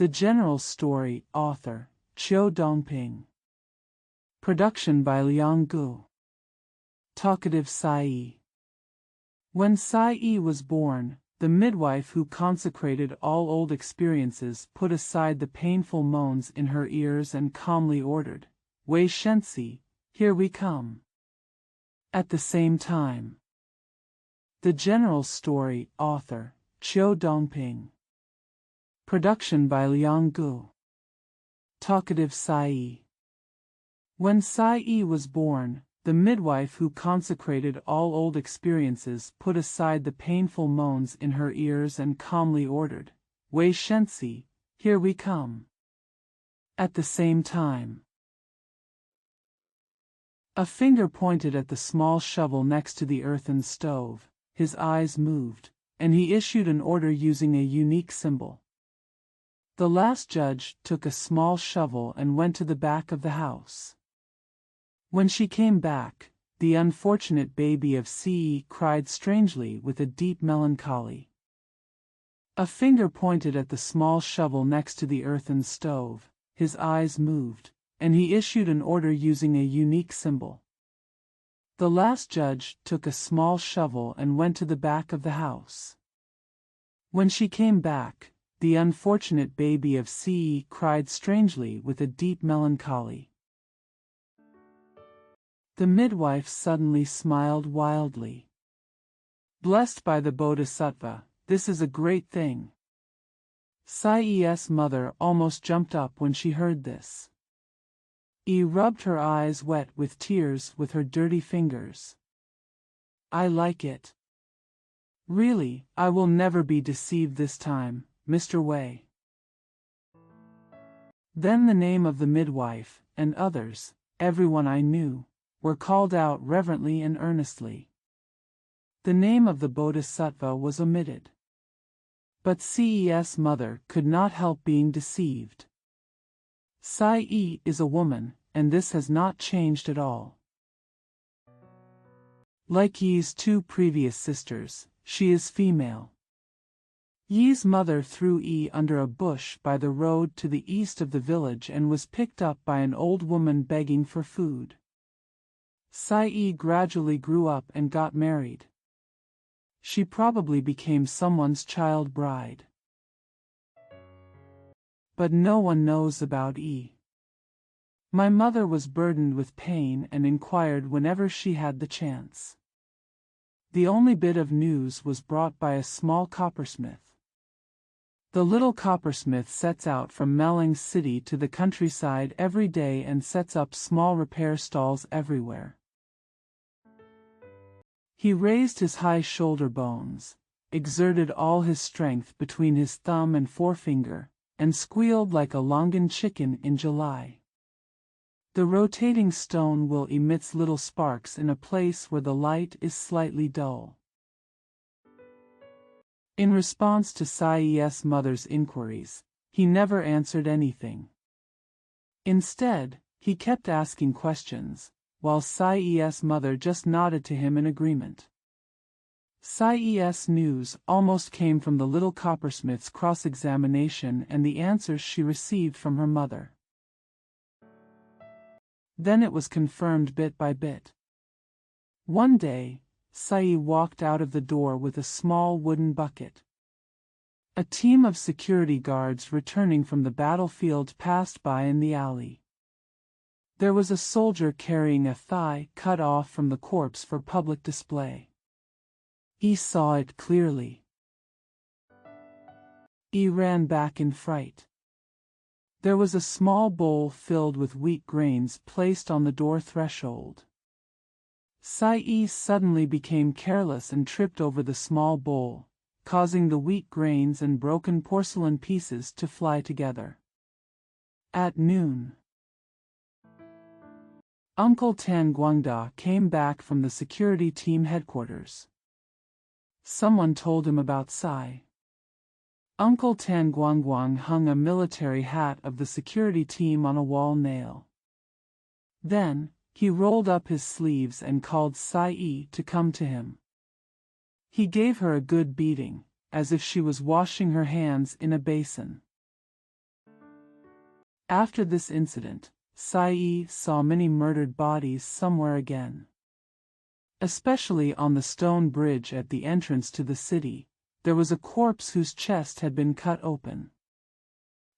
The General Story, author, Qiu Dongping. Production by Liang Gu. Talkative Sai. When Sai was born, the midwife who consecrated all old experiences put aside the painful moans in her ears and calmly ordered, "Wei Shenxi, here we come." At the same time. The General Story, author, Qiu Dongping. Production by Liang Gu. Talkative Sai. When Sai was born, the midwife who consecrated all old experiences put aside the painful moans in her ears and calmly ordered, "Wei Shenxi, here we come." At the same time. A finger pointed at the small shovel next to the earthen stove, his eyes moved, and he issued an order using a unique symbol. The last judge took a small shovel and went to the back of the house. When she came back, the unfortunate baby of Ce cried strangely with a deep melancholy. A finger pointed at the small shovel next to the earthen stove, his eyes moved, and he issued an order using a unique symbol. The last judge took a small shovel and went to the back of the house. When she came back, the unfortunate baby of Ce cried strangely with a deep melancholy. The midwife suddenly smiled wildly. "Blessed by the Bodhisattva, this is a great thing." Cai's mother almost jumped up when she heard this. Rubbed her eyes wet with tears with her dirty fingers. "I like it. Really, I will never be deceived this time, Mr. Wei." Then the name of the midwife, and others, everyone I knew, were called out reverently and earnestly. The name of the Bodhisattva was omitted. But Ce's mother could not help being deceived. Cai is a woman, and this has not changed at all. Like Yi's two previous sisters, she is female. Yi's mother threw Yi under a bush by the road to the east of the village and was picked up by an old woman begging for food. Cai gradually grew up and got married. She probably became someone's child bride. But no one knows about Yi. My mother was burdened with pain and inquired whenever she had the chance. The only bit of news was brought by a small coppersmith. The little coppersmith sets out from Meling City to the countryside every day and sets up small repair stalls everywhere. He raised his high shoulder bones, exerted all his strength between his thumb and forefinger, and squealed like a Longan chicken in July. The rotating stone wheel emits little sparks in a place where the light is slightly dull. In response to Cai's mother's inquiries, he never answered anything. Instead, he kept asking questions, while Cai's mother just nodded to him in agreement. Cai's news almost came from the little coppersmith's cross-examination and the answers she received from her mother. Then it was confirmed bit by bit. One day, Cai walked out of the door with a small wooden bucket. A team of security guards returning from the battlefield passed by in the alley. There was a soldier carrying a thigh cut off from the corpse for public display. He saw it clearly. He ran back in fright. There was a small bowl filled with wheat grains placed on the door threshold. Cai suddenly became careless and tripped over the small bowl, causing the wheat grains and broken porcelain pieces to fly together. At noon, Uncle Tan Guangda came back from the security team headquarters. Someone told him about Cai. Uncle Tan Guangguang hung a military hat of the security team on a wall nail. Then, he rolled up his sleeves and called Cai to come to him. He gave her a good beating, as if she was washing her hands in a basin. After this incident, Sai saw many murdered bodies somewhere again. Especially on the stone bridge at the entrance to the city, there was a corpse whose chest had been cut open.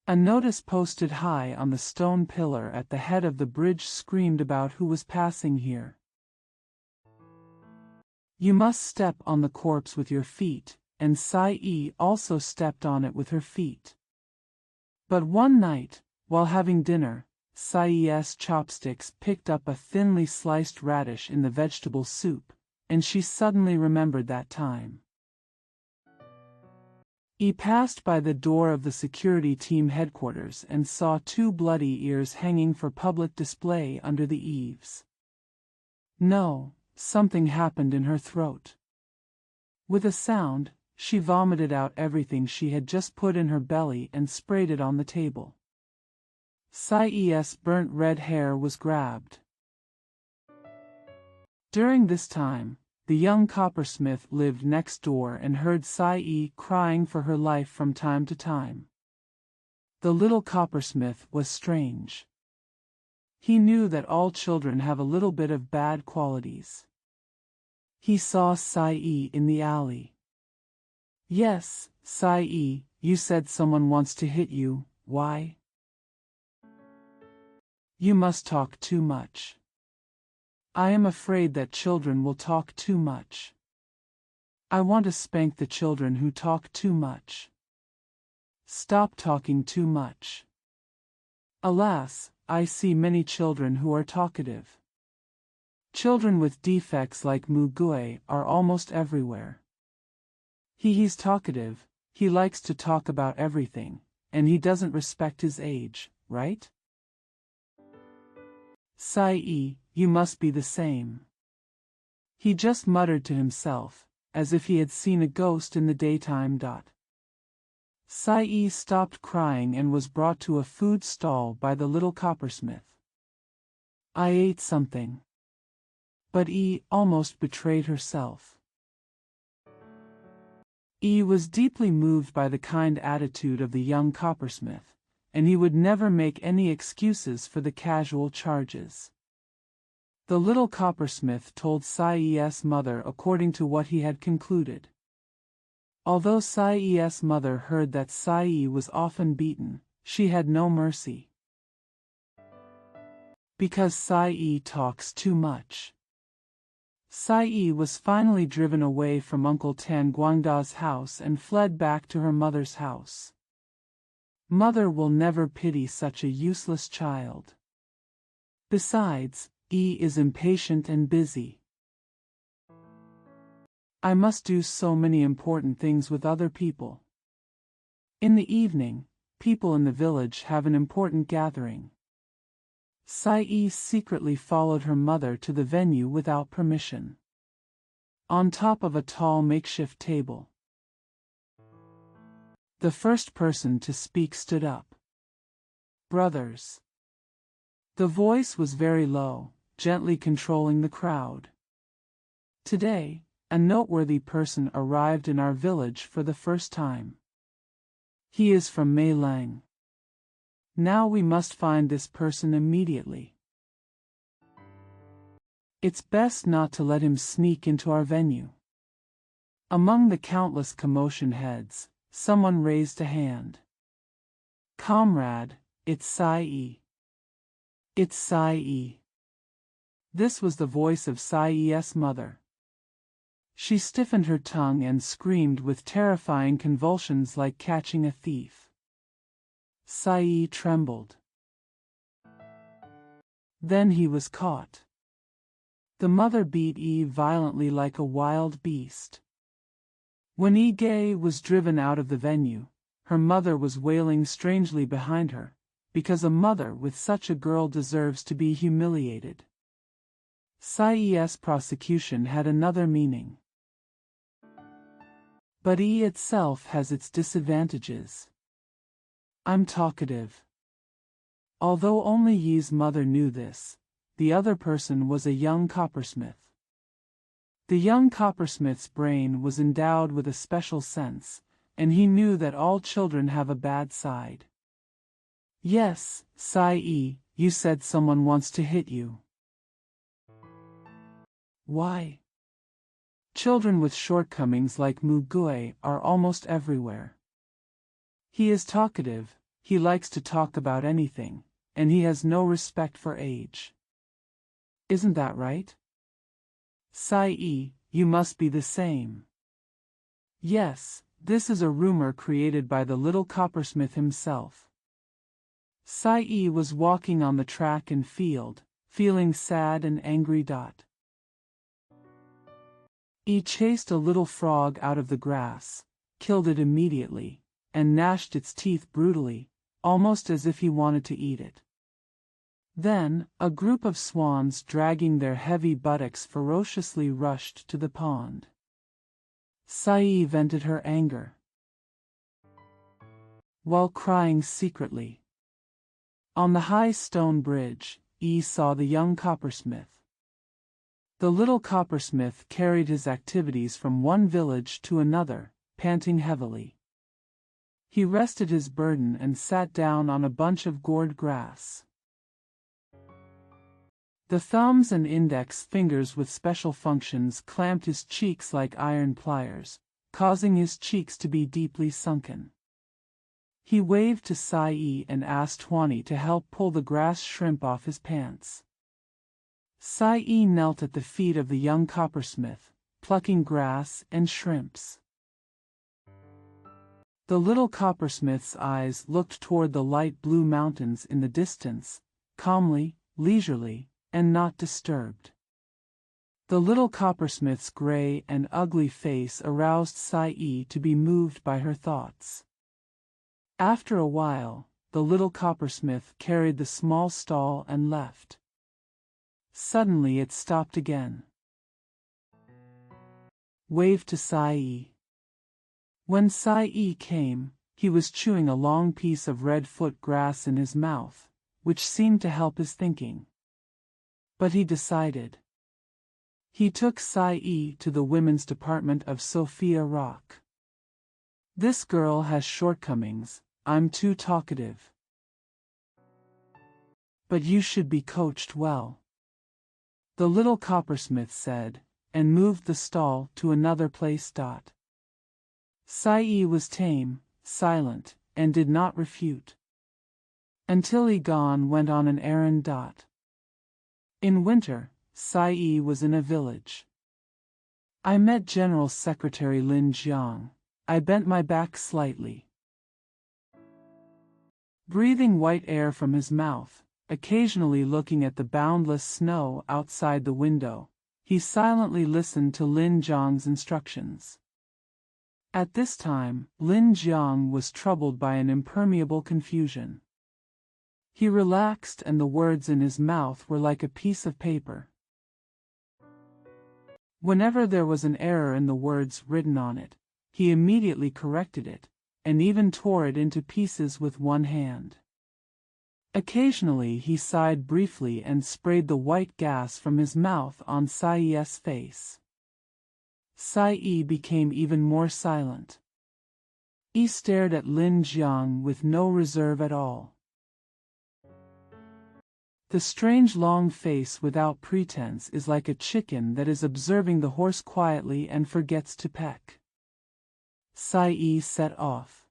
A notice posted high on the stone pillar at the head of the bridge screamed about who was passing here. You must step on the corpse with your feet, and Sai also stepped on it with her feet. But one night, while having dinner, Sai's chopsticks picked up a thinly sliced radish in the vegetable soup, and she suddenly remembered that time. He passed by the door of the security team headquarters and saw 2 bloody ears hanging for public display under the eaves. No, something happened in her throat. With a sound, she vomited out everything she had just put in her belly and sprayed it on the table. Sai's burnt red hair was grabbed. During this time, the young coppersmith lived next door and heard Sai crying for her life from time to time. The little coppersmith was strange. He knew that all children have a little bit of bad qualities. He saw Sai in the alley. Yes, Sai, you said someone wants to hit you, why? You must talk too much. I am afraid that children will talk too much. I want to spank the children who talk too much. Stop talking too much. Alas, I see many children who are talkative. Children with defects like Mugui are almost everywhere. He's talkative, he likes to talk about everything, and he doesn't respect his age, right? Sai, you must be the same. He just muttered to himself, as if he had seen a ghost in the daytime. Sai stopped crying and was brought to a food stall by the little coppersmith. I ate something. But almost betrayed herself. Was deeply moved by the kind attitude of the young coppersmith, and he would never make any excuses for the casual charges. The little coppersmith told Sai's mother according to what he had concluded. Although Sai's mother heard that Sai was often beaten, she had no mercy. Because Sai talks too much. Sai was finally driven away from Uncle Tan Guangda's house and fled back to her mother's house. Mother will never pity such a useless child. Besides, is impatient and busy. I must do so many important things with other people. In the evening, people in the village have an important gathering. Sai secretly followed her mother to the venue without permission. On top of a tall makeshift table. The first person to speak stood up. Brothers. The voice was very low, gently controlling the crowd. Today, a noteworthy person arrived in our village for the first time. He is from Meilang. Now we must find this person immediately. It's best not to let him sneak into our venue. Among the countless commotion heads, someone raised a hand. Comrade, it's Sai. It's Sai. This was the voice of Sai's mother. She stiffened her tongue and screamed with terrifying convulsions like catching a thief. Sai trembled. Then he was caught. The mother beat violently like a wild beast. When Gay was driven out of the venue, her mother was wailing strangely behind her, because a mother with such a girl deserves to be humiliated. Sai's prosecution had another meaning. But itself has its disadvantages. I'm talkative. Although only Yi's mother knew this, the other person was a young coppersmith. The young coppersmith's brain was endowed with a special sense, and he knew that all children have a bad side. Yes, Sai, you said someone wants to hit you. Why? Children with shortcomings like Mugui are almost everywhere. He is talkative, he likes to talk about anything, and he has no respect for age. Isn't that right? Sai, you must be the same. Yes, this is a rumor created by the little coppersmith himself. Sai was walking on the track and field, feeling sad and angry. He chased a little frog out of the grass, killed it immediately, and gnashed its teeth brutally, almost as if he wanted to eat it. Then, a group of swans dragging their heavy buttocks ferociously rushed to the pond. Sai vented her anger while crying secretly. On the high stone bridge, saw the young coppersmith. The little coppersmith carried his activities from one village to another, panting heavily. He rested his burden and sat down on a bunch of gourd grass. The thumbs and index fingers with special functions clamped his cheeks like iron pliers, causing his cheeks to be deeply sunken. He waved to Sai and asked Twani to help pull the grass shrimp off his pants. Sai knelt at the feet of the young coppersmith, plucking grass and shrimps. The little coppersmith's eyes looked toward the light blue mountains in the distance, calmly, leisurely, and not disturbed. The little coppersmith's gray and ugly face aroused Sai to be moved by her thoughts. After a while, the little coppersmith carried the small stall and left. Suddenly it stopped again. Waved to Sai. When Sai came, he was chewing a long piece of redfoot grass in his mouth, which seemed to help his thinking. But he decided. He took Sai to the women's department of Sophia Rock. This girl has shortcomings, I'm too talkative. But you should be coached well, the little coppersmith said, and moved the stall to another place. Sai was tame, silent, and did not refute. Until Egon went on an errand. In winter, Sai was in a village. I met General Secretary Lin Jiang. I bent my back slightly. Breathing white air from his mouth, occasionally looking at the boundless snow outside the window, he silently listened to Lin Jiang's instructions. At this time, Lin Jiang was troubled by an impermeable confusion. He relaxed and the words in his mouth were like a piece of paper. Whenever there was an error in the words written on it, he immediately corrected it, and even tore it into pieces with one hand. Occasionally he sighed briefly and sprayed the white gas from his mouth on Sai's face. Sai became even more silent. He stared at Lin Jiang with no reserve at all. The strange long face without pretense is like a chicken that is observing the horse quietly and forgets to peck. Sai set off.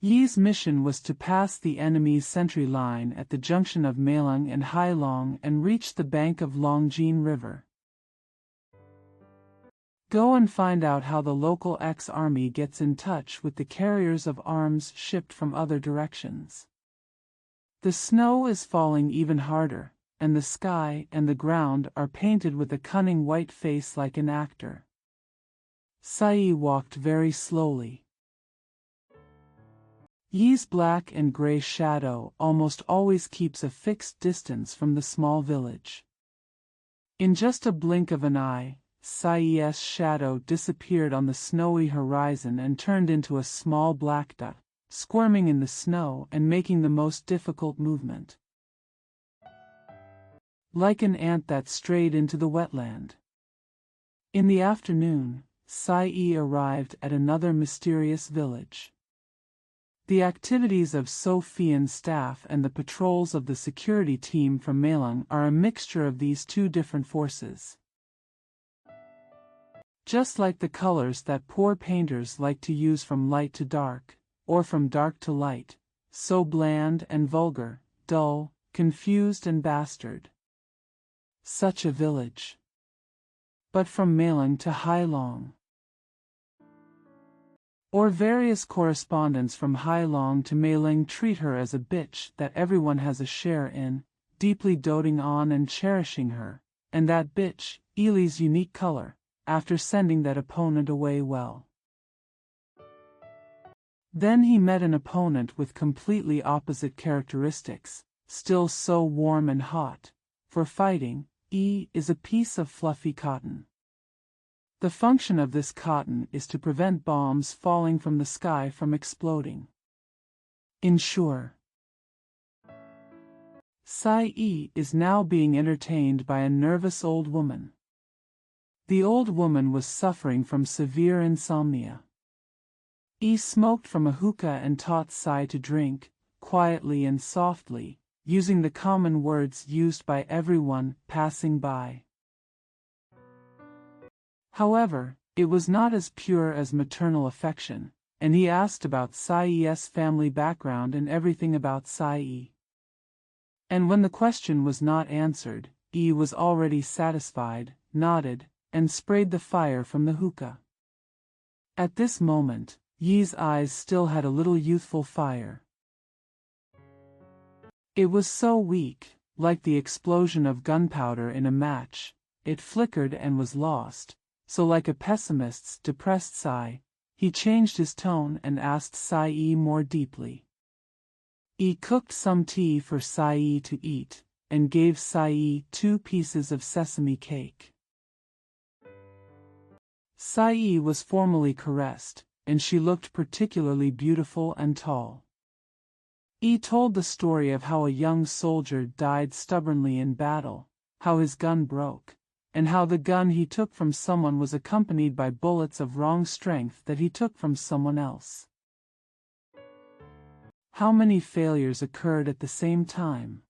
Yi's mission was to pass the enemy's sentry line at the junction of Mailong and Hailong and reach the bank of Longjin River. Go and find out how the local X-Army gets in touch with the carriers of arms shipped from other directions. The snow is falling even harder, and the sky and the ground are painted with a cunning white face like an actor. Sai walked very slowly. Yi's black and gray shadow almost always keeps a fixed distance from the small village. In just a blink of an eye, Sai's shadow disappeared on the snowy horizon and turned into a small black dot, squirming in the snow and making the most difficult movement. Like an ant that strayed into the wetland. In the afternoon, Sai arrived at another mysterious village. The activities of Sofian's staff and the patrols of the security team from Malang are a mixture of these two different forces. Just like the colors that poor painters like to use from light to dark, or from dark to light, so bland and vulgar, dull, confused and bastard. Such a village. But from Malang to Hailong. Or various correspondents from Hailong to Malang treat her as a bitch that everyone has a share in, deeply doting on and cherishing her, and that bitch, Ely's unique color, after sending that opponent away well. Then he met an opponent with completely opposite characteristics, still so warm and hot. For fighting, E is a piece of fluffy cotton. The function of this cotton is to prevent bombs falling from the sky from exploding. Ensure. Sai E is now being entertained by a nervous old woman. The old woman was suffering from severe insomnia. E smoked from a hookah and taught Sai to drink, quietly and softly, using the common words used by everyone passing by. However, it was not as pure as maternal affection, and he asked about Sai's family background and everything about Sai. And when the question was not answered, E was already satisfied, nodded, and sprayed the fire from the hookah. At this moment, Yi's eyes still had a little youthful fire. It was so weak, like the explosion of gunpowder in a match, it flickered and was lost. So like a pessimist's depressed sigh, he changed his tone and asked Sai more deeply. He cooked some tea for Sai to eat, and gave Sai 2 pieces of sesame cake. Sai was formally caressed, and she looked particularly beautiful and tall. He told the story of how a young soldier died stubbornly in battle, how his gun broke, and how the gun he took from someone was accompanied by bullets of wrong strength that he took from someone else. How many failures occurred at the same time?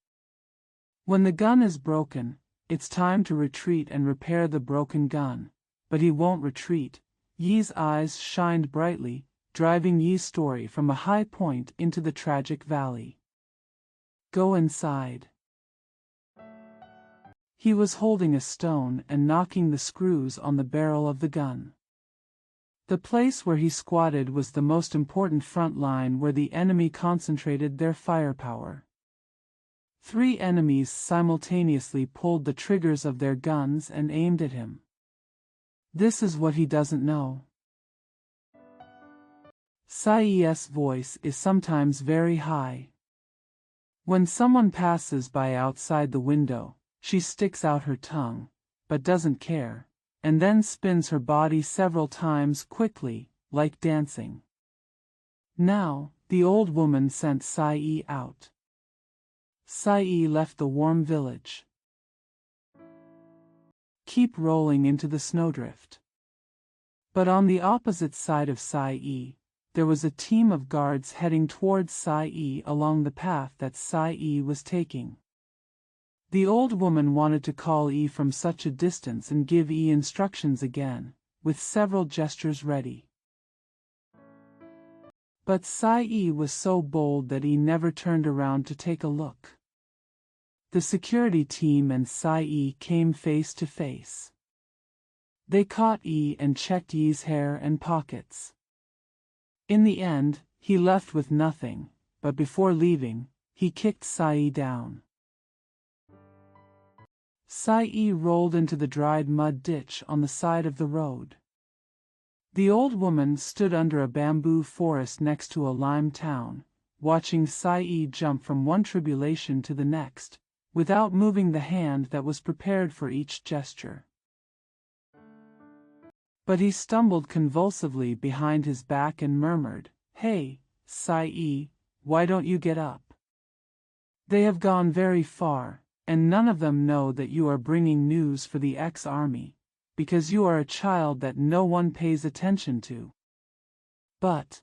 When the gun is broken, it's time to retreat and repair the broken gun, but he won't retreat. Yi's eyes shined brightly, driving Yi's story from a high point into the tragic valley. Go inside. He was holding a stone and knocking the screws on the barrel of the gun. The place where he squatted was the most important front line where the enemy concentrated their firepower. 3 enemies simultaneously pulled the triggers of their guns and aimed at him. This is what he doesn't know. Sai's voice is sometimes very high. When someone passes by outside the window, she sticks out her tongue, but doesn't care, and then spins her body several times quickly, like dancing. Now, the old woman sent Sai out. Sai left the warm village. Keep rolling into the snowdrift. But on the opposite side of Sai, there was a team of guards heading towards Sai along the path that Sai was taking. The old woman wanted to call E from such a distance and give E instructions again, with several gestures ready. But Sai was so bold that E never turned around to take a look. The security team and Sai came face to face. They caught E and checked Yi's hair and pockets. In the end, he left with nothing, but before leaving, he kicked Sai down. Sai rolled into the dried mud ditch on the side of the road. The old woman stood under a bamboo forest next to a lime town, watching Sai jump from one tribulation to the next, without moving the hand that was prepared for each gesture. But he stumbled convulsively behind his back and murmured, "Hey, Sai, why don't you get up? They have gone very far, and none of them know that you are bringing news for the ex-army, because you are a child that no one pays attention to." But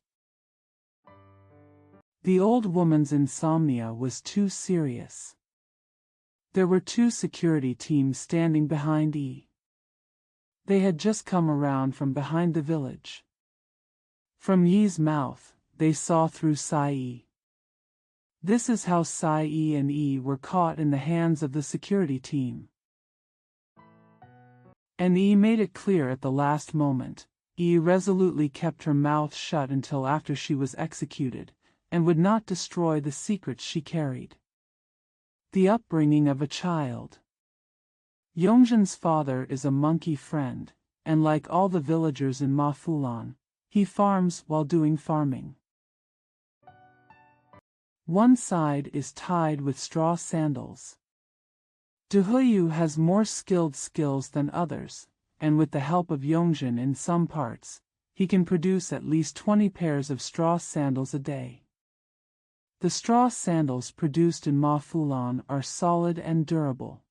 The old woman's insomnia was too serious. There were two security teams standing behind E. They had just come around from behind the village. From Yi's mouth, they saw through Sai. This is how Sai and E were caught in the hands of the security team. And E made it clear at the last moment. E resolutely kept her mouth shut until after she was executed, and would not destroy the secrets she carried. The upbringing of a child. Yongjin's father is a monkey friend, and like all the villagers in Ma Fulan, he farms while doing farming. One side is tied with straw sandals. Dehuyu has more skilled skills than others, and with the help of Yongjin in some parts, he can produce at least 20 pairs of straw sandals a day. The straw sandals produced in Ma Fulan are solid and durable.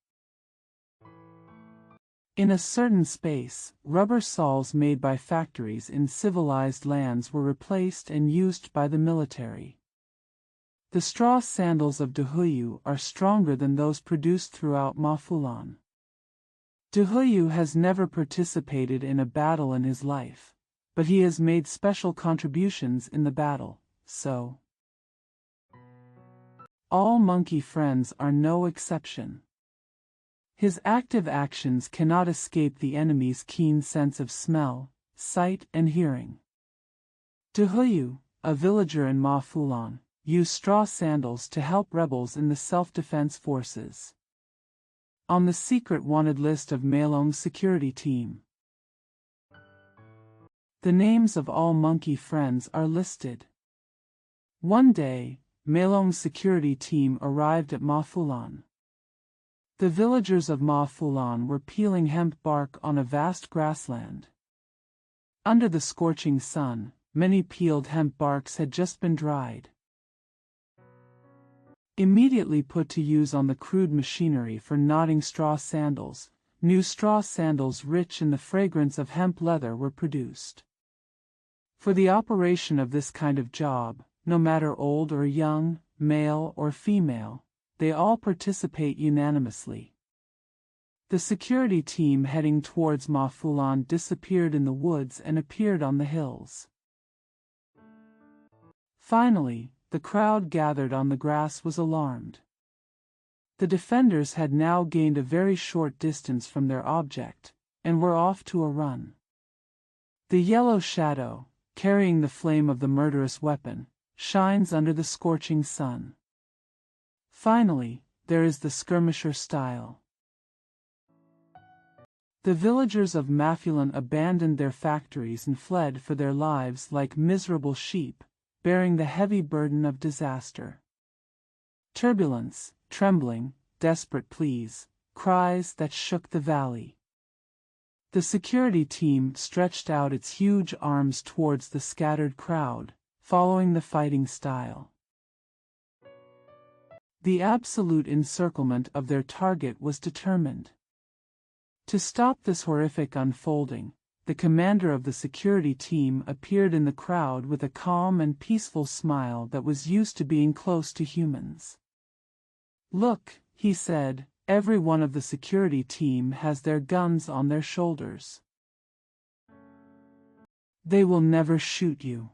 In a certain space, rubber soles made by factories in civilized lands were replaced and used by the military. The straw sandals of Dehuyu are stronger than those produced throughout Ma Fulan. Dehuyu has never participated in a battle in his life, but he has made special contributions in the battle, so all monkey friends are no exception. His active actions cannot escape the enemy's keen sense of smell, sight, and hearing. Dehuyu, a villager in Ma Fulan, used straw sandals to help rebels in the self-defense forces. On the secret wanted list of Meilong's security team, the names of all monkey friends are listed. One day, Meilong's security team arrived at Ma Fulan. The villagers of Ma Fulan were peeling hemp bark on a vast grassland. Under the scorching sun, many peeled hemp barks had just been dried. Immediately put to use on the crude machinery for knotting straw sandals, new straw sandals rich in the fragrance of hemp leather were produced. For the operation of this kind of job, no matter old or young, male or female, they all participate unanimously. The security team heading towards Ma Fulan disappeared in the woods and appeared on the hills. Finally, the crowd gathered on the grass was alarmed. The defenders had now gained a very short distance from their object, and were off to a run. The yellow shadow, carrying the flame of the murderous weapon, shines under the scorching sun. Finally, there is the skirmisher style. The villagers of Mafulan abandoned their factories and fled for their lives like miserable sheep, bearing the heavy burden of disaster. Turbulence, trembling, desperate pleas, cries that shook the valley. The security team stretched out its huge arms towards the scattered crowd, following the fighting style. The absolute encirclement of their target was determined. To stop this horrific unfolding, the commander of the security team appeared in the crowd with a calm and peaceful smile that was used to being close to humans. "Look," he said, "every one of the security team has their guns on their shoulders. They will never shoot you.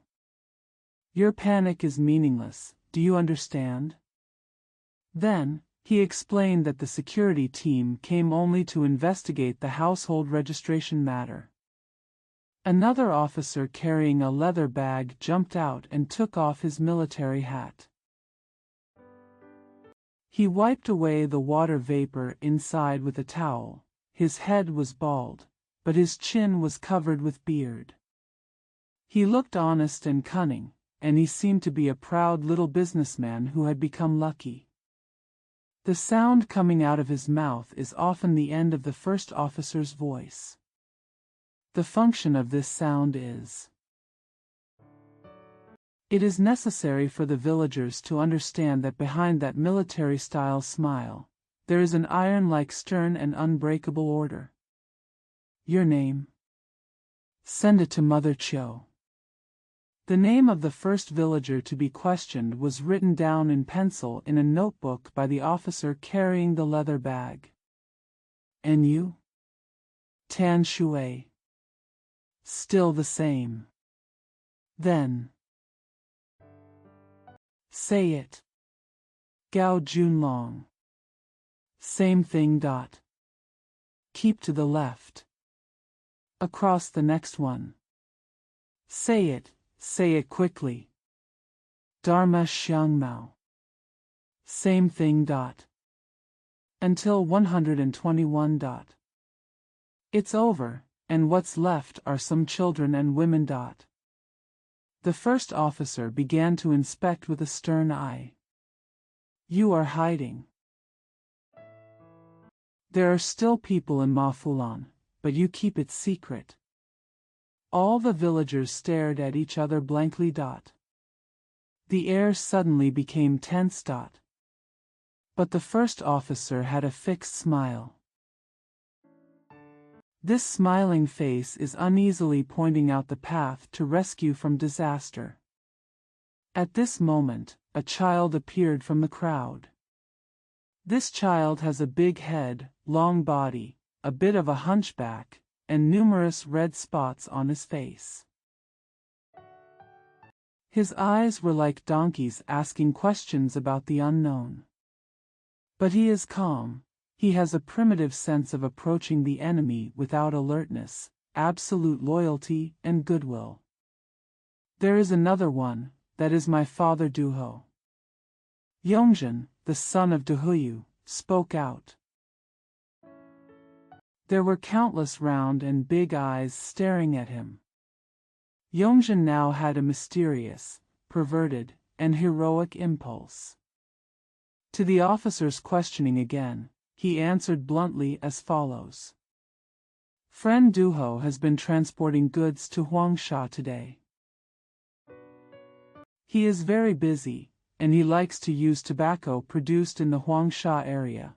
Your panic is meaningless, do you understand?" Then, he explained that the security team came only to investigate the household registration matter. Another officer carrying a leather bag jumped out and took off his military hat. He wiped away the water vapor inside with a towel. His head was bald, but his chin was covered with beard. He looked honest and cunning, and he seemed to be a proud little businessman who had become lucky. The sound coming out of his mouth is often the end of the first officer's voice. The function of this sound is: it is necessary for the villagers to understand that behind that military-style smile, there is an iron-like stern and unbreakable order. Your name? Send it to Mother Cho. The name of the first villager to be questioned was written down in pencil in a notebook by the officer carrying the leather bag. And you? Tan Shui. Still the same. Then. Say it. Gao Junlong. Same thing. Keep to the left. Across the next one. Say it quickly. Dharma Xiangmao. Same thing. Until 121. It's over, and what's left are some children and women. The first officer began to inspect with a stern eye. You are hiding. There are still people in Mafulan, but you keep it secret. All the villagers stared at each other blankly. The air suddenly became tense. But the first officer had a fixed smile. This smiling face is uneasily pointing out the path to rescue from disaster. At this moment, a child appeared from the crowd. This child has a big head, long body, a bit of a hunchback, and numerous red spots on his face. His eyes were like donkeys asking questions about the unknown. But he is calm. He has a primitive sense of approaching the enemy without alertness, absolute loyalty, and goodwill. There is another one, that is my father Duho. Yongzhen, the son of Duhuyu, spoke out. There were countless round and big eyes staring at him. Yongzhen now had a mysterious, perverted, and heroic impulse. To the officer's questioning again, he answered bluntly as follows. Friend Duho has been transporting goods to Huangsha today. He is very busy, and he likes to use tobacco produced in the Huangsha area.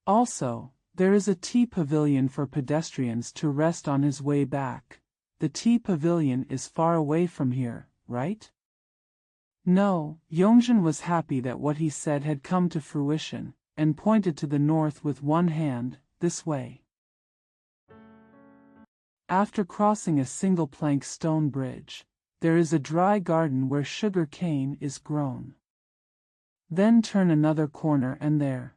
Also, there is a tea pavilion for pedestrians to rest on his way back. The tea pavilion is far away from here, right? No, Yongzhen was happy that what he said had come to fruition, and pointed to the north with one hand, this way. After crossing a single plank stone bridge, there is a dry garden where sugar cane is grown. Then turn another corner and there.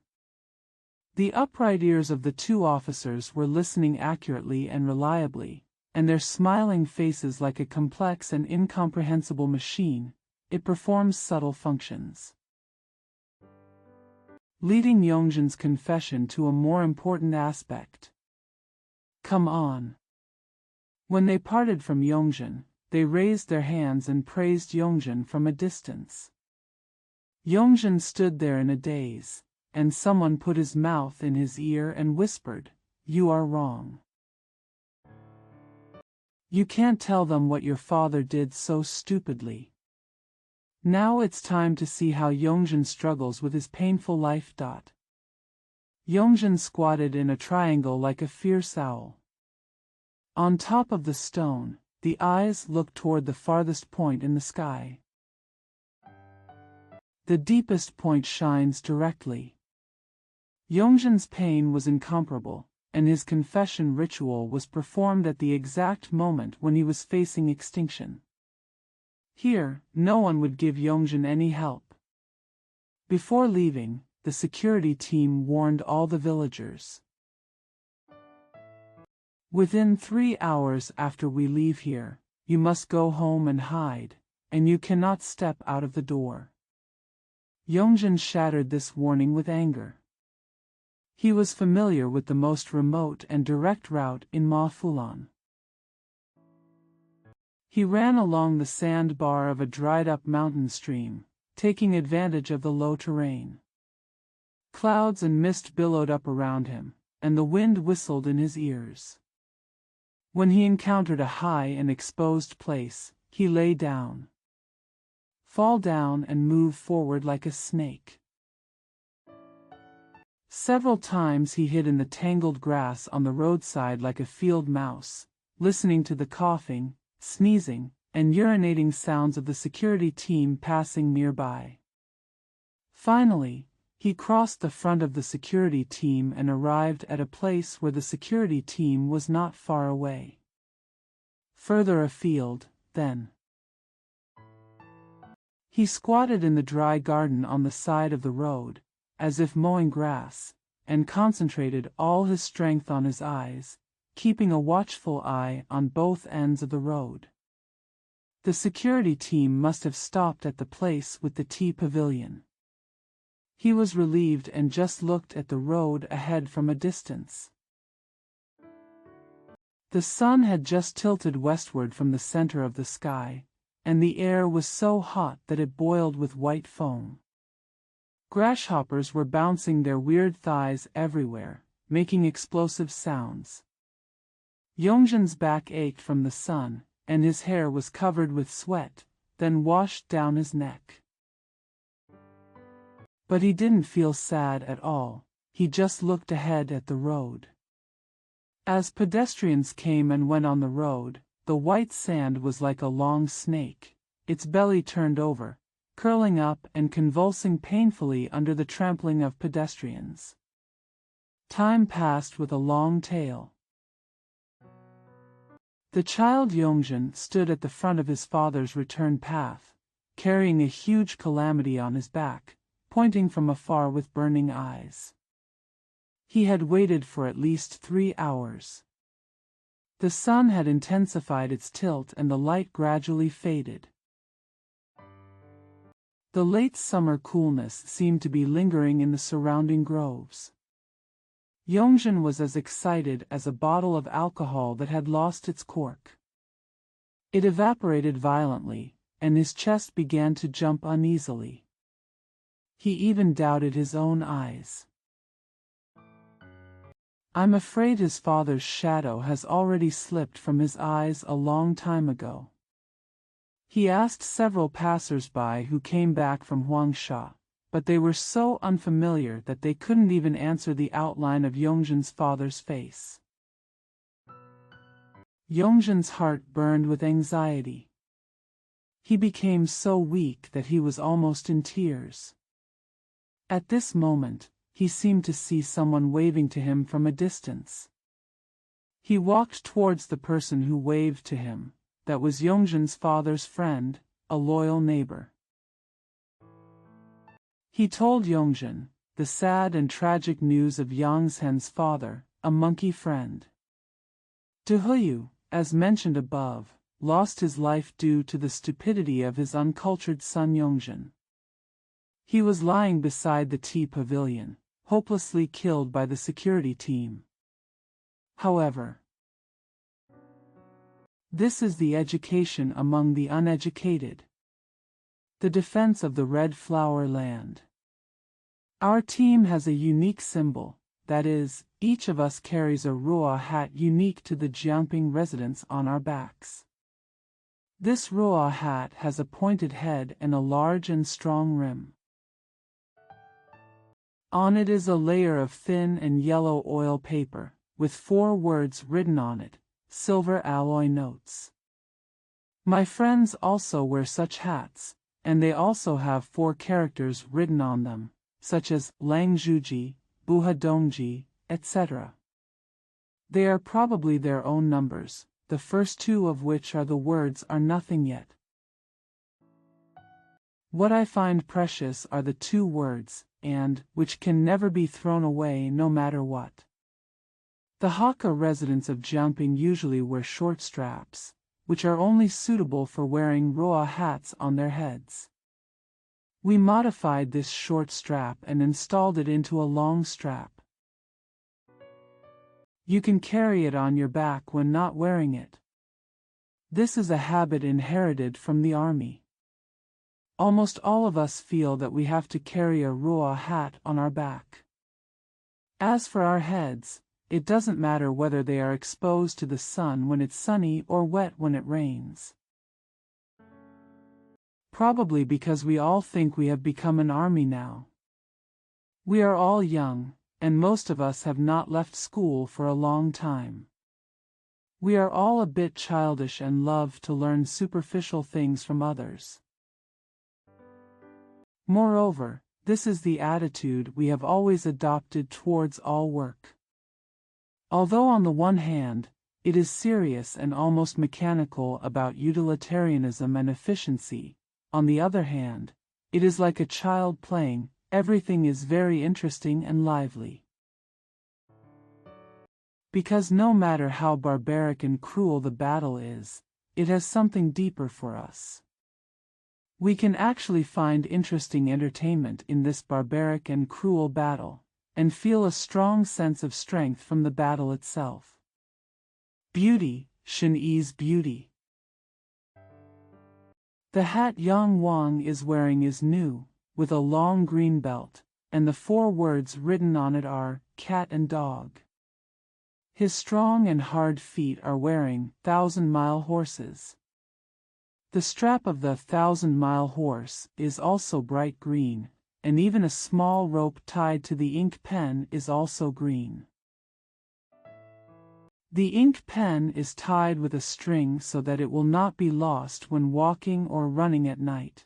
The upright ears of the two officers were listening accurately and reliably, and their smiling faces like a complex and incomprehensible machine, it performs subtle functions. Leading Yongzhen's confession to a more important aspect. Come on. When they parted from Yongzhen, they raised their hands and praised Yongzhen from a distance. Yongzhen stood there in a daze, and someone put his mouth in his ear and whispered, "You are wrong. You can't tell them what your father did so stupidly." Now it's time to see how Yongzhen struggles with his painful life. Yongzhen squatted in a triangle like a fierce owl. On top of the stone, the eyes looked toward the farthest point in the sky. The deepest point shines directly. Yongzhen's pain was incomparable, and his confession ritual was performed at the exact moment when he was facing extinction. Here, no one would give Yongzhen any help. Before leaving, the security team warned all the villagers. Within 3 hours after we leave here, you must go home and hide, and you cannot step out of the door. Yongzhen shattered this warning with anger. He was familiar with the most remote and direct route in Mafulan. He ran along the sandbar of a dried-up mountain stream, taking advantage of the low terrain. Clouds and mist billowed up around him, and the wind whistled in his ears. When he encountered a high and exposed place, he lay down. Fall down and move forward like a snake. Several times he hid in the tangled grass on the roadside like a field mouse, listening to the coughing, sneezing, and urinating sounds of the security team passing nearby. Finally, he crossed the front of the security team and arrived at a place where the security team was not far away. Further afield, then. He squatted in the dry garden on the side of the road, as if mowing grass, and concentrated all his strength on his eyes, keeping a watchful eye on both ends of the road. The security team must have stopped at the place with the tea pavilion. He was relieved and just looked at the road ahead from a distance. The sun had just tilted westward from the center of the sky, and the air was so hot that it boiled with white foam. Grasshoppers were bouncing their weird thighs everywhere, making explosive sounds. Yongjin's back ached from the sun, and his hair was covered with sweat, then washed down his neck. But he didn't feel sad at all, he just looked ahead at the road. As pedestrians came and went on the road, the white sand was like a long snake, its belly turned over, curling up and convulsing painfully under the trampling of pedestrians. Time passed with a long tail. The child Yongjin stood at the front of his father's return path, carrying a huge calamity on his back, pointing from afar with burning eyes. He had waited for at least 3 hours. The sun had intensified its tilt and the light gradually faded. The late summer coolness seemed to be lingering in the surrounding groves. Yongjin was as excited as a bottle of alcohol that had lost its cork. It evaporated violently, and his chest began to jump uneasily. He even doubted his own eyes. I'm afraid his father's shadow has already slipped from his eyes a long time ago. He asked several passers-by who came back from Huangsha, but they were so unfamiliar that they couldn't even answer the outline of Yongjin's father's face. Yongjin's heart burned with anxiety. He became so weak that he was almost in tears. At this moment, he seemed to see someone waving to him from a distance. He walked towards the person who waved to him. That was Yongjin's father's friend, a loyal neighbor. He told Yongjin the sad and tragic news of Yongzhen's father, a monkey friend. Dehuyu, as mentioned above, lost his life due to the stupidity of his uncultured son Yongjin. He was lying beside the tea pavilion, hopelessly killed by the security team. However, this is the education among the uneducated. The defense of the Red Flower Land. Our team has a unique symbol, that is, each of us carries a Ruo hat unique to the Jiangping residents on our backs. This Ruo hat has a pointed head and a large and strong rim. On it is a layer of thin and yellow oil paper, with 4 words written on it, silver alloy notes. My friends also wear such hats, and they also have 4 characters written on them, such as Langzhuji, Buhadongji, etc. They are probably their own numbers, the first 2 of which are the words are nothing yet. What I find precious are the 2 words, and, which can never be thrown away no matter what. The Hakka residents of Jiangping usually wear short straps, which are only suitable for wearing Ruo hats on their heads. We modified this short strap and installed it into a long strap. You can carry it on your back when not wearing it. This is a habit inherited from the army. Almost all of us feel that we have to carry a Ruo hat on our back. As for our heads, it doesn't matter whether they are exposed to the sun when it's sunny or wet when it rains. Probably because we all think we have become an army now. We are all young, and most of us have not left school for a long time. We are all a bit childish and love to learn superficial things from others. Moreover, this is the attitude we have always adopted towards all work. Although on the one hand, it is serious and almost mechanical about utilitarianism and efficiency, on the other hand, it is like a child playing, everything is very interesting and lively. Because no matter how barbaric and cruel the battle is, it has something deeper for us. We can actually find interesting entertainment in this barbaric and cruel battle, and feel a strong sense of strength from the battle itself. Beauty, Shen's beauty. The hat Yang Wang is wearing is new, with a long green belt, and the 4 words written on it are, cat and dog. His strong and hard feet are wearing 1,000-mile horses. The strap of the 1,000-mile horse is also bright green, and even a small rope tied to the ink pen is also green. The ink pen is tied with a string so that it will not be lost when walking or running at night.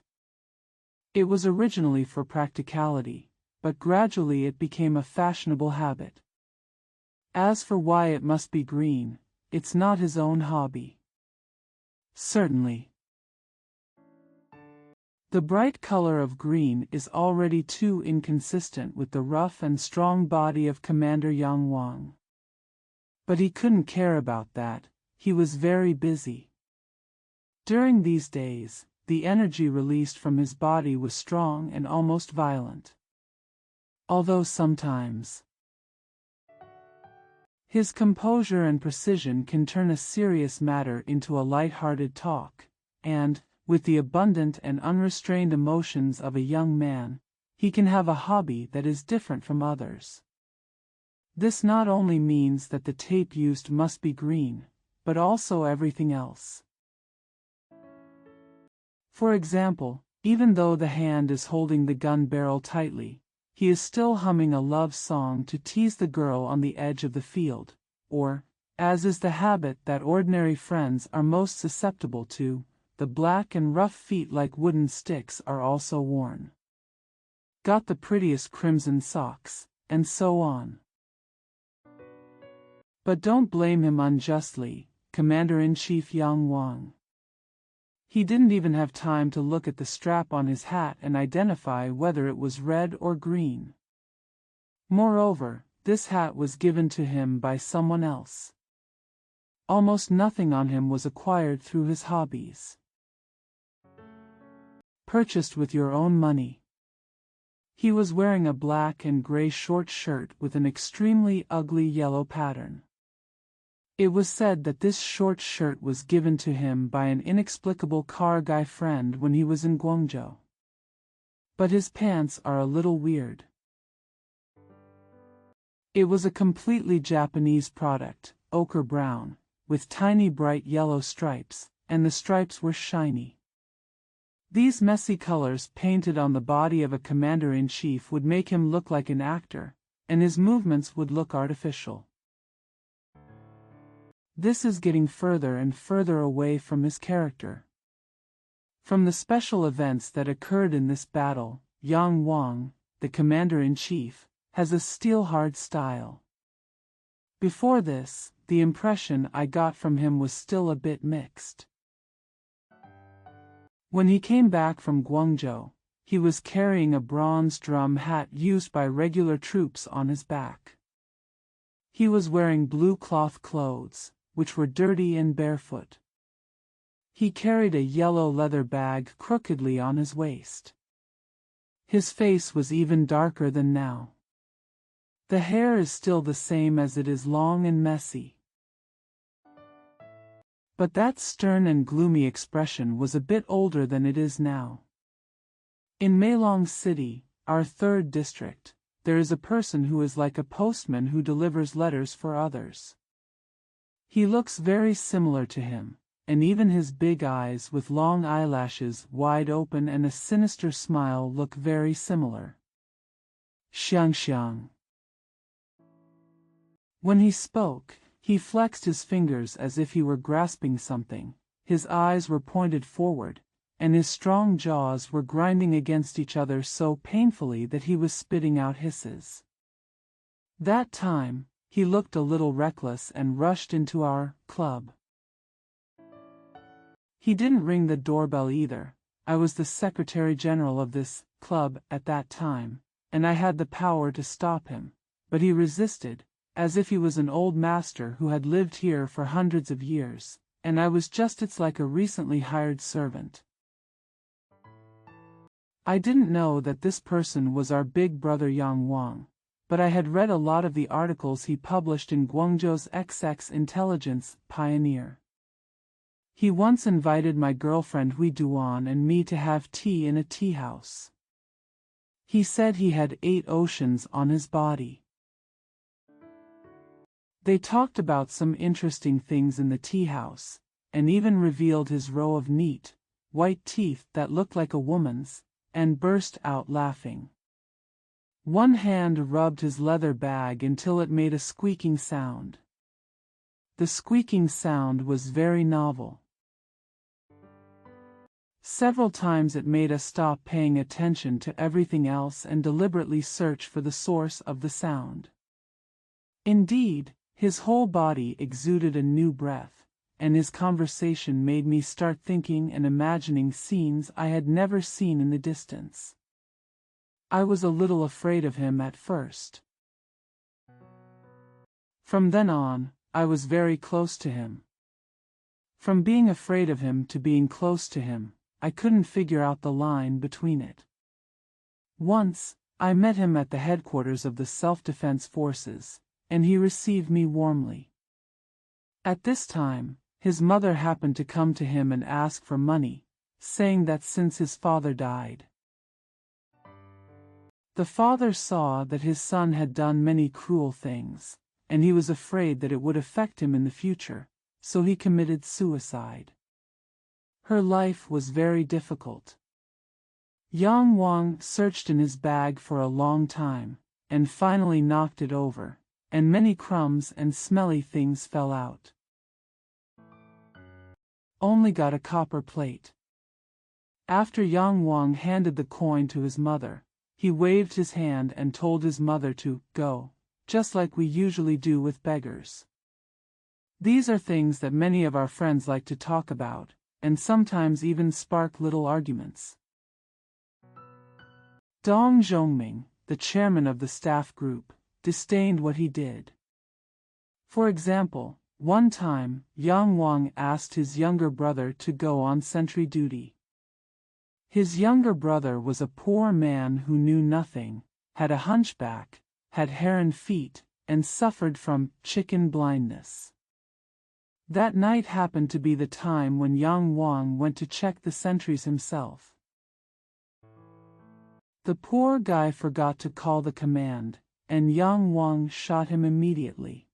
It was originally for practicality, but gradually it became a fashionable habit. As for why it must be green, it's not his own hobby. Certainly. The bright color of green is already too inconsistent with the rough and strong body of Commander Yang Wang. But he couldn't care about that, he was very busy. During these days, the energy released from his body was strong and almost violent. Although sometimes his composure and precision can turn a serious matter into a light-hearted talk, and, with the abundant and unrestrained emotions of a young man, he can have a hobby that is different from others. This not only means that the tape used must be green, but also everything else. For example, even though the hand is holding the gun barrel tightly, he is still humming a love song to tease the girl on the edge of the field, or, as is the habit that ordinary friends are most susceptible to, the black and rough feet like wooden sticks are also worn. Got the prettiest crimson socks, and so on. But don't blame him unjustly, Commander-in-Chief Yang Wang. He didn't even have time to look at the strap on his hat and identify whether it was red or green. Moreover, this hat was given to him by someone else. Almost nothing on him was acquired through his hobbies. Purchased with your own money. He was wearing a black and gray short shirt with an extremely ugly yellow pattern. It was said that this short shirt was given to him by an inexplicable car guy friend when he was in Guangzhou. But his pants are a little weird. It was a completely Japanese product, ochre brown, with tiny bright yellow stripes, and the stripes were shiny. These messy colors painted on the body of a commander-in-chief would make him look like an actor, and his movements would look artificial. This is getting further and further away from his character. From the special events that occurred in this battle, Yang Wang, the commander-in-chief, has a steel-hard style. Before this, the impression I got from him was still a bit mixed. When he came back from Guangzhou, he was carrying a bronze drum hat used by regular troops on his back. He was wearing blue cloth clothes, which were dirty and barefoot. He carried a yellow leather bag crookedly on his waist. His face was even darker than now. The hair is still the same as it is long and messy. But that stern and gloomy expression was a bit older than it is now. In Meilong City, our 3rd district, there is a person who is like a postman who delivers letters for others. He looks very similar to him, and even his big eyes with long eyelashes wide open and a sinister smile look very similar. Xiang. When he spoke, He flexed his fingers as if he were grasping something, his eyes were pointed forward, and his strong jaws were grinding against each other so painfully that he was spitting out hisses. That time, he looked a little reckless and rushed into our club. He didn't ring the doorbell either. I was the Secretary General of this club at that time, and I had the power to stop him, but he resisted, as if he was an old master who had lived here for hundreds of years, and I was just like a recently hired servant. I didn't know that this person was our big brother Yang Wang, but I had read a lot of the articles he published in Guangzhou's XX Intelligence Pioneer. He once invited my girlfriend Hui Duan and me to have tea in a tea house. He said he had 8 oceans on his body. They talked about some interesting things in the tea house, and even revealed his row of neat, white teeth that looked like a woman's, and burst out laughing. One hand rubbed his leather bag until it made a squeaking sound. The squeaking sound was very novel. Several times it made us stop paying attention to everything else and deliberately search for the source of the sound. Indeed, his whole body exuded a new breath, and his conversation made me start thinking and imagining scenes I had never seen in the distance. I was a little afraid of him at first. From then on, I was very close to him. From being afraid of him to being close to him, I couldn't figure out the line between it. Once, I met him at the headquarters of the Self-Defense Forces, and he received me warmly. At this time, his mother happened to come to him and ask for money, saying that since his father died, the father saw that his son had done many cruel things, and he was afraid that it would affect him in the future, so he committed suicide. Her life was very difficult. Yang Wang searched in his bag for a long time, and finally knocked it over, and many crumbs and smelly things fell out. Only got a copper plate. After Yang Wang handed the coin to his mother, he waved his hand and told his mother to go, just like we usually do with beggars. These are things that many of our friends like to talk about, and sometimes even spark little arguments. Dong Zhongming, the chairman of the staff group, disdained what he did. For example, one time, Yang Wang asked his younger brother to go on sentry duty. His younger brother was a poor man who knew nothing, had a hunchback, had heron feet, and suffered from chicken blindness. That night happened to be the time when Yang Wang went to check the sentries himself. The poor guy forgot to call the command, and Yang Wang shot him immediately.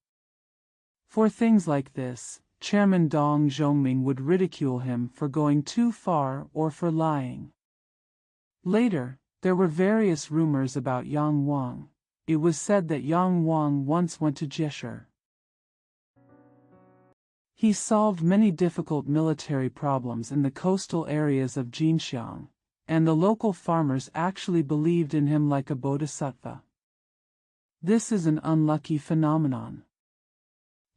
For things like this, Chairman Dong Zhongming would ridicule him for going too far or for lying. Later, there were various rumors about Yang Wang. It was said that Yang Wang once went to Jishur. He solved many difficult military problems in the coastal areas of Jinxiang, and the local farmers actually believed in him like a bodhisattva. This is an unlucky phenomenon.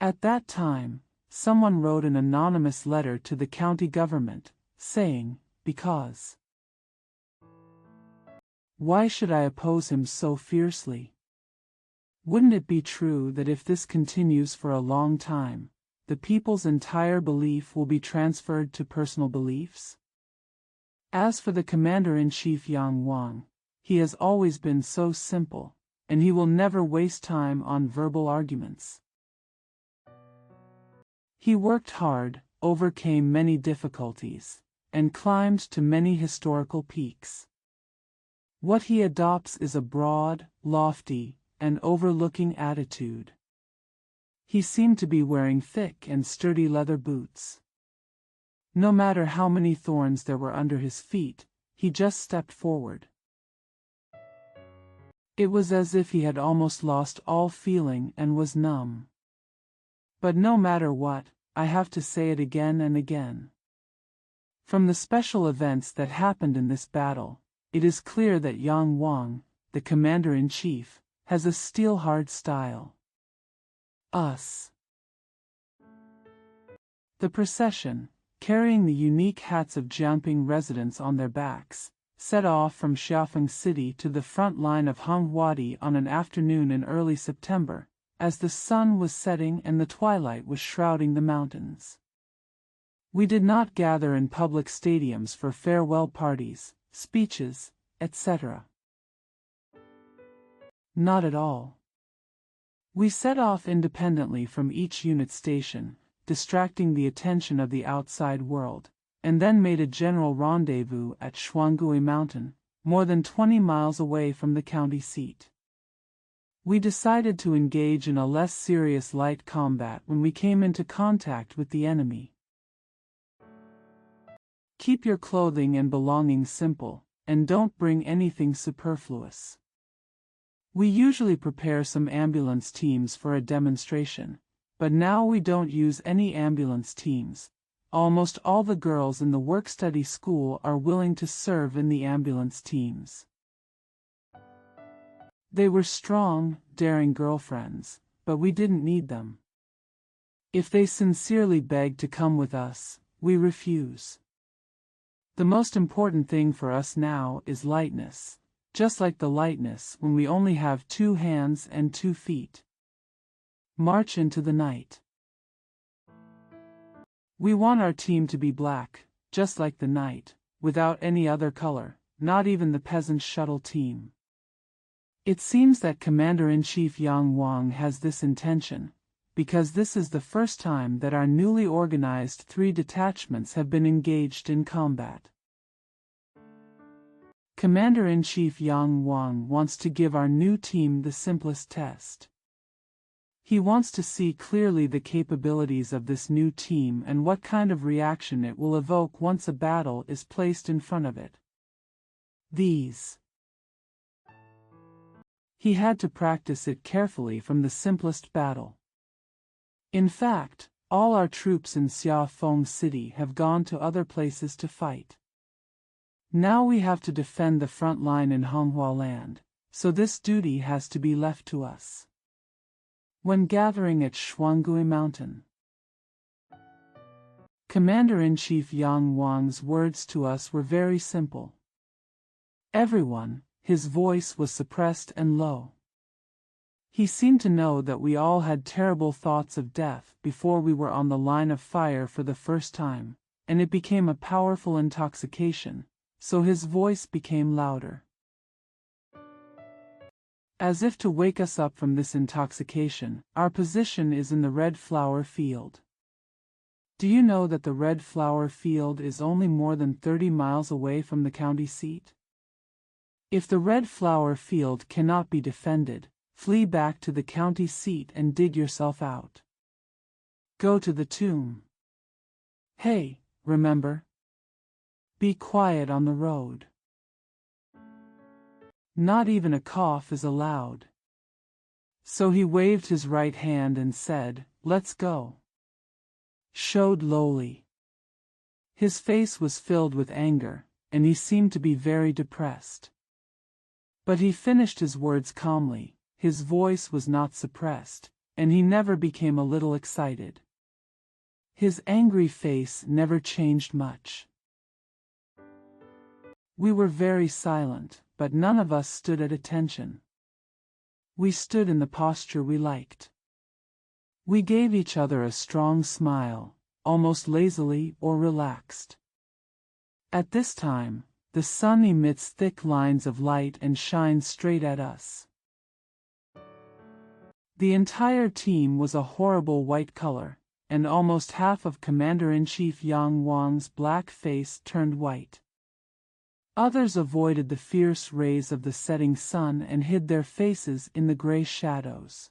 At that time, someone wrote an anonymous letter to the county government, saying, "Because why should I oppose him so fiercely? Wouldn't it be true that if this continues for a long time, the people's entire belief will be transferred to personal beliefs?" As for the commander-in-chief Yang Wang, he has always been so simple, and he will never waste time on verbal arguments. He worked hard, overcame many difficulties, and climbed to many historical peaks. What he adopts is a broad, lofty, and overlooking attitude. He seemed to be wearing thick and sturdy leather boots. No matter how many thorns there were under his feet, he just stepped forward. It was as if he had almost lost all feeling and was numb. But no matter what, I have to say it again and again. From the special events that happened in this battle, it is clear that Yang Wang, the commander-in-chief, has a steel-hard style. Us. The procession, carrying the unique hats of Jiangping residents on their backs, set off from Xiaofeng City to the front line of Honghuadi on an afternoon in early September, as the sun was setting and the twilight was shrouding the mountains. We did not gather in public stadiums for farewell parties, speeches, etc. Not at all. We set off independently from each unit station, distracting the attention of the outside world, and then made a general rendezvous at Shuangui Mountain, more than 20 miles away from the county seat. We decided to engage in a less serious light combat when we came into contact with the enemy. Keep your clothing and belongings simple, and don't bring anything superfluous. We usually prepare some ambulance teams for a demonstration, but now we don't use any ambulance teams. Almost all the girls in the work-study school are willing to serve in the ambulance teams. They were strong, daring girlfriends, but we didn't need them. If they sincerely begged to come with us, we refuse. The most important thing for us now is lightness, just like the lightness when we only have 2 hands and 2 feet. March into the night. We want our team to be black, just like the night, without any other color, not even the peasant shuttle team. It seems that Commander-in-Chief Yang Wang has this intention, because this is the first time that our newly organized 3 detachments have been engaged in combat. Commander-in-Chief Yang Wang wants to give our new team the simplest test. He wants to see clearly the capabilities of this new team and what kind of reaction it will evoke once a battle is placed in front of it. He had to practice it carefully from the simplest battle. In fact, all our troops in Xiaofeng City have gone to other places to fight. Now we have to defend the front line in Honghua land, so this duty has to be left to us. When gathering at Shuangui Mountain, Commander-in-Chief Yang Wang's words to us were very simple. Everyone, his voice was suppressed and low. He seemed to know that we all had terrible thoughts of death before we were on the line of fire for the first time, and it became a powerful intoxication, so his voice became louder. As if to wake us up from this intoxication, our position is in the Red Flower Field. Do you know that the Red Flower Field is only more than 30 miles away from the county seat? If the Red Flower Field cannot be defended, flee back to the county seat and dig yourself out. Go to the tomb. Hey, remember? Be quiet on the road. Not even a cough is allowed. So he waved his right hand and said, "Let's go." Showed lowly. His face was filled with anger, and he seemed to be very depressed. But he finished his words calmly, his voice was not suppressed, and he never became a little excited. His angry face never changed much. We were very silent, but none of us stood at attention. We stood in the posture we liked. We gave each other a strong smile, almost lazily or relaxed. At this time, the sun emits thick lines of light and shines straight at us. The entire team was a horrible white color, and almost half of Commander-in-Chief Yang Wang's black face turned white. Others avoided the fierce rays of the setting sun and hid their faces in the gray shadows.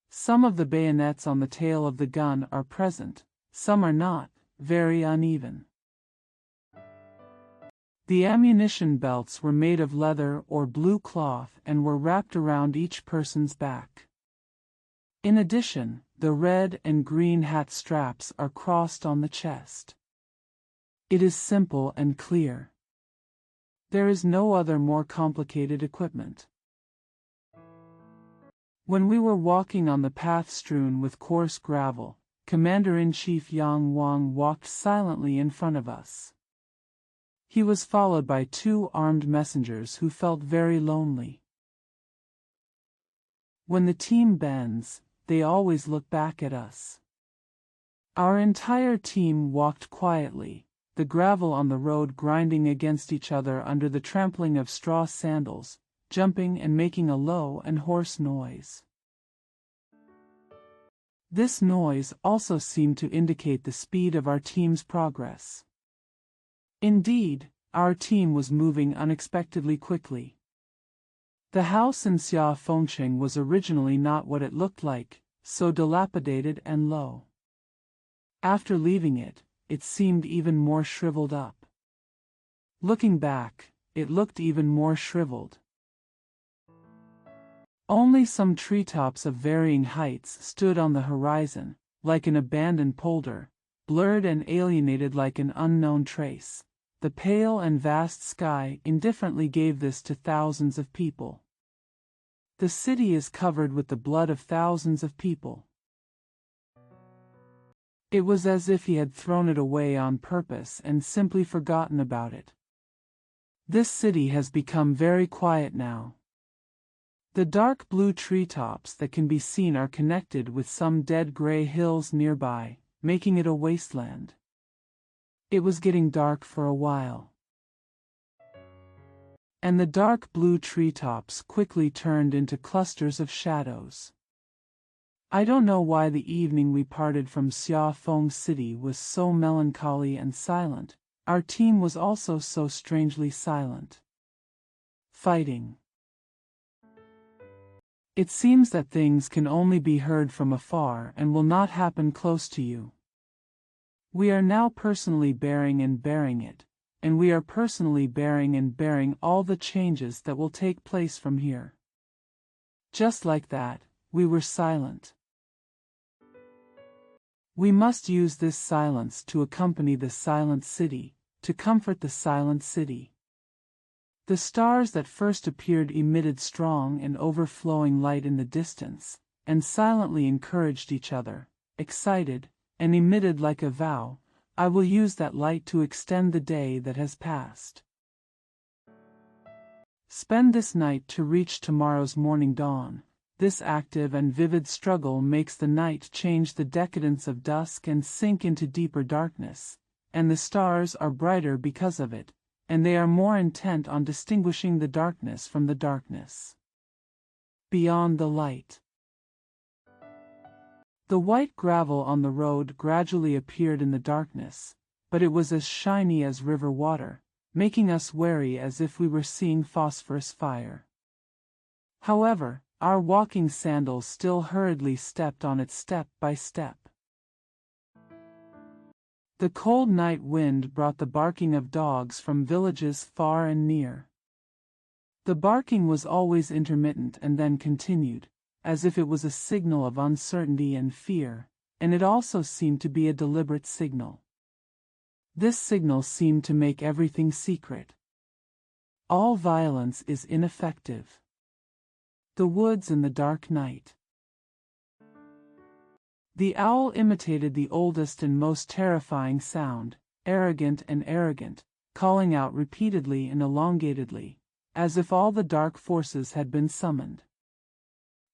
Some of the bayonets on the tail of the gun are present, some are not, very uneven. The ammunition belts were made of leather or blue cloth and were wrapped around each person's back. In addition, the red and green hat straps are crossed on the chest. It is simple and clear. There is no other more complicated equipment. When we were walking on the path strewn with coarse gravel, Commander-in-Chief Yang Wang walked silently in front of us. He was followed by 2 armed messengers who felt very lonely. When the team bends, they always look back at us. Our entire team walked quietly, the gravel on the road grinding against each other under the trampling of straw sandals, jumping and making a low and hoarse noise. This noise also seemed to indicate the speed of our team's progress. Indeed, our team was moving unexpectedly quickly. The house in Xiaofengcheng was originally not what it looked like, so dilapidated and low. After leaving it, it seemed even more shriveled up. Looking back, it looked even more shriveled. Only some treetops of varying heights stood on the horizon, like an abandoned polder, blurred and alienated like an unknown trace. The pale and vast sky indifferently gave this to thousands of people. The city is covered with the blood of thousands of people. It was as if he had thrown it away on purpose and simply forgotten about it. This city has become very quiet now. The dark blue treetops that can be seen are connected with some dead gray hills nearby, making it a wasteland. It was getting dark for a while. And the dark blue treetops quickly turned into clusters of shadows. I don't know why the evening we parted from Xiaofeng City was so melancholy and silent. Our team was also so strangely silent. Fighting. It seems that things can only be heard from afar and will not happen close to you. We are now personally bearing it, and we are personally bearing all the changes that will take place from here. Just like that, we were silent. We must use this silence to accompany the silent city, to comfort the silent city. The stars that first appeared emitted strong and overflowing light in the distance, and silently encouraged each other, excited, and emitted like a vow, I will use that light to extend the day that has passed. Spend this night to reach tomorrow's morning dawn. This active and vivid struggle makes the night change the decadence of dusk and sink into deeper darkness, and the stars are brighter because of it, and they are more intent on distinguishing the darkness from the darkness. Beyond the light. The white gravel on the road gradually appeared in the darkness, but it was as shiny as river water, making us wary as if we were seeing phosphorus fire. However, our walking sandals still hurriedly stepped on it step by step. The cold night wind brought the barking of dogs from villages far and near. The barking was always intermittent and then continued, as if it was a signal of uncertainty and fear, and it also seemed to be a deliberate signal. This signal seemed to make everything secret. All violence is ineffective. The woods in the dark night. The owl imitated the oldest and most terrifying sound, arrogant, calling out repeatedly and elongatedly, as if all the dark forces had been summoned.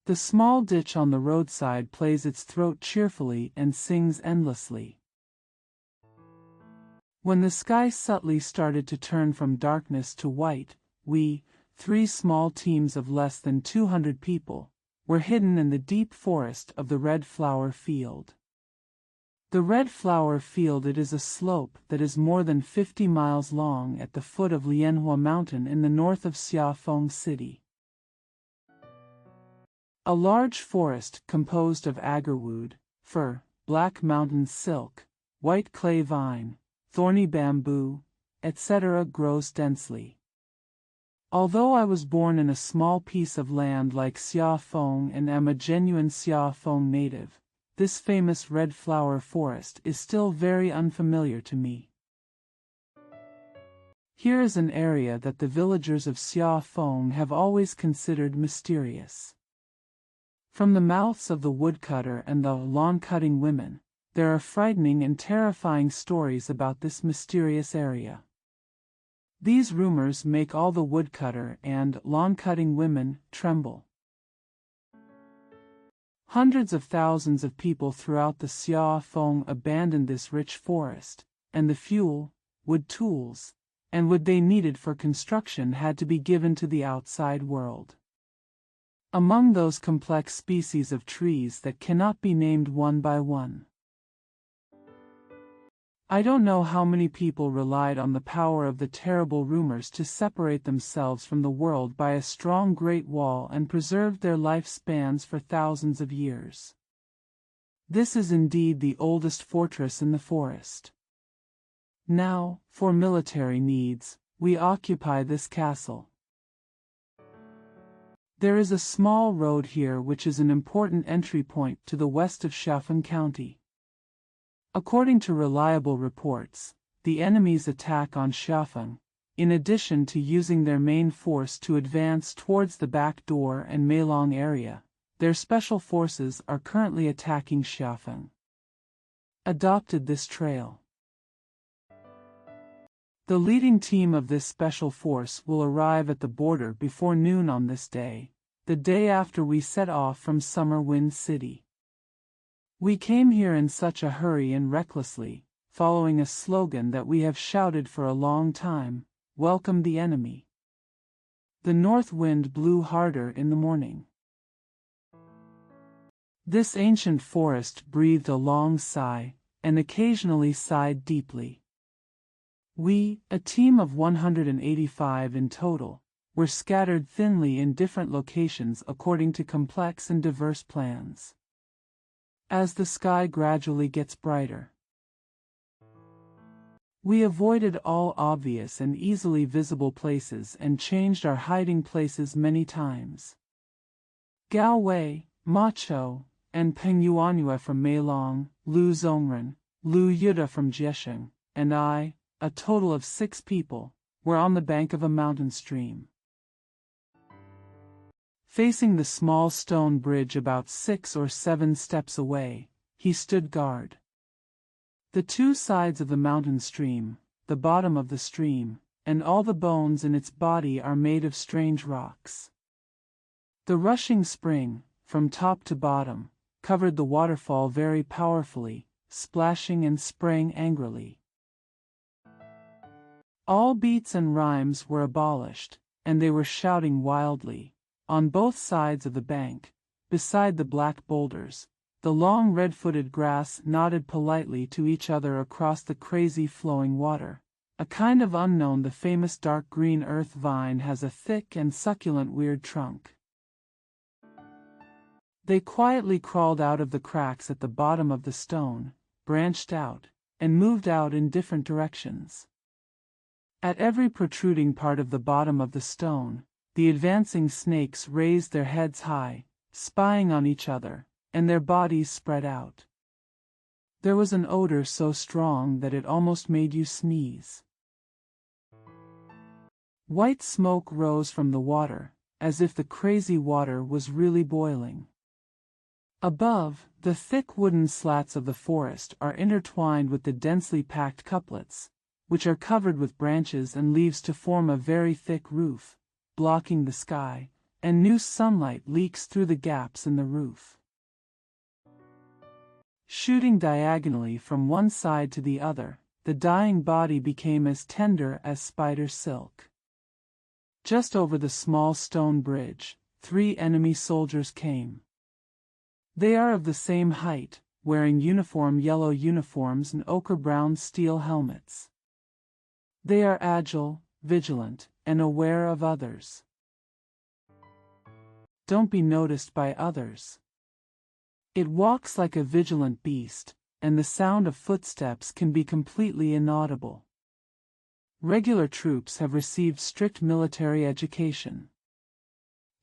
The small ditch on the roadside plays its throat cheerfully and sings endlessly. When the sky subtly started to turn from darkness to white, we, 3 small teams of less than 200 people, were hidden in the deep forest of the Red Flower Field. The Red Flower Field, it is a slope that is more than 50 miles long at the foot of Lianhua Mountain in the north of Xiaofeng City. A large forest composed of agarwood, fir, black mountain silk, white clay vine, thorny bamboo, etc. grows densely. Although I was born in a small piece of land like Xiaofeng and am a genuine Xiaofeng native, this famous red flower forest is still very unfamiliar to me. Here is an area that the villagers of Xiaofeng have always considered mysterious. From the mouths of the woodcutter and the lawn-cutting women, there are frightening and terrifying stories about this mysterious area. These rumors make all the woodcutter and lawn-cutting women tremble. Hundreds of thousands of people throughout the Xiaofeng abandoned this rich forest, and the fuel, wood tools, and wood they needed for construction had to be given to the outside world. Among those complex species of trees that cannot be named one by one. I don't know how many people relied on the power of the terrible rumors to separate themselves from the world by a strong Great Wall and preserved their lifespans for thousands of years. This is indeed the oldest fortress in the forest. Now, for military needs, we occupy this castle. There is a small road here which is an important entry point to the west of Xiaofeng County. According to reliable reports, the enemy's attack on Xiaofeng, in addition to using their main force to advance towards the back door and Meilong area, their special forces are currently attacking Xiaofeng. Adopted this trail. The leading team of this special force will arrive at the border before noon on this day, the day after we set off from Summer Wind City. We came here in such a hurry and recklessly, following a slogan that we have shouted for a long time, "Welcome the enemy." The north wind blew harder in the morning. This ancient forest breathed a long sigh, and occasionally sighed deeply. We, a team of 185 in total, were scattered thinly in different locations according to complex and diverse plans. As the sky gradually gets brighter, we avoided all obvious and easily visible places and changed our hiding places many times. Gao Wei, Ma Chou, and Peng Yuanyue from Meilong, Lu Zongren, Lu Yuda from Jiesheng, and I, a total of 6 people, were on the bank of a mountain stream. Facing the small stone bridge about 6 or 7 steps away, he stood guard. The 2 sides of the mountain stream, the bottom of the stream, and all the bones in its body are made of strange rocks. The rushing spring, from top to bottom, covered the waterfall very powerfully, splashing and spraying angrily. All beats and rhymes were abolished, and they were shouting wildly. On both sides of the bank, beside the black boulders, the long red-footed grass nodded politely to each other across the crazy flowing water. A kind of unknown, the famous dark green earth vine has a thick and succulent weird trunk. They quietly crawled out of the cracks at the bottom of the stone, branched out, and moved out in different directions. At every protruding part of the bottom of the stone, the advancing snakes raised their heads high, spying on each other, and their bodies spread out. There was an odor so strong that it almost made you sneeze. White smoke rose from the water, as if the crazy water was really boiling. Above, the thick wooden slats of the forest are intertwined with the densely packed couplets, which are covered with branches and leaves to form a very thick roof, blocking the sky, and new sunlight leaks through the gaps in the roof. Shooting diagonally from one side to the other, the dying body became as tender as spider silk. Just over the small stone bridge, 3 enemy soldiers came. They are of the same height, wearing uniform yellow uniforms and ochre-brown steel helmets. They are agile, vigilant, and aware of others. Don't be noticed by others. It walks like a vigilant beast, and the sound of footsteps can be completely inaudible. Regular troops have received strict military education.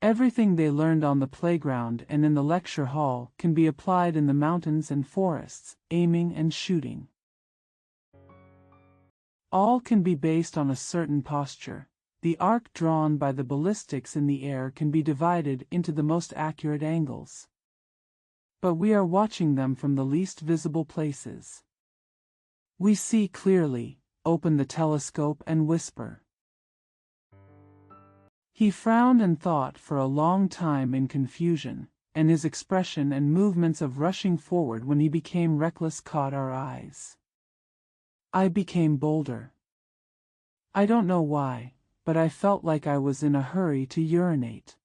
Everything they learned on the playground and in the lecture hall can be applied in the mountains and forests, aiming and shooting. All can be based on a certain posture. The arc drawn by the ballistics in the air can be divided into the most accurate angles. But we are watching them from the least visible places. We see clearly, open the telescope and whisper. He frowned and thought for a long time in confusion, and his expression and movements of rushing forward when he became reckless caught our eyes. I became bolder. I don't know why, but I felt like I was in a hurry to urinate.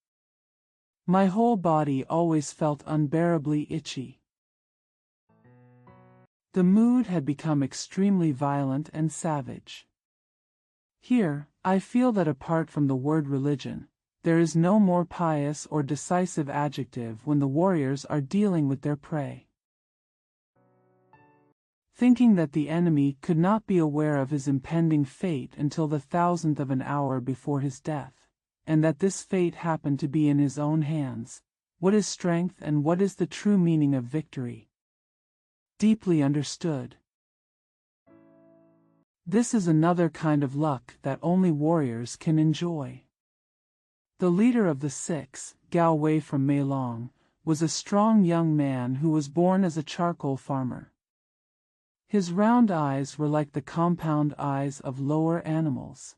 My whole body always felt unbearably itchy. The mood had become extremely violent and savage. Here, I feel that apart from the word religion, there is no more pious or decisive adjective when the warriors are dealing with their prey. Thinking that the enemy could not be aware of his impending fate until the 1,000th of an hour before his death, and that this fate happened to be in his own hands, what is strength and what is the true meaning of victory? Deeply understood. This is another kind of luck that only warriors can enjoy. The leader of the six, Gao Wei from Meilong, was a strong young man who was born as a charcoal farmer. His round eyes were like the compound eyes of lower animals.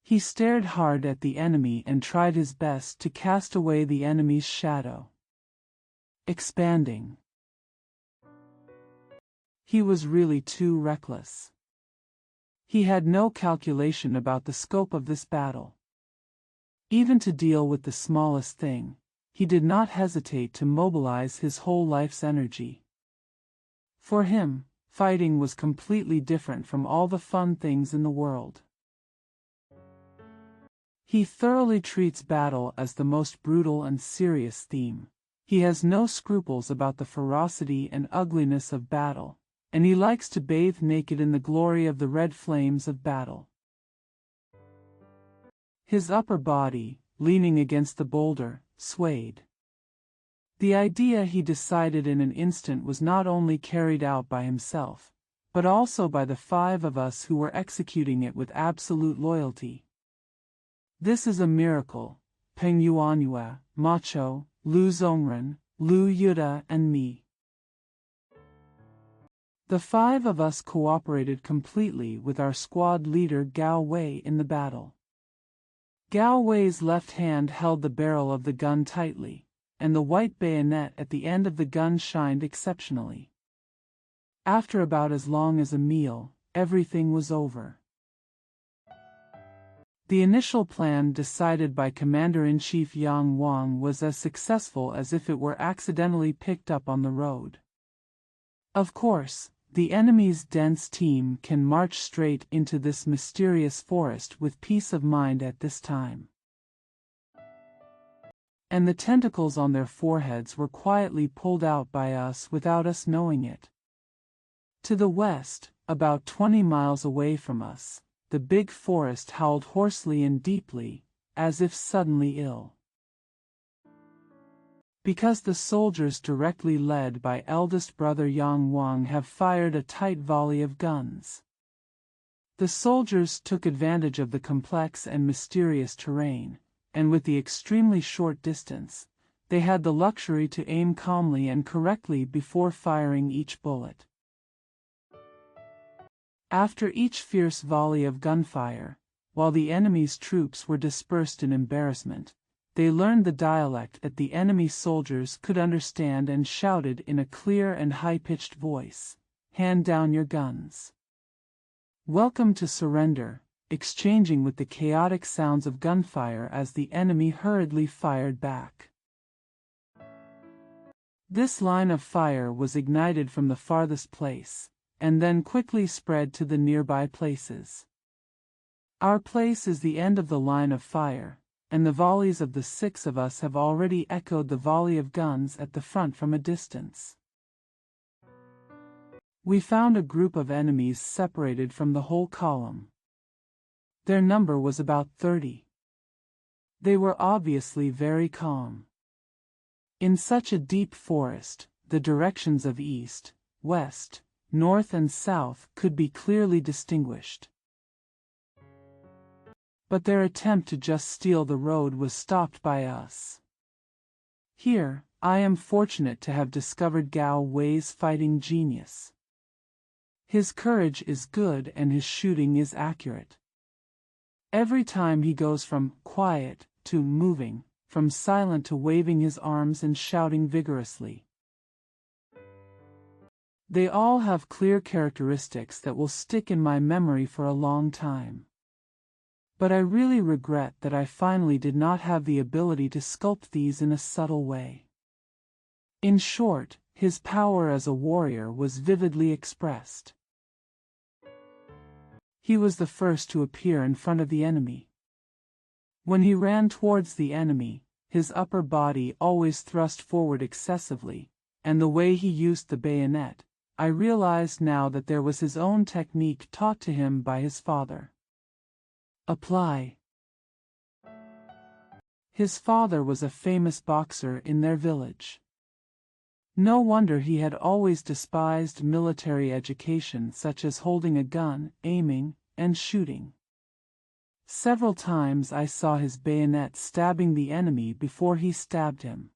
He stared hard at the enemy and tried his best to cast away the enemy's shadow. Expanding. He was really too reckless. He had no calculation about the scope of this battle. Even to deal with the smallest thing, he did not hesitate to mobilize his whole life's energy. For him, fighting was completely different from all the fun things in the world. He thoroughly treats battle as the most brutal and serious theme. He has no scruples about the ferocity and ugliness of battle, and he likes to bathe naked in the glory of the red flames of battle. His upper body, leaning against the boulder, swayed. The idea he decided in an instant was not only carried out by himself, but also by the 5 of us who were executing it with absolute loyalty. This is a miracle. Peng Yuanyue, Macho, Lu Zongren, Lu Yuda and me. The 5 of us cooperated completely with our squad leader Gao Wei in the battle. Gao Wei's left hand held the barrel of the gun tightly, and the white bayonet at the end of the gun shined exceptionally. After about as long as a meal, everything was over. The initial plan decided by Commander-in-Chief Yang Wang was as successful as if it were accidentally picked up on the road. Of course, the enemy's dense team can march straight into this mysterious forest with peace of mind at this time. And the tentacles on their foreheads were quietly pulled out by us without us knowing it. To the west, about 20 miles away from us, the big forest howled hoarsely and deeply, as if suddenly ill. Because the soldiers directly led by eldest brother Yang Wang have fired a tight volley of guns. The soldiers took advantage of the complex and mysterious terrain, and with the extremely short distance, they had the luxury to aim calmly and correctly before firing each bullet. After each fierce volley of gunfire, while the enemy's troops were dispersed in embarrassment, they learned the dialect that the enemy soldiers could understand and shouted in a clear and high-pitched voice, "Hand down your guns." Welcome to surrender, exchanging with the chaotic sounds of gunfire as the enemy hurriedly fired back. This line of fire was ignited from the farthest place, and then quickly spread to the nearby places. Our place is the end of the line of fire, and the volleys of the 6 of us have already echoed the volley of guns at the front from a distance. We found a group of enemies separated from the whole column. Their number was about 30. They were obviously very calm. In such a deep forest, the directions of east, west, north and south could be clearly distinguished. But their attempt to just steal the road was stopped by us. Here, I am fortunate to have discovered Gao Wei's fighting genius. His courage is good and his shooting is accurate. Every time he goes from quiet to moving, from silent to waving his arms and shouting vigorously. They all have clear characteristics that will stick in my memory for a long time. But I really regret that I finally did not have the ability to sculpt these in a subtle way. In short, his power as a warrior was vividly expressed. He was the first to appear in front of the enemy. When he ran towards the enemy, his upper body always thrust forward excessively, and the way he used the bayonet, I realized now that there was his own technique taught to him by his father. Apply. His father was a famous boxer in their village. No wonder he had always despised military education such as holding a gun, aiming, and shooting. Several times I saw his bayonet stabbing the enemy before he stabbed him.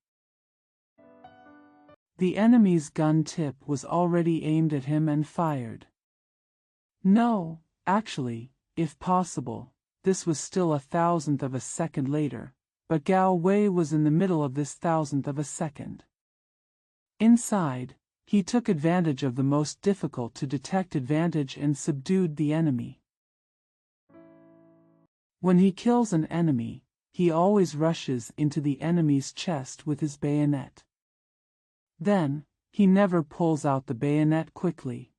The enemy's gun tip was already aimed at him and fired. No, actually, if possible, this was still a thousandth of a second later, but Gao Wei was in the middle of this thousandth of a second. Inside, he took advantage of the most difficult to detect advantage and subdued the enemy. When he kills an enemy, he always rushes into the enemy's chest with his bayonet. Then, he never pulls out the bayonet quickly.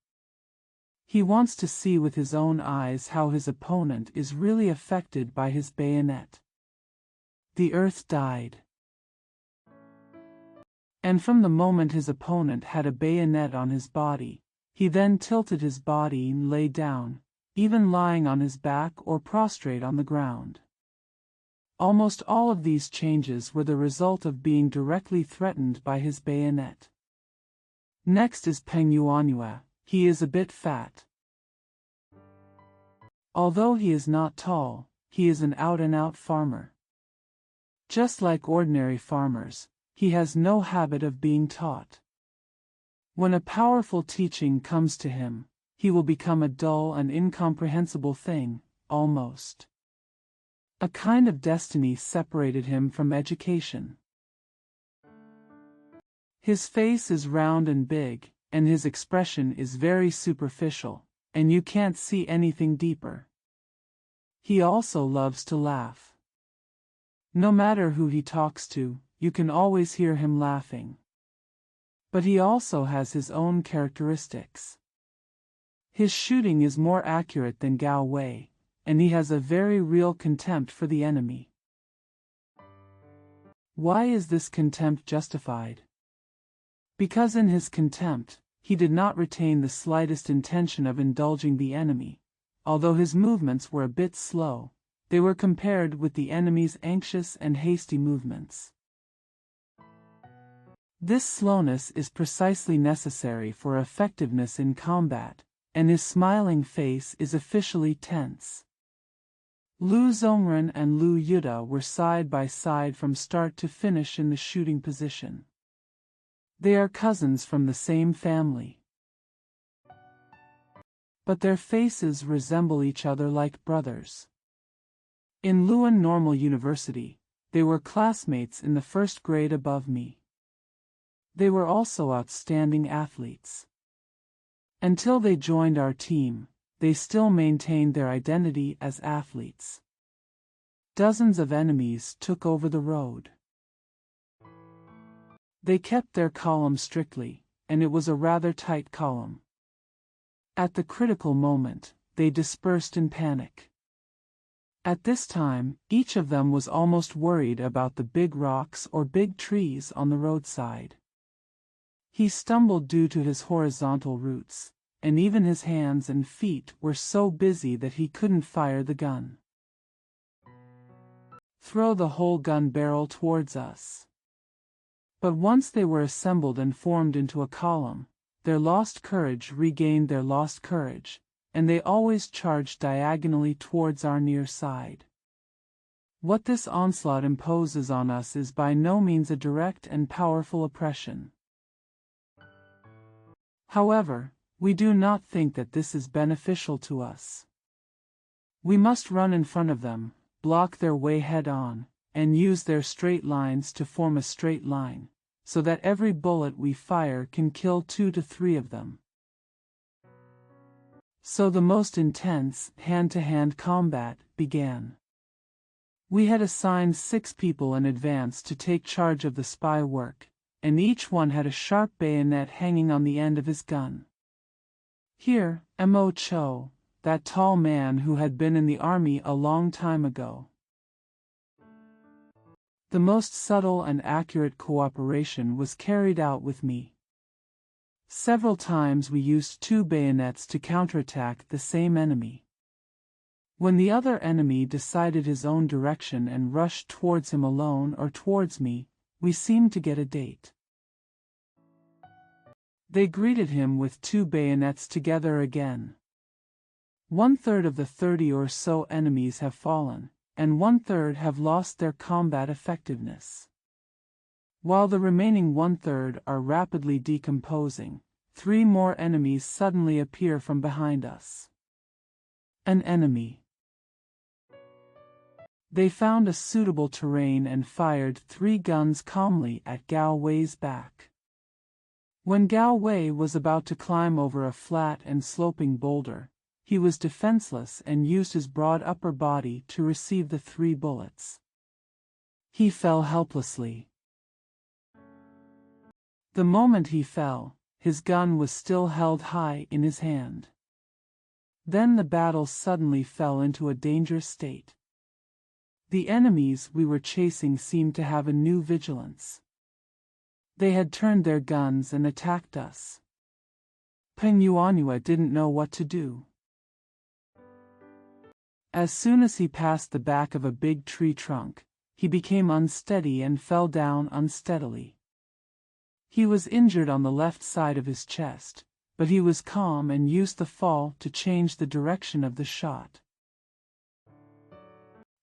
He wants to see with his own eyes how his opponent is really affected by his bayonet. The earth died. And from the moment his opponent had a bayonet on his body, he then tilted his body and lay down, even lying on his back or prostrate on the ground. Almost all of these changes were the result of being directly threatened by his bayonet. Next is Peng Yuanyue. He is a bit fat. Although he is not tall, he is an out-and-out farmer. Just like ordinary farmers, he has no habit of being taught. When a powerful teaching comes to him, he will become a dull and incomprehensible thing, almost. A kind of destiny separated him from education. His face is round and big, and his expression is very superficial, and you can't see anything deeper. He also loves to laugh. No matter who he talks to, you can always hear him laughing. But he also has his own characteristics. His shooting is more accurate than Gao Wei, and he has a very real contempt for the enemy. Why is this contempt justified? Because in his contempt, he did not retain the slightest intention of indulging the enemy. Although his movements were a bit slow, they were compared with the enemy's anxious and hasty movements. This slowness is precisely necessary for effectiveness in combat, and his smiling face is officially tense. Lu Zongren and Lu Yuda were side by side from start to finish in the shooting position. They are cousins from the same family. But their faces resemble each other like brothers. In Luan Normal University, they were classmates in the first grade above me. They were also outstanding athletes. Until they joined our team, they still maintained their identity as athletes. Dozens of enemies took over the road. They kept their column strictly, and it was a rather tight column. At the critical moment, they dispersed in panic. At this time, each of them was almost worried about the big rocks or big trees on the roadside. He stumbled due to his horizontal roots, and even his hands and feet were so busy that he couldn't fire the gun. throw the whole gun barrel towards us. But once they were assembled and formed into a column, their lost courage regained their lost courage, and they always charged diagonally towards our near side. What this onslaught imposes on us is by no means a direct and powerful oppression. However, we do not think that this is beneficial to us. We must run in front of them, block their way head-on, and use their straight lines to form a straight line, so that every bullet we fire can kill 2 to 3 of them. So the most intense, hand-to-hand combat began. We had assigned 6 people in advance to take charge of the spy work, and each one had a sharp bayonet hanging on the end of his gun. Here, Mo Cho, that tall man who had been in the army a long time ago. The most subtle and accurate cooperation was carried out with me. Several times we used 2 bayonets to counterattack the same enemy. When the other enemy decided his own direction and rushed towards him alone or towards me, we seemed to get a date. They greeted him with 2 bayonets together again. 1/3 of the 30 or so enemies have fallen, and 1/3 have lost their combat effectiveness. While the remaining 1/3 are rapidly decomposing, 3 more enemies suddenly appear from behind us. An enemy. They found a suitable terrain and fired 3 guns calmly at Gao Wei's back. When Gao Wei was about to climb over a flat and sloping boulder, he was defenseless and used his broad upper body to receive the 3 bullets. He fell helplessly. The moment he fell, his gun was still held high in his hand. Then the battle suddenly fell into a dangerous state. The enemies we were chasing seemed to have a new vigilance. They had turned their guns and attacked us. Peng Yuanhua didn't know what to do. As soon as he passed the back of a big tree trunk, he became unsteady and fell down unsteadily. He was injured on the left side of his chest, but he was calm and used the fall to change the direction of the shot.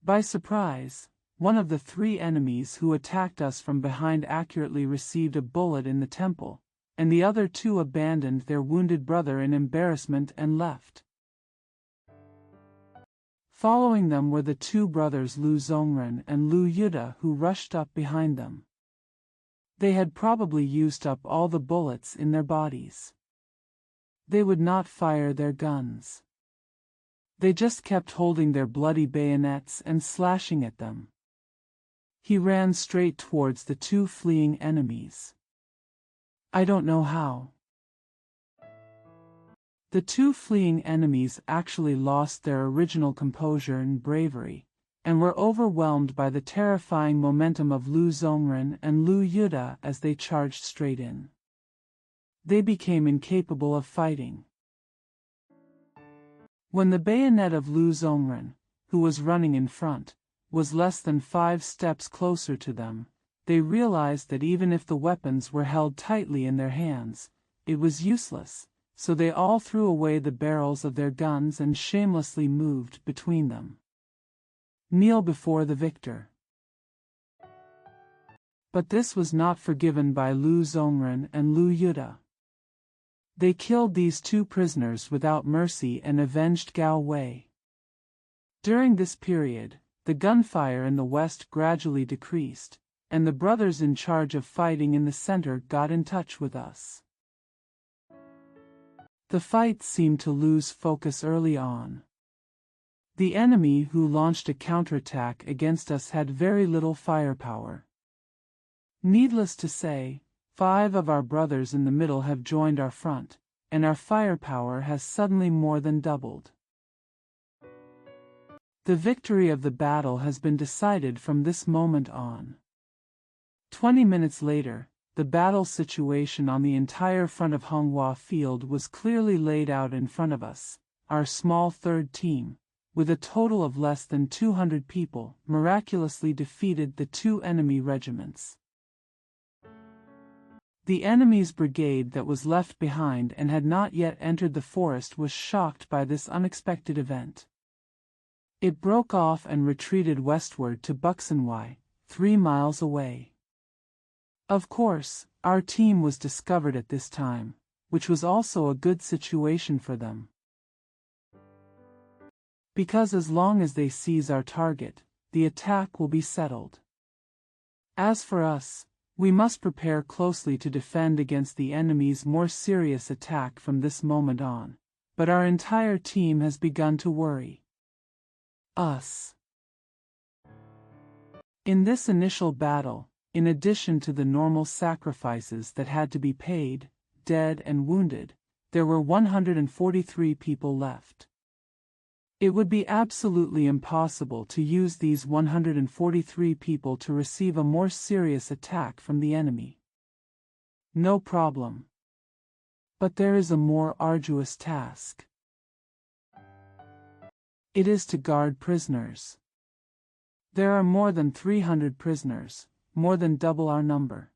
By surprise, one of the 3 enemies who attacked us from behind accurately received a bullet in the temple, and the other 2 abandoned their wounded brother in embarrassment and left. Following them were the 2 brothers Lu Zongren and Lu Yuda, who rushed up behind them. They had probably used up all the bullets in their bodies. They would not fire their guns. They just kept holding their bloody bayonets and slashing at them. He ran straight towards the 2 fleeing enemies. I don't know how. The 2 fleeing enemies actually lost their original composure and bravery, and were overwhelmed by the terrifying momentum of Lu Zongren and Lu Yuda as they charged straight in. They became incapable of fighting. When the bayonet of Lu Zongren, who was running in front, was less than 5 steps closer to them, they realized that even if the weapons were held tightly in their hands, it was useless, so they all threw away the barrels of their guns and shamelessly moved between them. Kneel before the victor. But this was not forgiven by Lu Zongren and Lu Yuda. They killed these 2 prisoners without mercy and avenged Gao Wei. During this period, the gunfire in the west gradually decreased, and the brothers in charge of fighting in the center got in touch with us. The fight seemed to lose focus early on. The enemy who launched a counterattack against us had very little firepower. Needless to say, 5 of our brothers in the middle have joined our front, and our firepower has suddenly more than doubled. The victory of the battle has been decided from this moment on. 20 minutes later, the battle situation on the entire front of Honghua Field was clearly laid out in front of us, our small 3rd team, with a total of less than 200 people, miraculously defeated the two enemy regiments. The enemy's brigade that was left behind and had not yet entered the forest was shocked by this unexpected event. It broke off and retreated westward to Buxenwye, 3 miles away. Of course, our team was discovered at this time, which was also a good situation for them. Because as long as they seize our target, the attack will be settled. As for us, we must prepare closely to defend against the enemy's more serious attack from this moment on, but our entire team has begun to worry us. In this initial battle, in addition to the normal sacrifices that had to be paid, dead and wounded, there were 143 people left. It would be absolutely impossible to use these 143 people to receive a more serious attack from the enemy. No problem. But there is a more arduous task. It is to guard prisoners. There are more than 300 prisoners, more than double our number.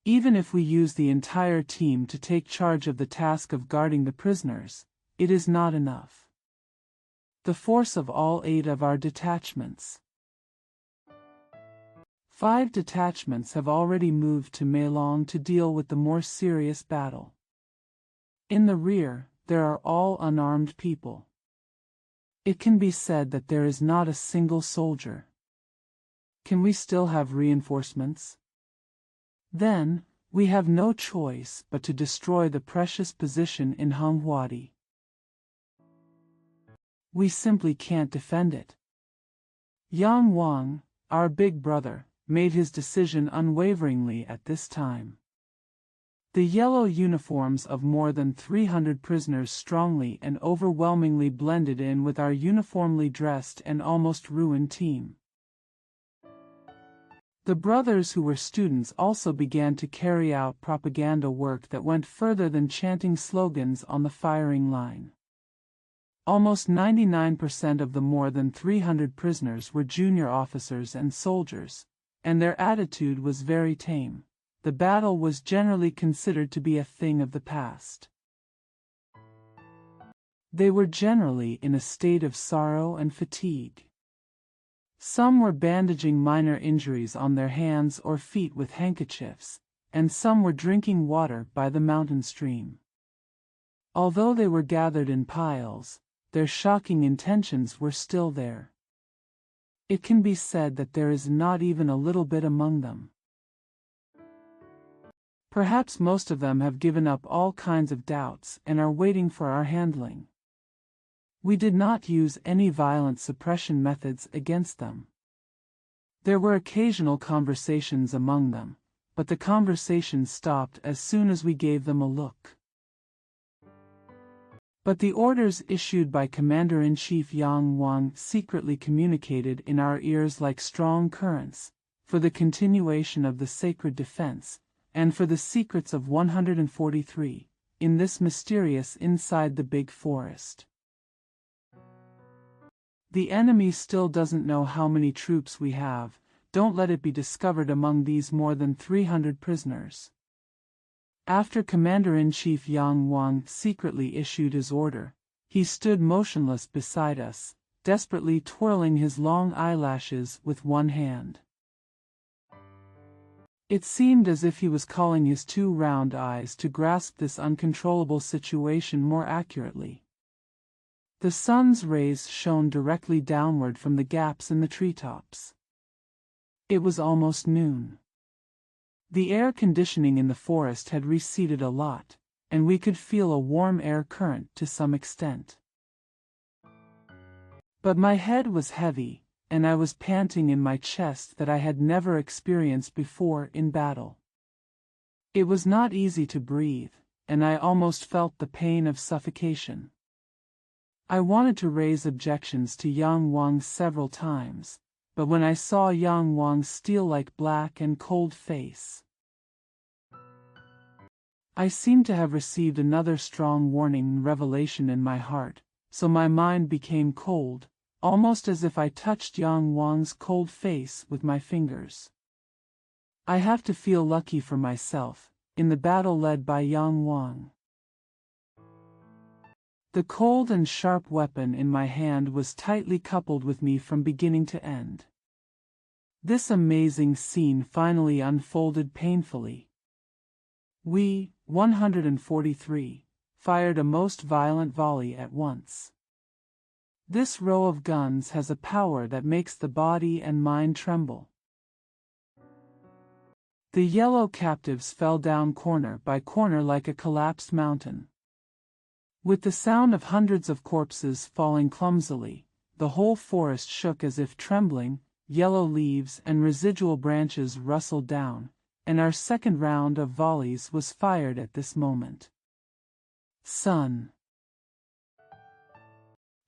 Even if we use the entire team to take charge of the task of guarding the prisoners, it is not enough. The force of all 8 of our detachments. 5 detachments have already moved to Meilong to deal with the more serious battle. In the rear, there are all unarmed people. It can be said that there is not a single soldier. Can we still have reinforcements? Then, we have no choice but to destroy the precious position in Honghuadi. We simply can't defend it. Yang Wang, our big brother, made his decision unwaveringly at this time. The yellow uniforms of more than 300 prisoners strongly and overwhelmingly blended in with our uniformly dressed and almost ruined team. The brothers who were students also began to carry out propaganda work that went further than chanting slogans on the firing line. Almost 99% of the more than 300 prisoners were junior officers and soldiers, and their attitude was very tame. The battle was generally considered to be a thing of the past. They were generally in a state of sorrow and fatigue. Some were bandaging minor injuries on their hands or feet with handkerchiefs, and some were drinking water by the mountain stream. Although they were gathered in piles, their shocking intentions were still there. It can be said that there is not even a little bit among them. Perhaps most of them have given up all kinds of doubts and are waiting for our handling. We did not use any violent suppression methods against them. There were occasional conversations among them, but the conversations stopped as soon as we gave them a look. But the orders issued by Commander-in-Chief Yang Wang secretly communicated in our ears like strong currents, for the continuation of the sacred defense, and for the secrets of 143, in this mysterious inside the big forest. The enemy still doesn't know how many troops we have. Don't let it be discovered among these more than 300 prisoners. After Commander-in-Chief Yang Wang secretly issued his order, he stood motionless beside us, desperately twirling his long eyelashes with one hand. It seemed as if he was calling his 2 round eyes to grasp this uncontrollable situation more accurately. The sun's rays shone directly downward from the gaps in the treetops. It was almost noon. The air conditioning in the forest had receded a lot, and we could feel a warm air current to some extent. But my head was heavy, and I was panting in my chest that I had never experienced before in battle. It was not easy to breathe, and I almost felt the pain of suffocation. I wanted to raise objections to Yang Wang several times, but when I saw Yang Wang's steel-like black and cold face, I seemed to have received another strong warning and revelation in my heart, so my mind became cold, almost as if I touched Yang Wang's cold face with my fingers. I have to feel lucky for myself, in the battle led by Yang Wang. The cold and sharp weapon in my hand was tightly coupled with me from beginning to end. This amazing scene finally unfolded painfully. We, 143, fired a most violent volley at once. This row of guns has a power that makes the body and mind tremble. The yellow captives fell down corner by corner like a collapsed mountain. With the sound of hundreds of corpses falling clumsily, the whole forest shook as if trembling, yellow leaves and residual branches rustled down, and our second round of volleys was fired at this moment. Sun.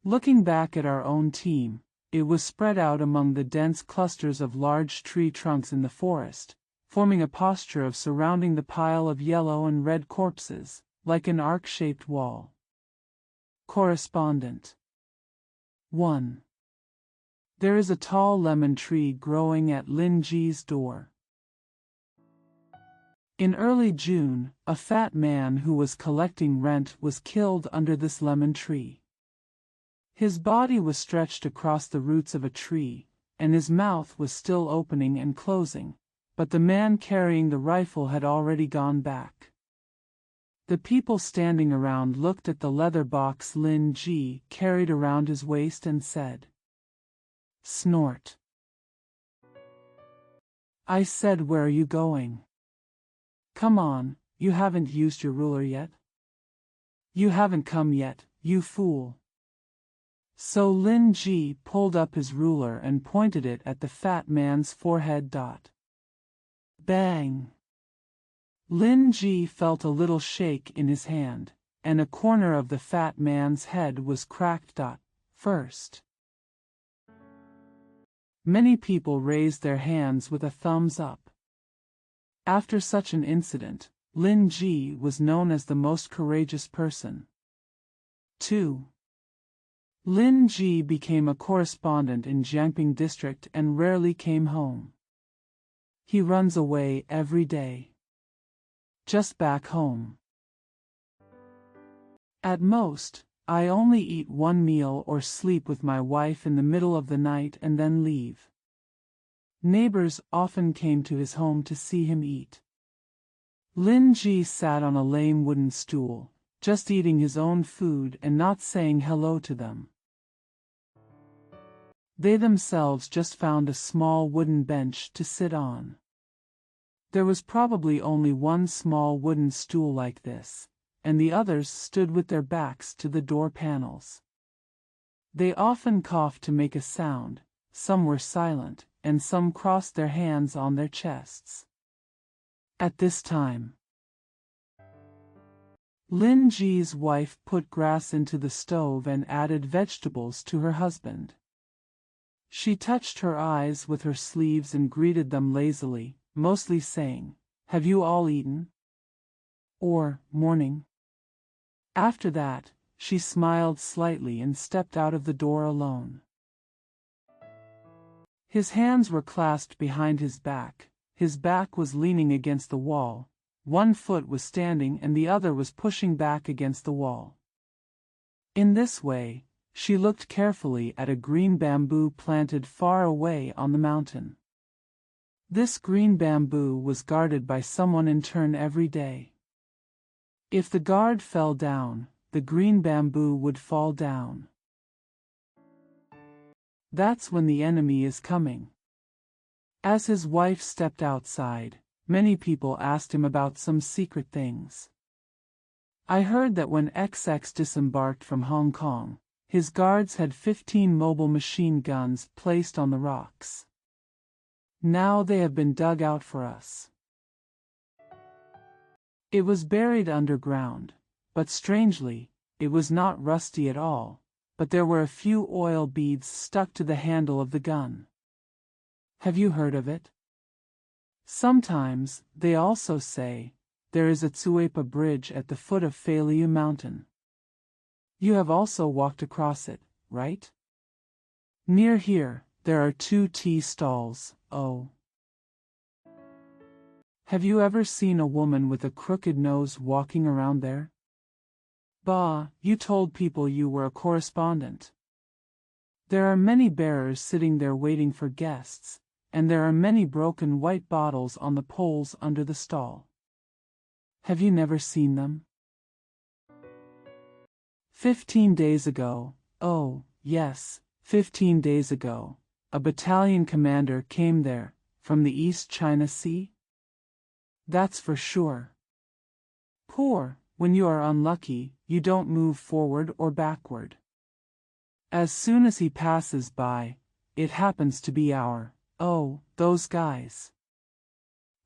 Looking back at our own team, it was spread out among the dense clusters of large tree trunks in the forest, forming a posture of surrounding the pile of yellow and red corpses, like an arc-shaped wall. Correspondent. 1. There is a tall lemon tree growing at Lin Ji's door. In early June, a fat man who was collecting rent was killed under this lemon tree. His body was stretched across the roots of a tree, and his mouth was still opening and closing, but the man carrying the rifle had already gone back. The people standing around looked at the leather box Lin Ji carried around his waist and said, "Snort." I said, "Where are you going?" "Come on, you haven't used your ruler yet?" "You haven't come yet, you fool." So Lin Ji pulled up his ruler and pointed it at the fat man's forehead. Bang! Lin Ji felt a little shake in his hand, and a corner of the fat man's head was cracked. First. Many people raised their hands with a thumbs up. After such an incident, Lin Ji was known as the most courageous person. 2. Lin Ji became a correspondent in Jiangping district and rarely came home. He runs away every day. Just back home. At most, I only eat one meal or sleep with my wife in the middle of the night and then leave. Neighbors often came to his home to see him eat. Lin Ji sat on a lame wooden stool, just eating his own food and not saying hello to them. They themselves just found a small wooden bench to sit on. There was probably only one small wooden stool like this, and the others stood with their backs to the door panels. They often coughed to make a sound, some were silent, and some crossed their hands on their chests. At this time, Lin Ji's wife put grass into the stove and added vegetables to her husband. She touched her eyes with her sleeves and greeted them lazily, mostly saying, "Have you all eaten?" or "Morning." After that, she smiled slightly and stepped out of the door alone. His hands were clasped behind his back was leaning against the wall, one foot was standing and the other was pushing back against the wall. In this way, she looked carefully at a green bamboo planted far away on the mountain. This green bamboo was guarded by someone in turn every day. If the guard fell down, the green bamboo would fall down. That's when the enemy is coming. As his wife stepped outside, many people asked him about some secret things. I heard that when XX disembarked from Hong Kong, his guards had 15 mobile machine guns placed on the rocks. Now they have been dug out for us. It was buried underground, but strangely, it was not rusty at all, but there were a few oil beads stuck to the handle of the gun. Have you heard of it? Sometimes, they also say, there is a Tsuepa bridge at the foot of Failiu Mountain. You have also walked across it, right? Near here, there are 2 tea stalls. Oh. Have you ever seen a woman with a crooked nose walking around there? Bah, you told people you were a correspondent. There are many bearers sitting there waiting for guests, and there are many broken white bottles on the poles under the stall. Have you never seen them? 15 days ago, oh, yes, 15 days ago, a battalion commander came there, from the East China Sea? That's for sure. Poor, when you are unlucky, you don't move forward or backward. As soon as he passes by, it happens to be those guys.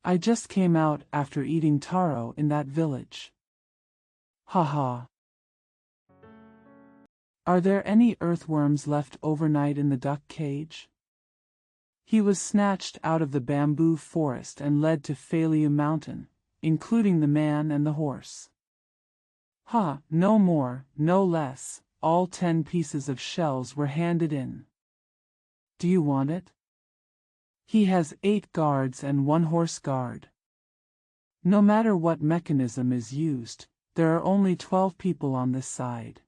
I just came out after eating taro in that village. Ha ha. Are there any earthworms left overnight in the duck cage? He was snatched out of the bamboo forest and led to Feiliu Mountain, including the man and the horse. Ha, no more, no less, all 10 pieces of shells were handed in. Do you want it? He has 8 guards and 1 horse guard. No matter what mechanism is used, there are only 12 people on this side.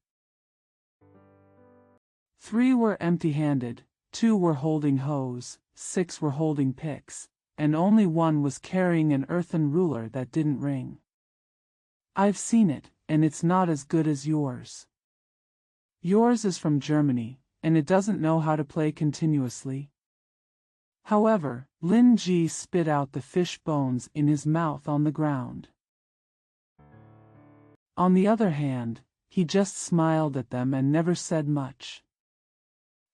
3 were empty-handed, 2 were holding hoes, 6 were holding picks, and only 1 was carrying an earthen ruler that didn't ring. I've seen it, and it's not as good as yours. Yours is from Germany, and it doesn't know how to play continuously. However, Lin Ji spit out the fish bones in his mouth on the ground. On the other hand, he just smiled at them and never said much.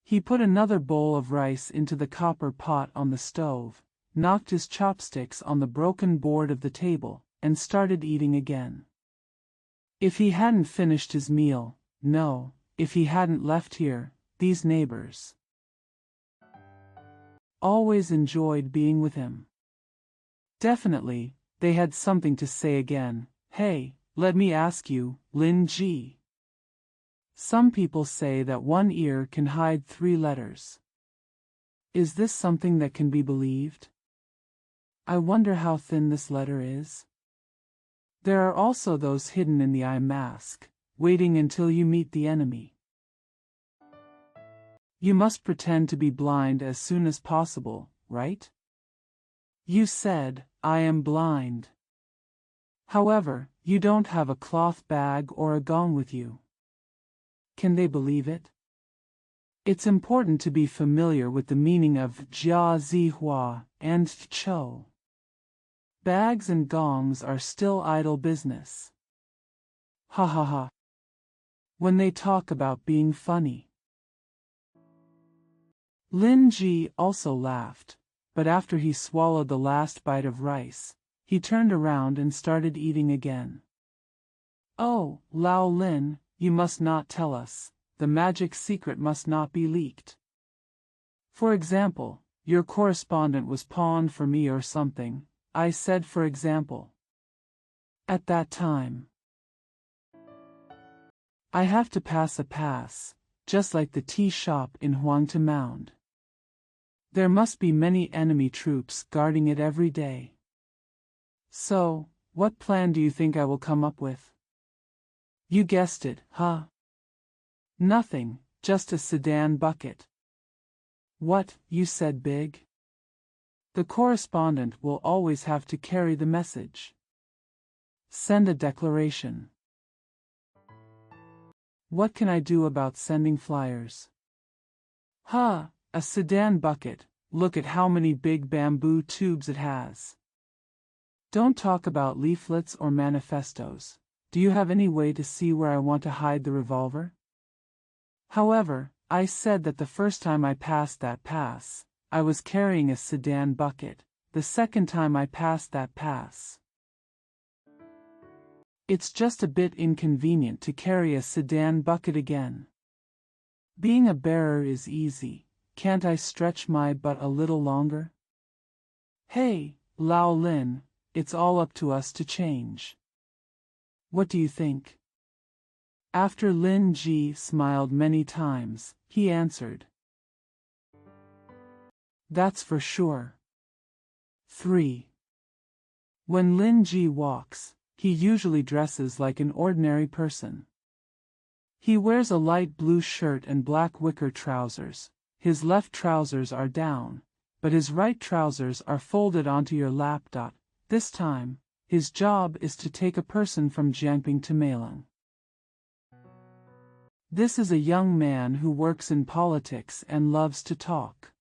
He put another bowl of rice into the copper pot on the stove, knocked his chopsticks on the broken board of the table, and started eating again. If he hadn't finished his meal, no, if he hadn't left here, these neighbors always enjoyed being with him. Definitely, they had something to say again. Hey, let me ask you, Lin Ji. Some people say that 1 ear can hide 3 letters. Is this something that can be believed? I wonder how thin this letter is. There are also those hidden in the eye mask, waiting until you meet the enemy. You must pretend to be blind as soon as possible, right? You said, I am blind. However, you don't have a cloth bag or a gong with you. Can they believe it? It's important to be familiar with the meaning of jia zi hua and cho. Bags and gongs are still idle business. Ha ha ha. When they talk about being funny. Lin Ji also laughed, but after he swallowed the last bite of rice, he turned around and started eating again. Oh, Lao Lin, you must not tell us, the magic secret must not be leaked. For example, your correspondent was pawned for me or something, I said for example. At that time. I have to pass a pass, just like the tea shop in Huangta Mound. There must be many enemy troops guarding it every day. So, what plan do you think I will come up with? You guessed it, huh? Nothing, just a sedan bucket. What, you said big? The correspondent will always have to carry the message. Send a declaration. What can I do about sending flyers? A sedan bucket, look at how many big bamboo tubes it has. Don't talk about leaflets or manifestos. Do you have any way to see where I want to hide the revolver? However, I said that the first time I passed that pass, I was carrying a sedan bucket. The second time I passed that pass. It's just a bit inconvenient to carry a sedan bucket again. Being a bearer is easy. Can't I stretch my butt a little longer? Hey, Lao Lin, it's all up to us to change. What do you think? After Lin Ji smiled many times, he answered, "That's for sure." 3. When Lin Ji walks, he usually dresses like an ordinary person. He wears a light blue shirt and black wicker trousers. His left trousers are down, but his right trousers are folded onto your lap. This time, his job is to take a person from Jiangping to Meilang. This is a young man who works in politics and loves to talk.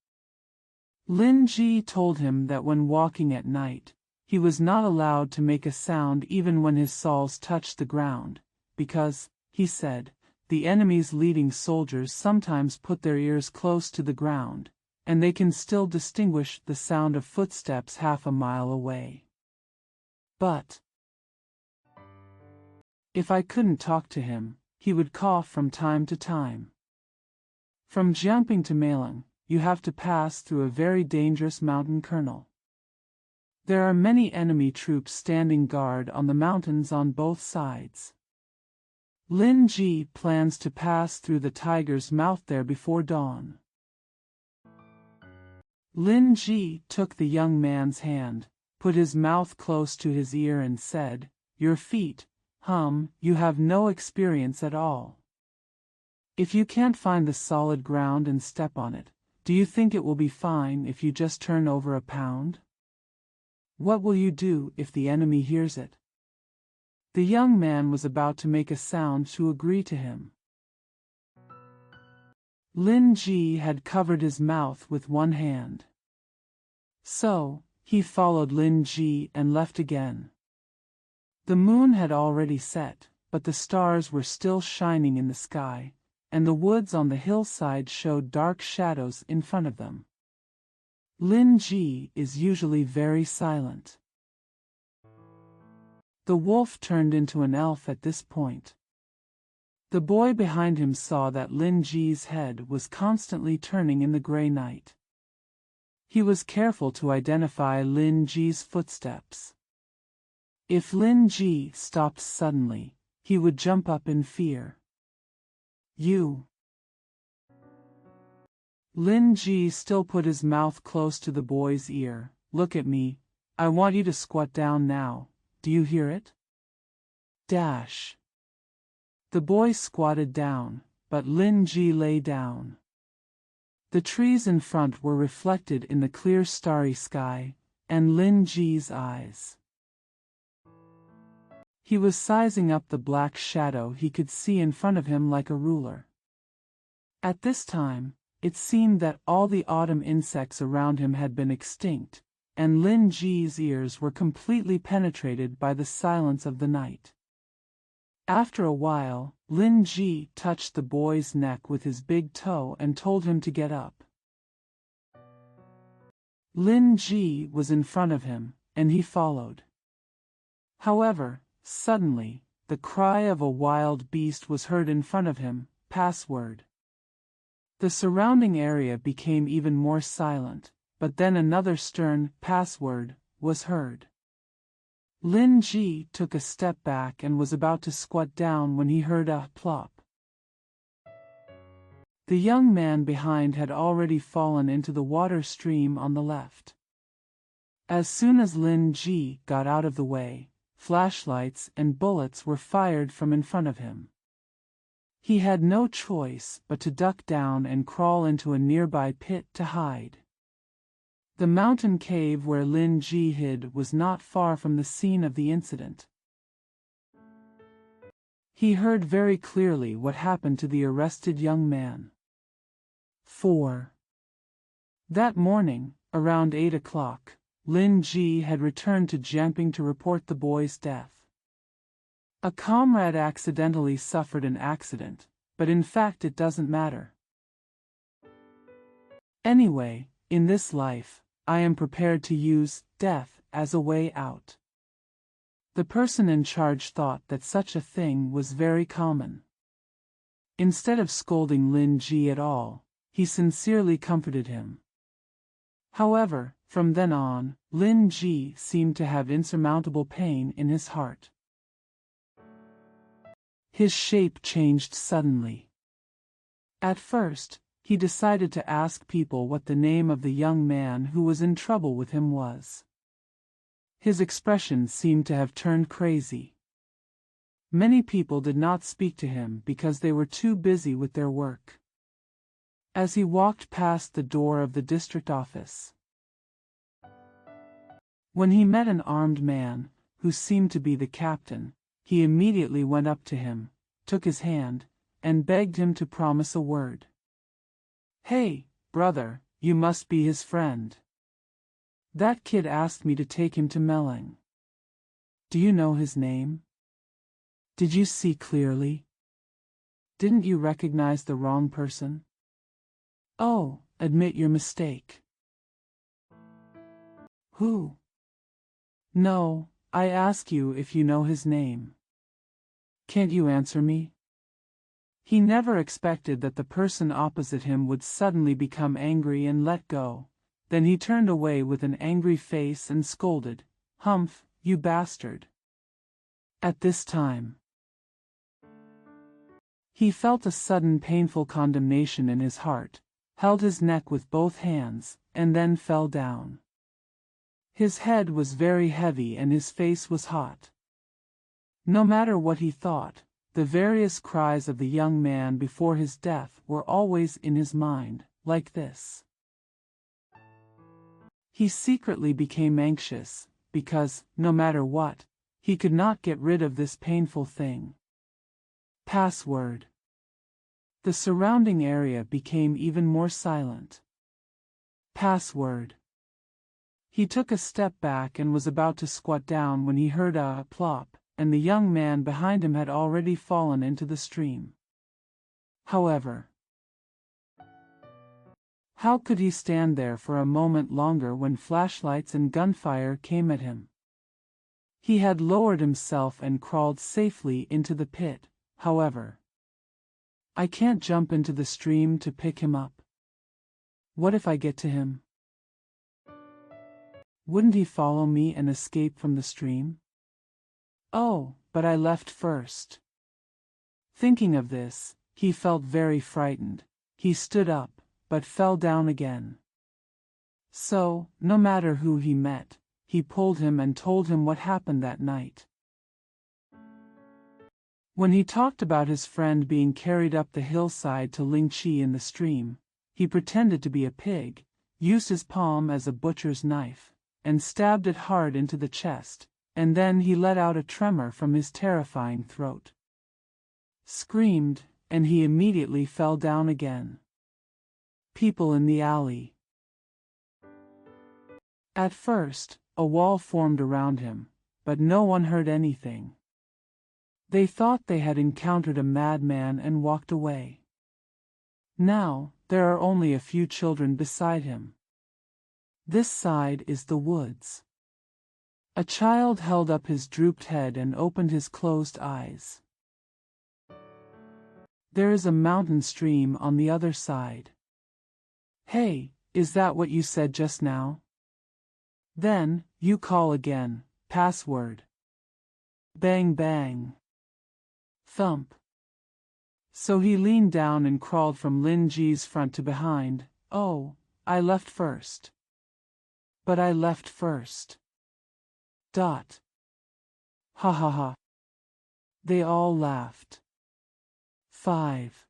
Lin Ji told him that when walking at night, he was not allowed to make a sound even when his soles touched the ground, because, he said, the enemy's leading soldiers sometimes put their ears close to the ground, and they can still distinguish the sound of footsteps half a mile away. But if I couldn't talk to him, he would cough from time to time. From Jiangping to Meilang, you have to pass through a very dangerous mountain kernel. There are many enemy troops standing guard on the mountains on both sides. Lin Ji plans to pass through the tiger's mouth there before dawn. Lin Ji took the young man's hand, put his mouth close to his ear and said, "Your feet, you have no experience at all. If you can't find the solid ground and step on it, do you think it will be fine if you just turn over a pound? What will you do if the enemy hears it?" The young man was about to make a sound to agree to him. Lin Ji had covered his mouth with one hand. So, he followed Lin Ji and left again. The moon had already set, but the stars were still shining in the sky, and the woods on the hillside showed dark shadows in front of them. Lin Ji is usually very silent. The wolf turned into an elf at this point. The boy behind him saw that Lin Ji's head was constantly turning in the gray night. He was careful to identify Lin Ji's footsteps. If Lin Ji stopped suddenly, he would jump up in fear. "You." Lin Ji still put his mouth close to the boy's ear. "Look at me. I want you to squat down now. Do you hear it?" Dash. The boy squatted down, but Lin Ji lay down. The trees in front were reflected in the clear starry sky, and Lin Ji's eyes. He was sizing up the black shadow he could see in front of him like a ruler. At this time, it seemed that all the autumn insects around him had been extinct, and Lin Ji's ears were completely penetrated by the silence of the night. After a while, Lin Ji touched the boy's neck with his big toe and told him to get up. Lin Ji was in front of him, and he followed. However, suddenly, the cry of a wild beast was heard in front of him. Password. The surrounding area became even more silent, but then another stern password was heard. Lin Ji took a step back and was about to squat down when he heard a plop. The young man behind had already fallen into the water stream on the left. As soon as Lin Ji got out of the way, flashlights and bullets were fired from in front of him. He had no choice but to duck down and crawl into a nearby pit to hide. The mountain cave where Lin Ji hid was not far from the scene of the incident. He heard very clearly what happened to the arrested young man. 4. That morning, around 8 o'clock, Lin Ji had returned to Jiangping to report the boy's death. A comrade accidentally suffered an accident, but in fact it doesn't matter. Anyway, in this life, I am prepared to use death as a way out. The person in charge thought that such a thing was very common. Instead of scolding Lin Ji at all, he sincerely comforted him. However, from then on, Lin Ji seemed to have insurmountable pain in his heart. His shape changed suddenly. At first, he decided to ask people what the name of the young man who was in trouble with him was. His expression seemed to have turned crazy. Many people did not speak to him because they were too busy with their work. As he walked past the door of the district office, when he met an armed man, who seemed to be the captain, he immediately went up to him, took his hand, and begged him to promise a word. "Hey, brother, you must be his friend. That kid asked me to take him to Melling. Do you know his name? Did you see clearly? Didn't you recognize the wrong person? Oh, admit your mistake." "Who?" "No, I ask you if you know his name. Can't you answer me?" He never expected that the person opposite him would suddenly become angry and let go. Then he turned away with an angry face and scolded, "Humph, you bastard." At this time, he felt a sudden painful condemnation in his heart, held his neck with both hands, and then fell down. His head was very heavy and his face was hot. No matter what he thought, the various cries of the young man before his death were always in his mind, like this. He secretly became anxious, because, no matter what, he could not get rid of this painful thing. Password. The surrounding area became even more silent. Password. He took a step back and was about to squat down when he heard a plop, and the young man behind him had already fallen into the stream. However, how could he stand there for a moment longer when flashlights and gunfire came at him? He had lowered himself and crawled safely into the pit, however. "I can't jump into the stream to pick him up. What if I get to him? Wouldn't he follow me and escape from the stream? Oh, but I left first." Thinking of this, he felt very frightened. He stood up, but fell down again. So, no matter who he met, he pulled him and told him what happened that night. When he talked about his friend being carried up the hillside to Lingqi in the stream, he pretended to be a pig, used his palm as a butcher's knife, and stabbed it hard into the chest, and then he let out a tremor from his terrifying throat. Screamed, and he immediately fell down again. People in the alley. At first, a wall formed around him, but no one heard anything. They thought they had encountered a madman and walked away. Now, there are only a few children beside him. This side is the woods. A child held up his drooped head and opened his closed eyes. There is a mountain stream on the other side. "Hey, is that what you said just now? Then, you call again, password." Bang bang. Thump. So he leaned down and crawled from Lin Ji's front to behind. "Oh, I left first. But I left first. Dot. Ha ha ha." They all laughed. 5.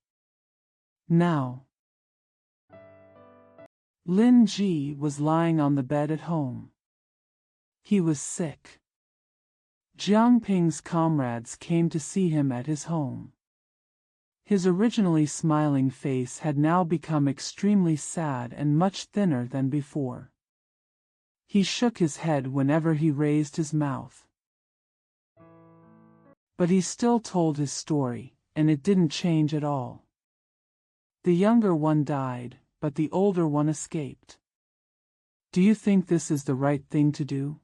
Now, Lin Ji was lying on the bed at home. He was sick. Jiang Ping's comrades came to see him at his home. His originally smiling face had now become extremely sad and much thinner than before. He shook his head whenever he raised his mouth. But he still told his story, and it didn't change at all. The younger one died, but the older one escaped. "Do you think this is the right thing to do?"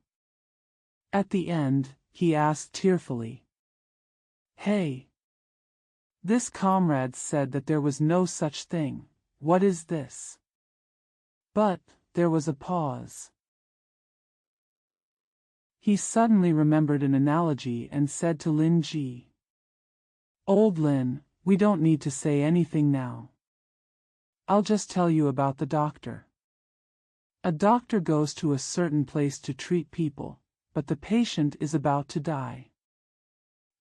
At the end, he asked tearfully. "Hey. This comrade said that there was no such thing. What is this?" But there was a pause. He suddenly remembered an analogy and said to Lin Ji, Old Lin, we don't need to say anything now. I'll just tell you about the doctor. A doctor goes to a certain place to treat people, but the patient is about to die.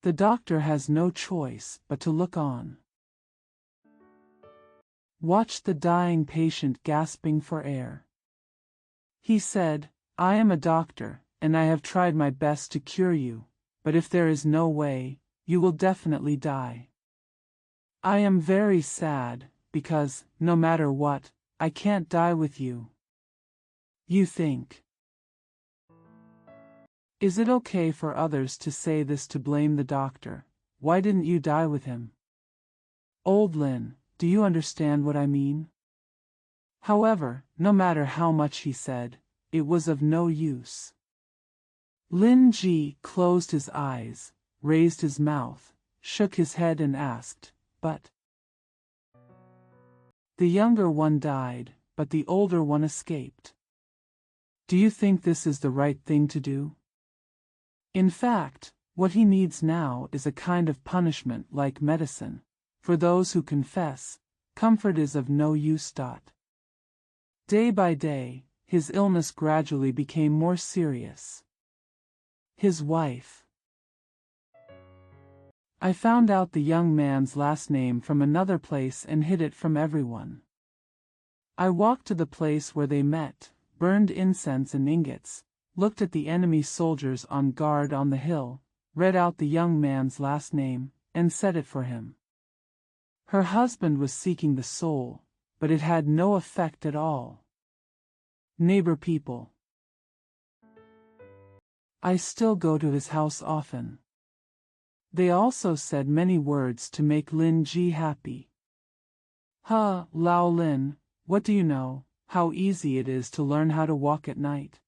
The doctor has no choice but to look on. Watch the dying patient gasping for air. He said, I am a doctor, and I have tried my best to cure you, but if there is no way, you will definitely die. I am very sad, because, no matter what, I can't die with you. You think. Is it okay for others to say this to blame the doctor? Why didn't you die with him? Old Lin, do you understand what I mean? However, no matter how much he said, it was of no use. Lin Ji closed his eyes, raised his mouth, shook his head and asked, but the younger one died, but the older one escaped. Do you think this is the right thing to do? In fact, what he needs now is a kind of punishment like medicine. For those who confess, comfort is of no use. Day by day, his illness gradually became more serious. His wife. I found out the young man's last name from another place and hid it from everyone. I walked to the place where they met, burned incense and ingots, looked at the enemy soldiers on guard on the hill, read out the young man's last name, and said it for him. Her husband was seeking the soul, but it had no effect at all. Neighbor people. I still go to his house often. They also said many words to make Lin Ji happy. Lao Lin, what do you know, how easy it is to learn how to walk at night?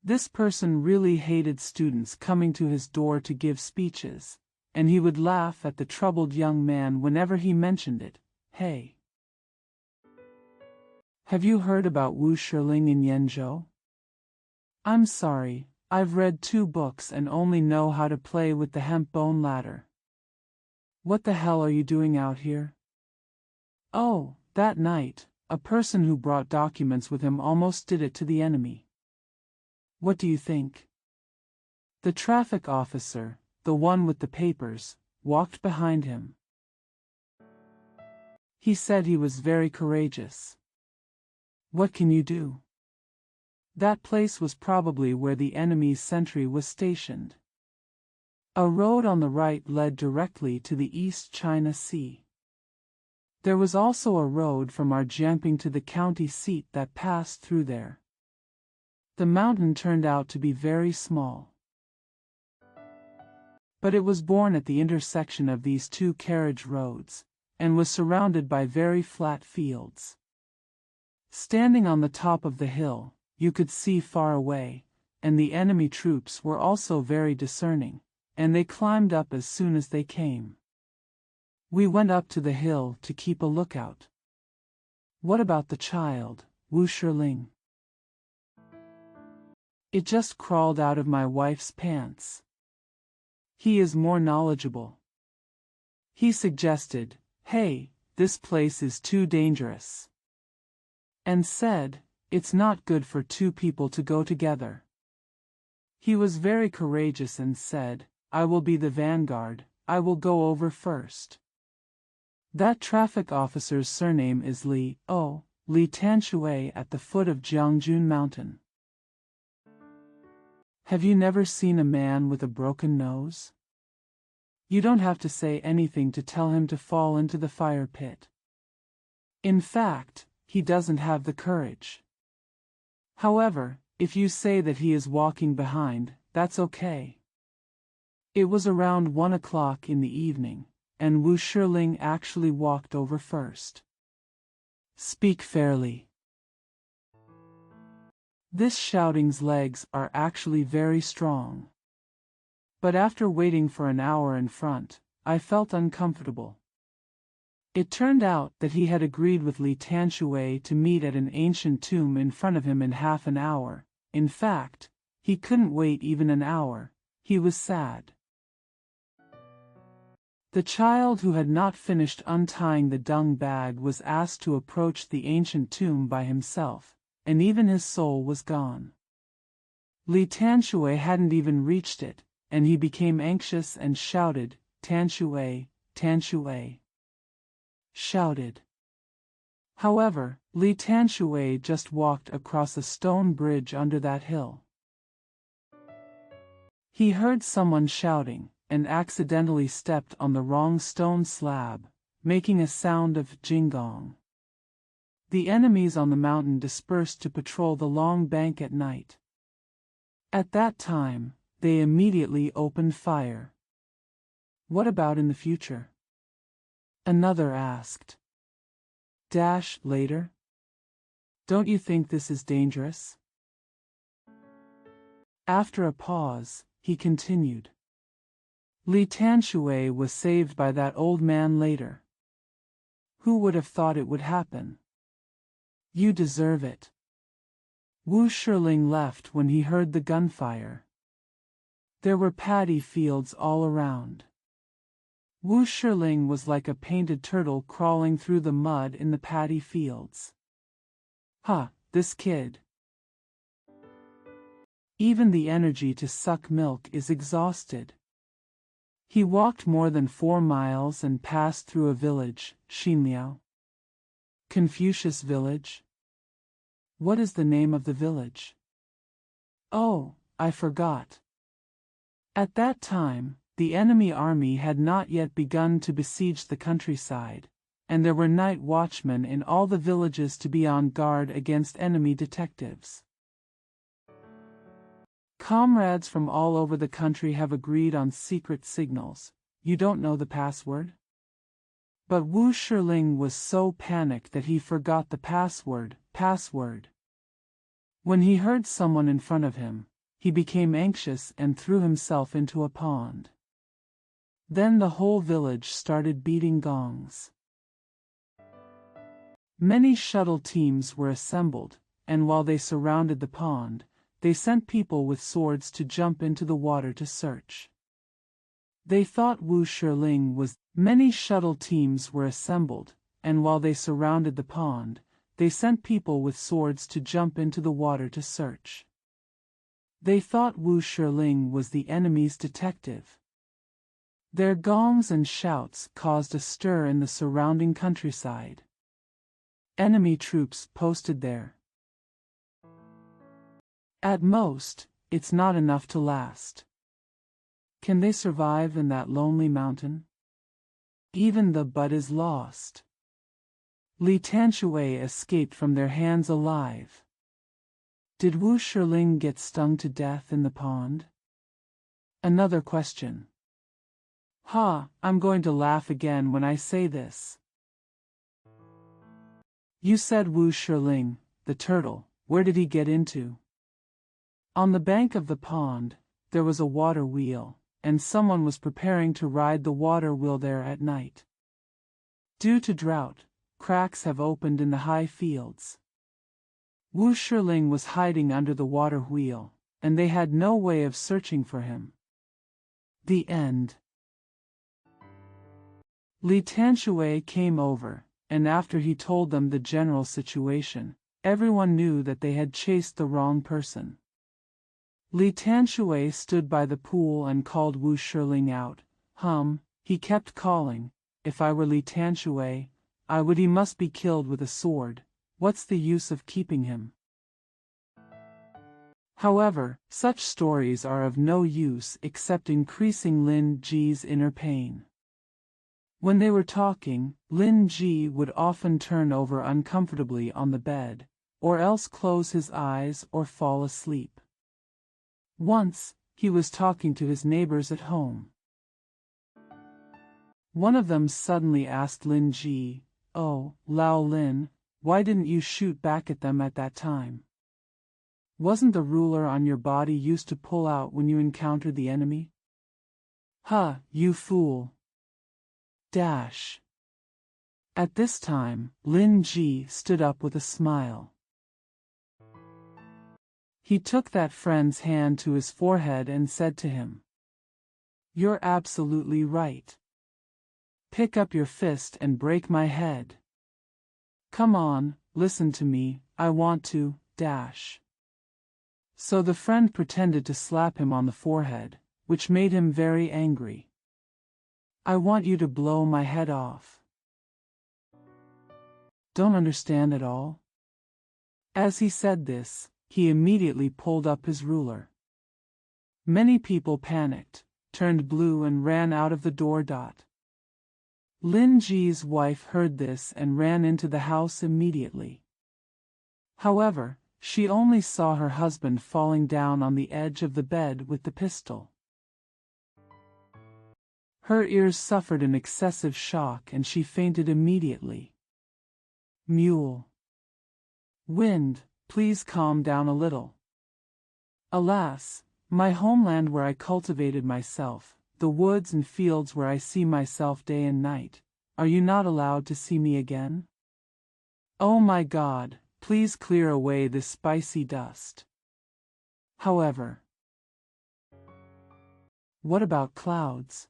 This person really hated students coming to his door to give speeches, and he would laugh at the troubled young man whenever he mentioned it. Hey. Have you heard about Wu Shiling in Yenzhou? I'm sorry, I've read 2 books and only know how to play with the hemp bone ladder. What the hell are you doing out here? Oh, that night, a person who brought documents with him almost did it to the enemy. What do you think? The traffic officer, the one with the papers, walked behind him. He said he was very courageous. What can you do? That place was probably where the enemy's sentry was stationed. A road on the right led directly to the East China Sea. There was also a road from our Jiangping to the county seat that passed through there. The mountain turned out to be very small. But it was born at the intersection of these 2 carriage roads, and was surrounded by very flat fields. Standing on the top of the hill, you could see far away, and the enemy troops were also very discerning, and they climbed up as soon as they came. We went up to the hill to keep a lookout. What about the child, Wu Shiling? It just crawled out of my wife's pants. He is more knowledgeable. He suggested, hey, this place is too dangerous. And said, it's not good for 2 people to go together. He was very courageous and said, I will be the vanguard, I will go over first. That traffic officer's surname is Li Tanshui at the foot of Jiangjun Mountain. Have you never seen a man with a broken nose? You don't have to say anything to tell him to fall into the fire pit. In fact, he doesn't have the courage. However, if you say that he is walking behind, that's okay. It was around 1 o'clock in the evening, and Wu Shiling actually walked over first. Speak fairly. This shouting's legs are actually very strong. But after waiting for an hour in front, I felt uncomfortable. It turned out that he had agreed with Li Tanshui to meet at an ancient tomb in front of him in half an hour. In fact, he couldn't wait even an hour. He was sad. The child who had not finished untying the dung bag was asked to approach the ancient tomb by himself, and even his soul was gone. Li Tanshui hadn't even reached it, and he became anxious and shouted, "Tanshui, Tanshui." Shouted. However, Li Tanshui just walked across a stone bridge under that hill. He heard someone shouting, and accidentally stepped on the wrong stone slab, making a sound of jingong. The enemies on the mountain dispersed to patrol the long bank at night. At that time, they immediately opened fire. What about in the future? Another asked. Later? Don't you think this is dangerous? After a pause, he continued. Li Tanshui was saved by that old man later. Who would have thought it would happen? You deserve it. Wu Shiling left when he heard the gunfire. There were paddy fields all around. Wu Shiling was like a painted turtle crawling through the mud in the paddy fields. This kid. Even the energy to suck milk is exhausted. He walked more than 4 miles and passed through a village, Xinliao. Confucius Village? What is the name of the village? Oh, I forgot. At that time, the enemy army had not yet begun to besiege the countryside, and there were night watchmen in all the villages to be on guard against enemy detectives. Comrades from all over the country have agreed on secret signals. You don't know the password? But Wu Shiling was so panicked that he forgot the password. When he heard someone in front of him, he became anxious and threw himself into a pond. Then the whole village started beating gongs. Many shuttle teams were assembled, and while they surrounded the pond, they sent people with swords to jump into the water to search. They thought Wu Shiling was. Many shuttle teams were assembled, and while they surrounded the pond, they sent people with swords to jump into the water to search. They thought Wu Shiling was the enemy's detective. Their gongs and shouts caused a stir in the surrounding countryside. Enemy troops posted there. At most, it's not enough to last. Can they survive in that lonely mountain? Even the bud is lost. Li Tanshui escaped from their hands alive. Did Wu Shiling get stung to death in the pond? Another question. I'm going to laugh again when I say this. You said Wu Shiling, the turtle, where did he get into? On the bank of the pond, there was a water wheel, and someone was preparing to ride the water wheel there at night. Due to drought, cracks have opened in the high fields. Wu Shiling was hiding under the water wheel, and they had no way of searching for him. The end. Li Tanshui came over, and after he told them the general situation, everyone knew that they had chased the wrong person. Li Tanshui stood by the pool and called Wu Shiling out. He kept calling, if I were Li Tanshui, I would. He must be killed with a sword. What's the use of keeping him? However, such stories are of no use except increasing Lin Ji's inner pain. When they were talking, Lin Ji would often turn over uncomfortably on the bed, or else close his eyes or fall asleep. Once, he was talking to his neighbors at home. One of them suddenly asked Lin Ji, "Oh, Lao Lin, why didn't you shoot back at them at that time? Wasn't the ruler on your body used to pull out when you encountered the enemy?" You fool. At this time, Lin Ji stood up with a smile. He took that friend's hand to his forehead and said to him, "You're absolutely right. pick up your fist and break my head. Come on, listen to me, I want to, dash. So the friend pretended to slap him on the forehead, which made him very angry. I want you to blow my head off. Don't understand at all? As he said this, he immediately pulled up his ruler. Many people panicked, turned blue and ran out of the door. Lin Ji's wife heard this and ran into the house immediately. However, she only saw her husband falling down on the edge of the bed with the pistol. Her ears suffered an excessive shock and she fainted immediately. Mule. Wind, please calm down a little. Alas, my homeland where I cultivated myself, the woods and fields where I see myself day and night, are you not allowed to see me again? Oh my God, please clear away this spicy dust. However, what about clouds?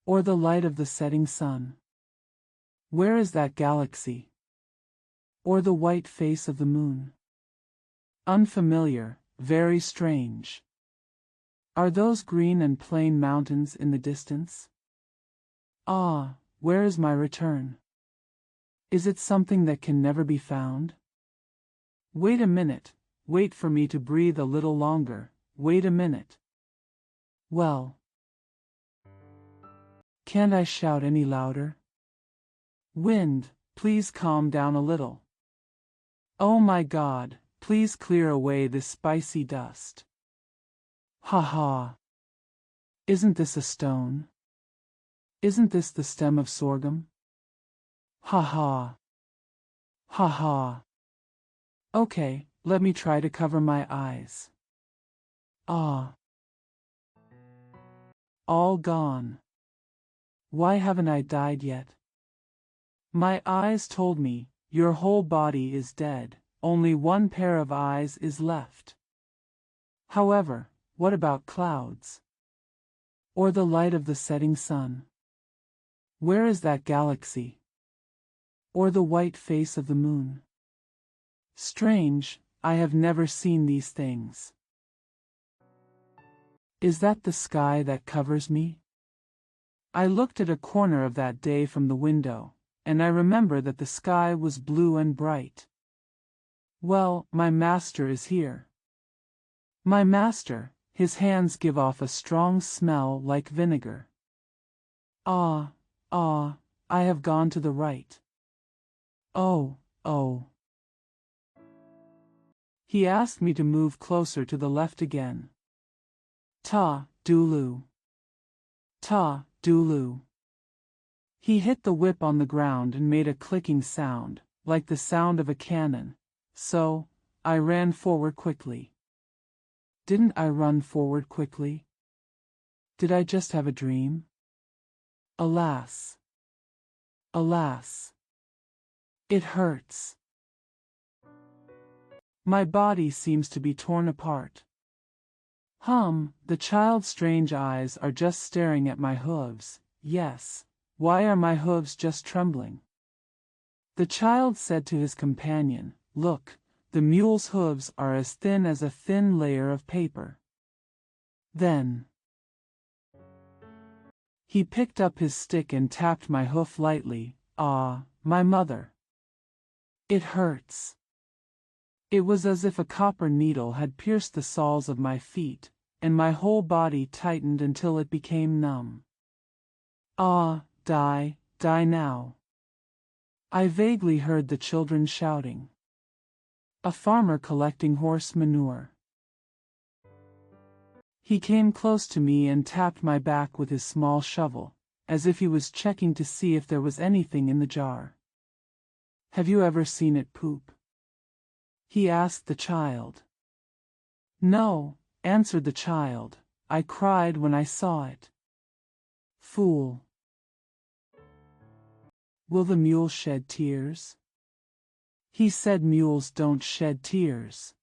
Or the light of the setting sun? Where is that galaxy? Or the white face of the moon? Unfamiliar, very strange. Are those green and plain mountains in the distance? Ah, where is my return? Is it something that can never be found? Wait a minute, wait for me to breathe a little longer, wait a minute. Well, can't I shout any louder? Wind, please calm down a little. Oh my God, please clear away this spicy dust. Ha ha. Isn't this a stone? Isn't this the stem of sorghum? Ha ha. Ha ha. Okay, let me try to cover my eyes. Ah. All gone. Why haven't I died yet? My eyes told me, your whole body is dead, only one pair of eyes is left. However, what about clouds? Or the light of the setting sun? Where is that galaxy? Or the white face of the moon? Strange, I have never seen these things. Is that the sky that covers me? I looked at a corner of that day from the window, and I remember that the sky was blue and bright. Well, my master is here. My master, his hands give off a strong smell like vinegar. Ah, I have gone to the right. Oh. He asked me to move closer to the left again. Ta-dulu. Ta-dulu. He hit the whip on the ground and made a clicking sound, like the sound of a cannon, so I ran forward quickly. Didn't I run forward quickly? Did I just have a dream? Alas. Alas. It hurts. My body seems to be torn apart. The child's strange eyes are just staring at my hooves. Yes, why are my hooves just trembling? The child said to his companion, look, the mule's hooves are as thin as a thin layer of paper. Then he picked up his stick and tapped my hoof lightly. Ah, my mother. It hurts. It was as if a copper needle had pierced the soles of my feet, and my whole body tightened until it became numb. Ah, die now. I vaguely heard the children shouting. A farmer collecting horse manure. He came close to me and tapped my back with his small shovel, as if he was checking to see if there was anything in the jar. Have you ever seen it poop? He asked the child. No, answered the child, I cried when I saw it. Fool. Will the mule shed tears? He said mules don't shed tears.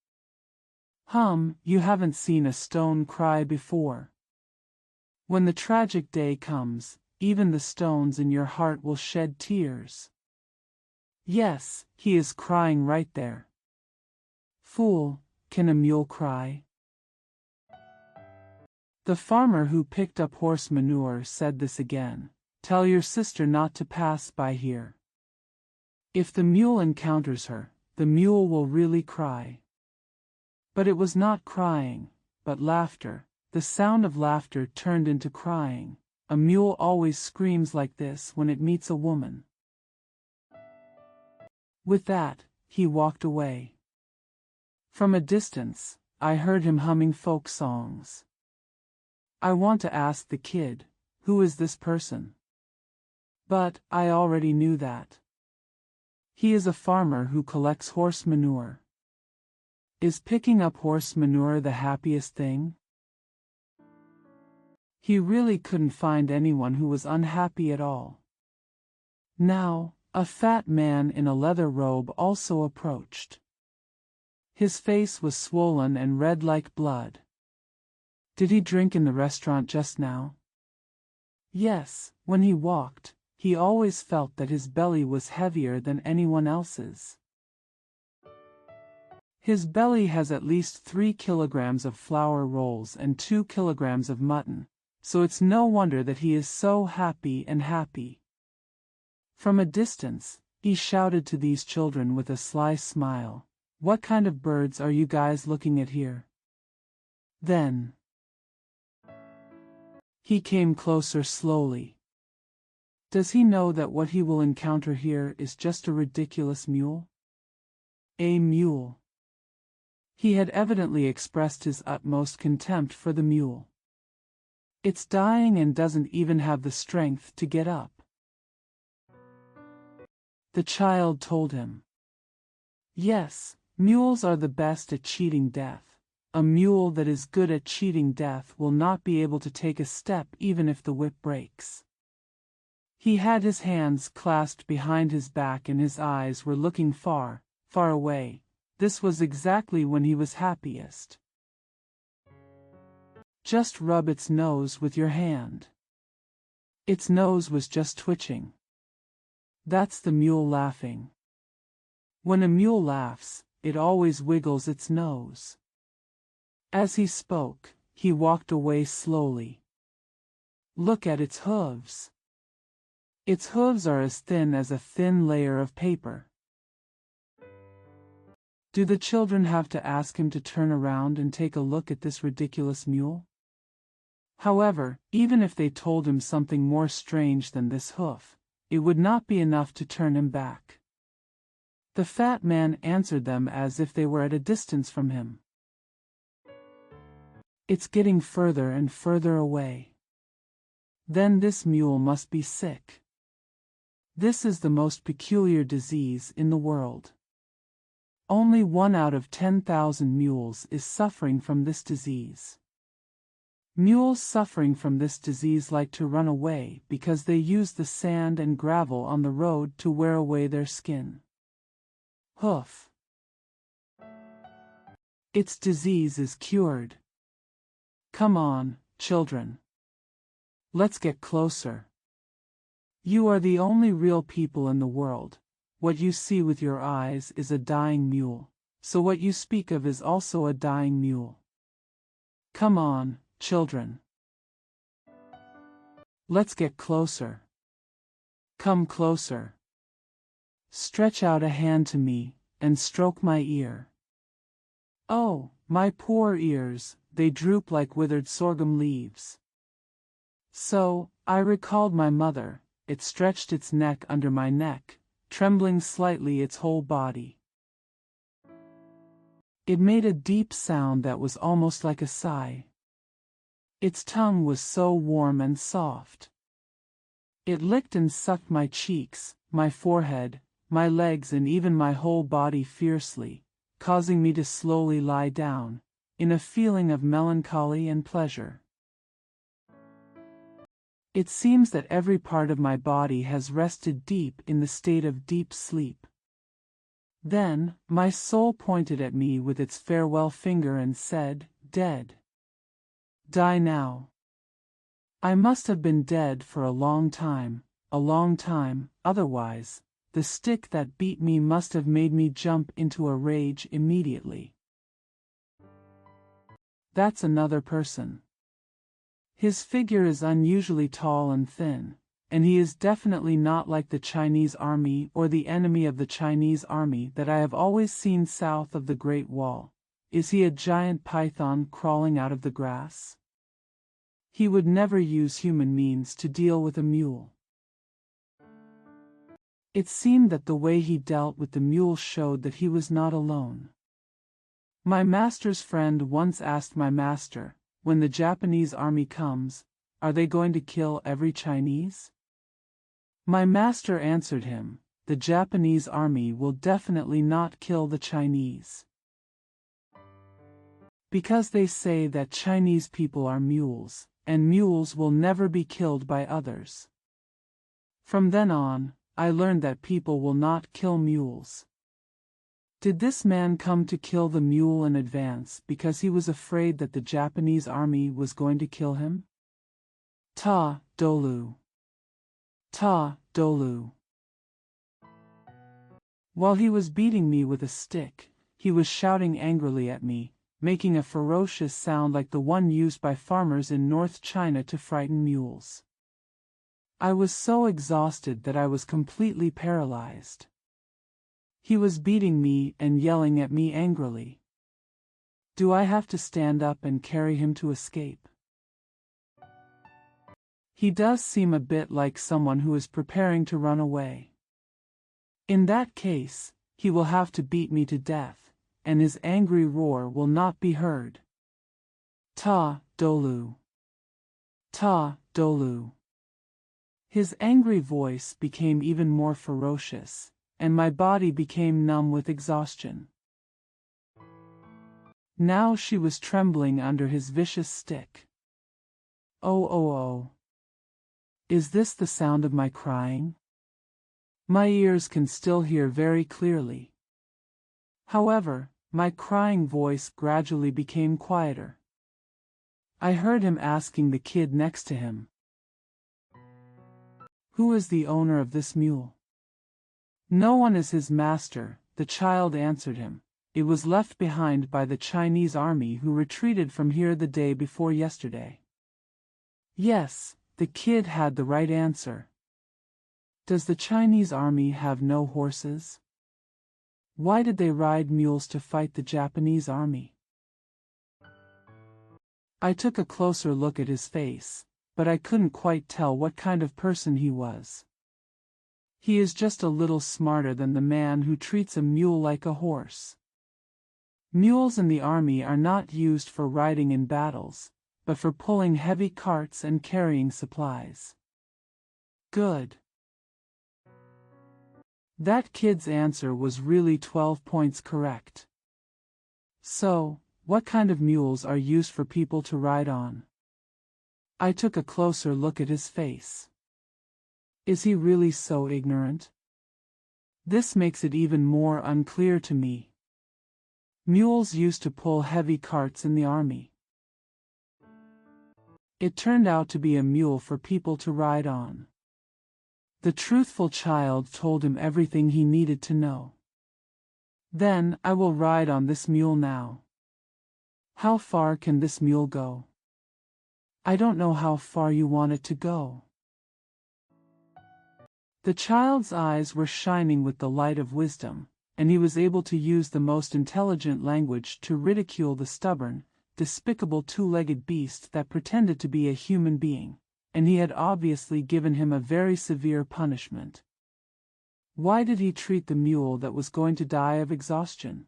You haven't seen a stone cry before. When the tragic day comes, even the stones in your heart will shed tears. Yes, he is crying right there. Fool, can a mule cry? The farmer who picked up horse manure said this again. Tell your sister not to pass by here. If the mule encounters her, the mule will really cry. But it was not crying, but laughter. The sound of laughter turned into crying. A mule always screams like this when it meets a woman. With that, he walked away. From a distance, I heard him humming folk songs. I want to ask the kid, who is this person? But I already knew that. He is a farmer who collects horse manure. Is picking up horse manure the happiest thing? He really couldn't find anyone who was unhappy at all. Now, a fat man in a leather robe also approached. His face was swollen and red like blood. Did he drink in the restaurant just now? Yes, when he walked, he always felt that his belly was heavier than anyone else's. His belly has at least 3 kilograms of flour rolls and 2 kilograms of mutton, so it's no wonder that he is so happy and happy. From a distance, he shouted to these children with a sly smile, "What kind of birds are you guys looking at here?" Then he came closer slowly. Does he know that what he will encounter here is just a ridiculous mule? A mule. He had evidently expressed his utmost contempt for the mule. It's dying and doesn't even have the strength to get up. The child told him. Yes, mules are the best at cheating death. A mule that is good at cheating death will not be able to take a step even if the whip breaks. He had his hands clasped behind his back and his eyes were looking far, far away. This was exactly when he was happiest. Just rub its nose with your hand. Its nose was just twitching. That's the mule laughing. When a mule laughs, it always wiggles its nose. As he spoke, he walked away slowly. Look at its hooves. Its hooves are as thin as a thin layer of paper. Do the children have to ask him to turn around and take a look at this ridiculous mule? However, even if they told him something more strange than this hoof, it would not be enough to turn him back. The fat man answered them as if they were at a distance from him. It's getting further and further away. Then this mule must be sick. This is the most peculiar disease in the world. Only 1 out of 10,000 mules is suffering from this disease. Mules suffering from this disease like to run away because they use the sand and gravel on the road to wear away their skin. Hoof. Its disease is cured. Come on, children. Let's get closer. You are the only real people in the world. What you see with your eyes is a dying mule, so what you speak of is also a dying mule. Come on, children. Let's get closer. Come closer. Stretch out a hand to me, and stroke my ear. Oh, my poor ears, they droop like withered sorghum leaves. So, I recalled my mother. It stretched its neck under my neck, trembling slightly its whole body. It made a deep sound that was almost like a sigh. Its tongue was so warm and soft. It licked and sucked my cheeks, my forehead, my legs and even my whole body fiercely, causing me to slowly lie down, in a feeling of melancholy and pleasure. It seems that every part of my body has rested deep in the state of deep sleep. Then, my soul pointed at me with its farewell finger and said, "Dead. Die now." I must have been dead for a long time, otherwise, the stick that beat me must have made me jump into a rage immediately. That's another person. His figure is unusually tall and thin, and he is definitely not like the Chinese army or the enemy of the Chinese army that I have always seen south of the Great Wall. Is he a giant python crawling out of the grass? He would never use human means to deal with a mule. It seemed that the way he dealt with the mule showed that he was not alone. My master's friend once asked my master, when the Japanese army comes, are they going to kill every Chinese? My master answered him, the Japanese army will definitely not kill the Chinese. Because they say that Chinese people are mules, and mules will never be killed by others. From then on, I learned that people will not kill mules. Did this man come to kill the mule in advance because he was afraid that the Japanese army was going to kill him? Ta, Dolu. Ta, Dolu. While he was beating me with a stick, he was shouting angrily at me, making a ferocious sound like the one used by farmers in North China to frighten mules. I was so exhausted that I was completely paralyzed. He was beating me and yelling at me angrily. Do I have to stand up and carry him to escape? He does seem a bit like someone who is preparing to run away. In that case, he will have to beat me to death, and his angry roar will not be heard. Ta, Dolu. Ta, Dolu. His angry voice became even more ferocious, and my body became numb with exhaustion. Now she was trembling under his vicious stick. Oh, oh, oh. Is this the sound of my crying? My ears can still hear very clearly. However, my crying voice gradually became quieter. I heard him asking the kid next to him, "Who is the owner of this mule?" "No one is his master," the child answered him. "It was left behind by the Chinese army who retreated from here the day before yesterday." Yes, the kid had the right answer. Does the Chinese army have no horses? Why did they ride mules to fight the Japanese army? I took a closer look at his face, but I couldn't quite tell what kind of person he was. He is just a little smarter than the man who treats a mule like a horse. Mules in the army are not used for riding in battles, but for pulling heavy carts and carrying supplies. Good. That kid's answer was really 12 points correct. So, what kind of mules are used for people to ride on? I took a closer look at his face. Is he really so ignorant? This makes it even more unclear to me. Mules used to pull heavy carts in the army. It turned out to be a mule for people to ride on. The truthful child told him everything he needed to know. Then I will ride on this mule now. How far can this mule go? I don't know how far you want it to go. The child's eyes were shining with the light of wisdom, and he was able to use the most intelligent language to ridicule the stubborn, despicable two-legged beast that pretended to be a human being, and he had obviously given him a very severe punishment. Why did he treat the mule that was going to die of exhaustion?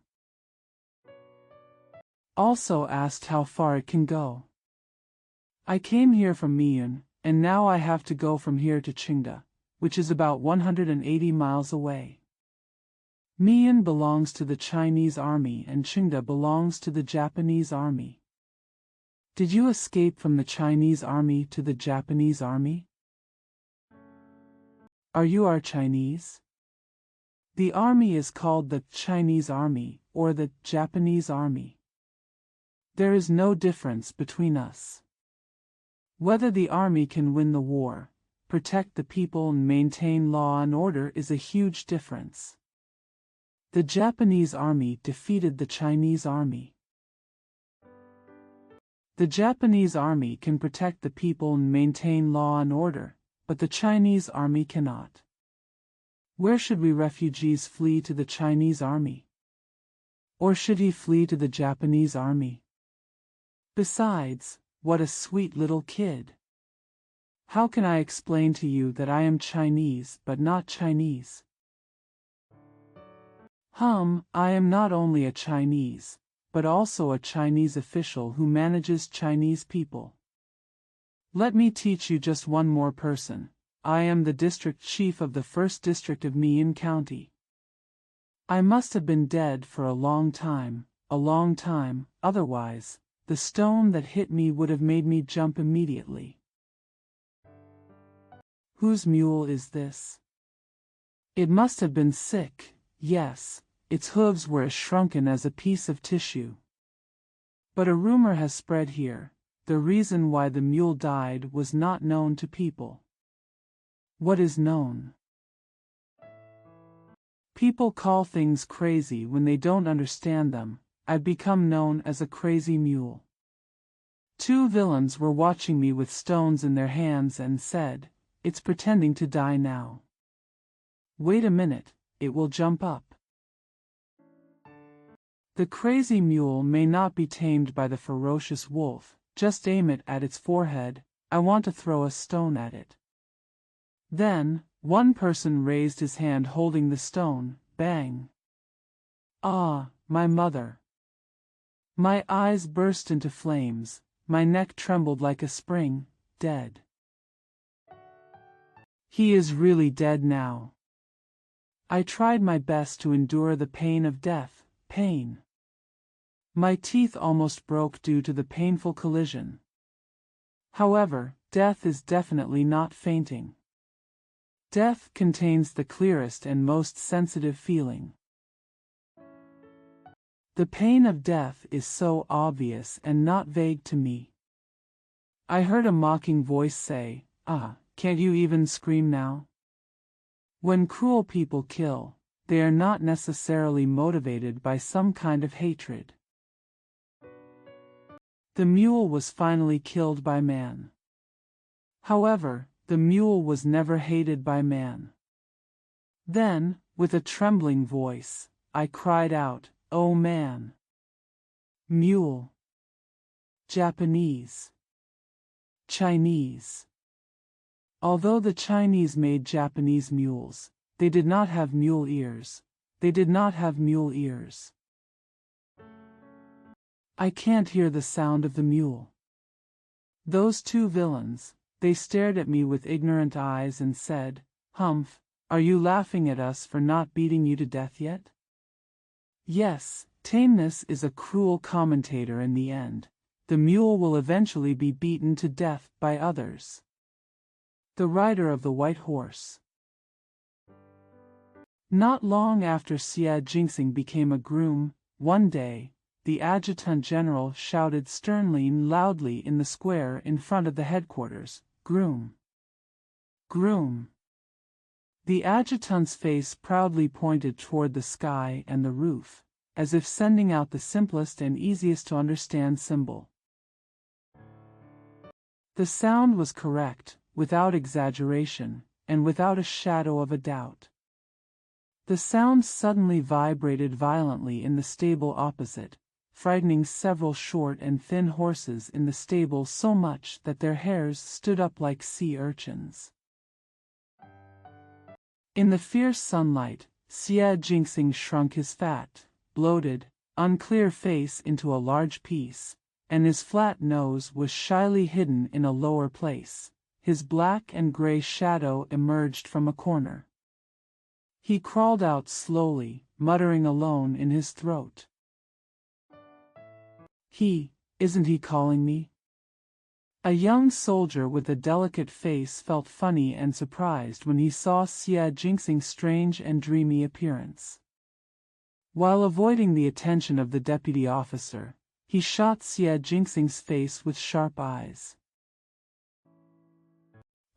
Also asked how far it can go. I came here from Miyun, and now I have to go from here to Qingda, which is about 180 miles away. Miyun belongs to the Chinese army and Qingda belongs to the Japanese army. Did you escape from the Chinese army to the Japanese army? Are you our Chinese? The army is called the Chinese army or the Japanese army. There is no difference between us. Whether the army can win the war, protect the people and maintain law and order is a huge difference. The Japanese army defeated the Chinese army. The Japanese army can protect the people and maintain law and order, but the Chinese army cannot. Where should we refugees flee to the Chinese army? Or should he flee to the Japanese army? Besides, what a sweet little kid. How can I explain to you that I am Chinese but not Chinese? I am not only a Chinese, but also a Chinese official who manages Chinese people. Let me teach you just one more person. I am the district chief of the 1st district of Mian County. I must have been dead for a long time, otherwise, the stone that hit me would have made me jump immediately. Whose mule is this? It must have been sick, yes, its hooves were as shrunken as a piece of tissue. But a rumor has spread here. The reason why the mule died was not known to people. What is known? People call things crazy when they don't understand them. I've become known as a crazy mule. 2 villains were watching me with stones in their hands and said, "It's pretending to die now. Wait a minute, it will jump up." The crazy mule may not be tamed by the ferocious wolf. Just aim it at its forehead. I want to throw a stone at it. Then, one person raised his hand holding the stone. Bang! Ah, my mother! My eyes burst into flames, my neck trembled like a spring. Dead. He is really dead now. I tried my best to endure the pain of death. Pain. My teeth almost broke due to the painful collision. However, death is definitely not fainting. Death contains the clearest and most sensitive feeling. The pain of death is so obvious and not vague to me. I heard a mocking voice say, "Can't you even scream now?" When cruel people kill, they are not necessarily motivated by some kind of hatred. The mule was finally killed by man. However, the mule was never hated by man. Then, with a trembling voice, I cried out, "Oh man! Mule! Japanese! Chinese!" Although the Chinese made Japanese mules, they did not have mule ears. They did not have mule ears. I can't hear the sound of the mule. Those 2 villains, they stared at me with ignorant eyes and said, "Humph, are you laughing at us for not beating you to death yet?" Yes, tameness is a cruel commentator in the end. The mule will eventually be beaten to death by others. The rider of the white horse. Not long after Xia Jingxing became a groom, one day, the adjutant general shouted sternly and loudly in the square in front of the headquarters, "Groom! Groom!" The adjutant's face proudly pointed toward the sky and the roof, as if sending out the simplest and easiest to understand symbol. The sound was correct, without exaggeration, and without a shadow of a doubt. The sound suddenly vibrated violently in the stable opposite, frightening several short and thin horses in the stable so much that their hairs stood up like sea urchins. In the fierce sunlight, Xia Jingxing shrunk his fat, bloated, unclear face into a large piece, and his flat nose was shyly hidden in a lower place. His black and gray shadow emerged from a corner. He crawled out slowly, muttering alone in his throat. Isn't he calling me? A young soldier with a delicate face felt funny and surprised when he saw Xia Jingxing's strange and dreamy appearance. While avoiding the attention of the deputy officer, he shot Xia Jingxing's face with sharp eyes.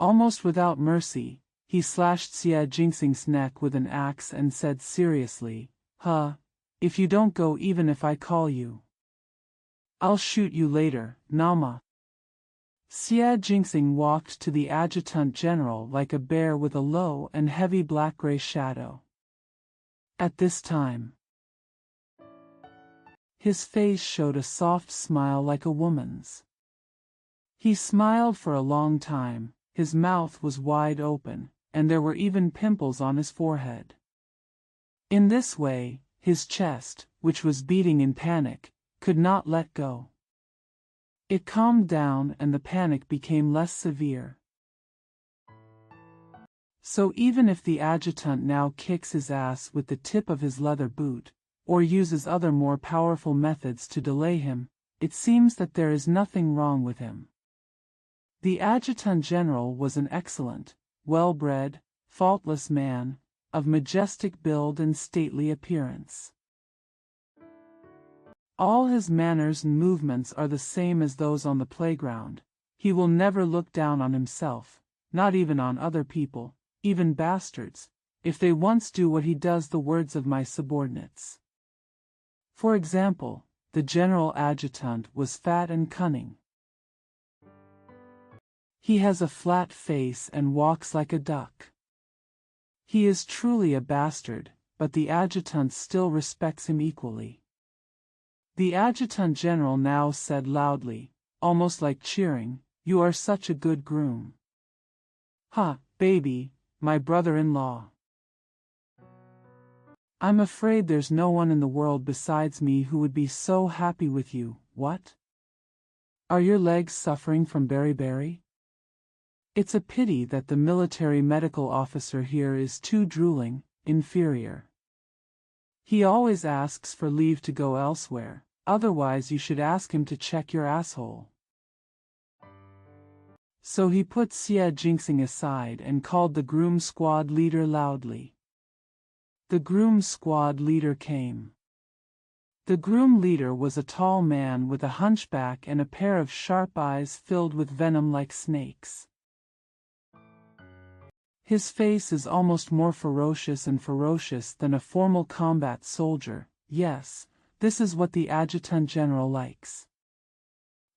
Almost without mercy, he slashed Xia Jingxing's neck with an axe and said seriously, if you don't go even if I call you, I'll shoot you later, Nama. Xia Jingxing walked to the adjutant general like a bear with a low and heavy black-gray shadow. At this time, his face showed a soft smile like a woman's. He smiled for a long time, his mouth was wide open, and there were even pimples on his forehead. In this way, his chest, which was beating in panic, could not let go. It calmed down and the panic became less severe. So even if the adjutant now kicks his ass with the tip of his leather boot, or uses other more powerful methods to delay him, it seems that there is nothing wrong with him. The adjutant general was an excellent, well-bred, faultless man, of majestic build and stately appearance. All his manners and movements are the same as those on the playground. He will never look down on himself, not even on other people, even bastards, if they once do what he does. The words of my subordinates. For example, the general adjutant was fat and cunning. He has a flat face and walks like a duck. He is truly a bastard, but the adjutant still respects him equally. The adjutant general now said loudly, almost like cheering, "You are such a good groom." Baby, my brother-in-law. I'm afraid there's no one in the world besides me who would be so happy with you. What? Are your legs suffering from beriberi? It's a pity that the military medical officer here is too drooling, inferior. He always asks for leave to go elsewhere, otherwise you should ask him to check your asshole. So he put Xia Jingxing aside and called the groom squad leader loudly. The groom squad leader came. The groom leader was a tall man with a hunchback and a pair of sharp eyes filled with venom like snakes. His face is almost more ferocious than a formal combat soldier. Yes, this is what the adjutant general likes.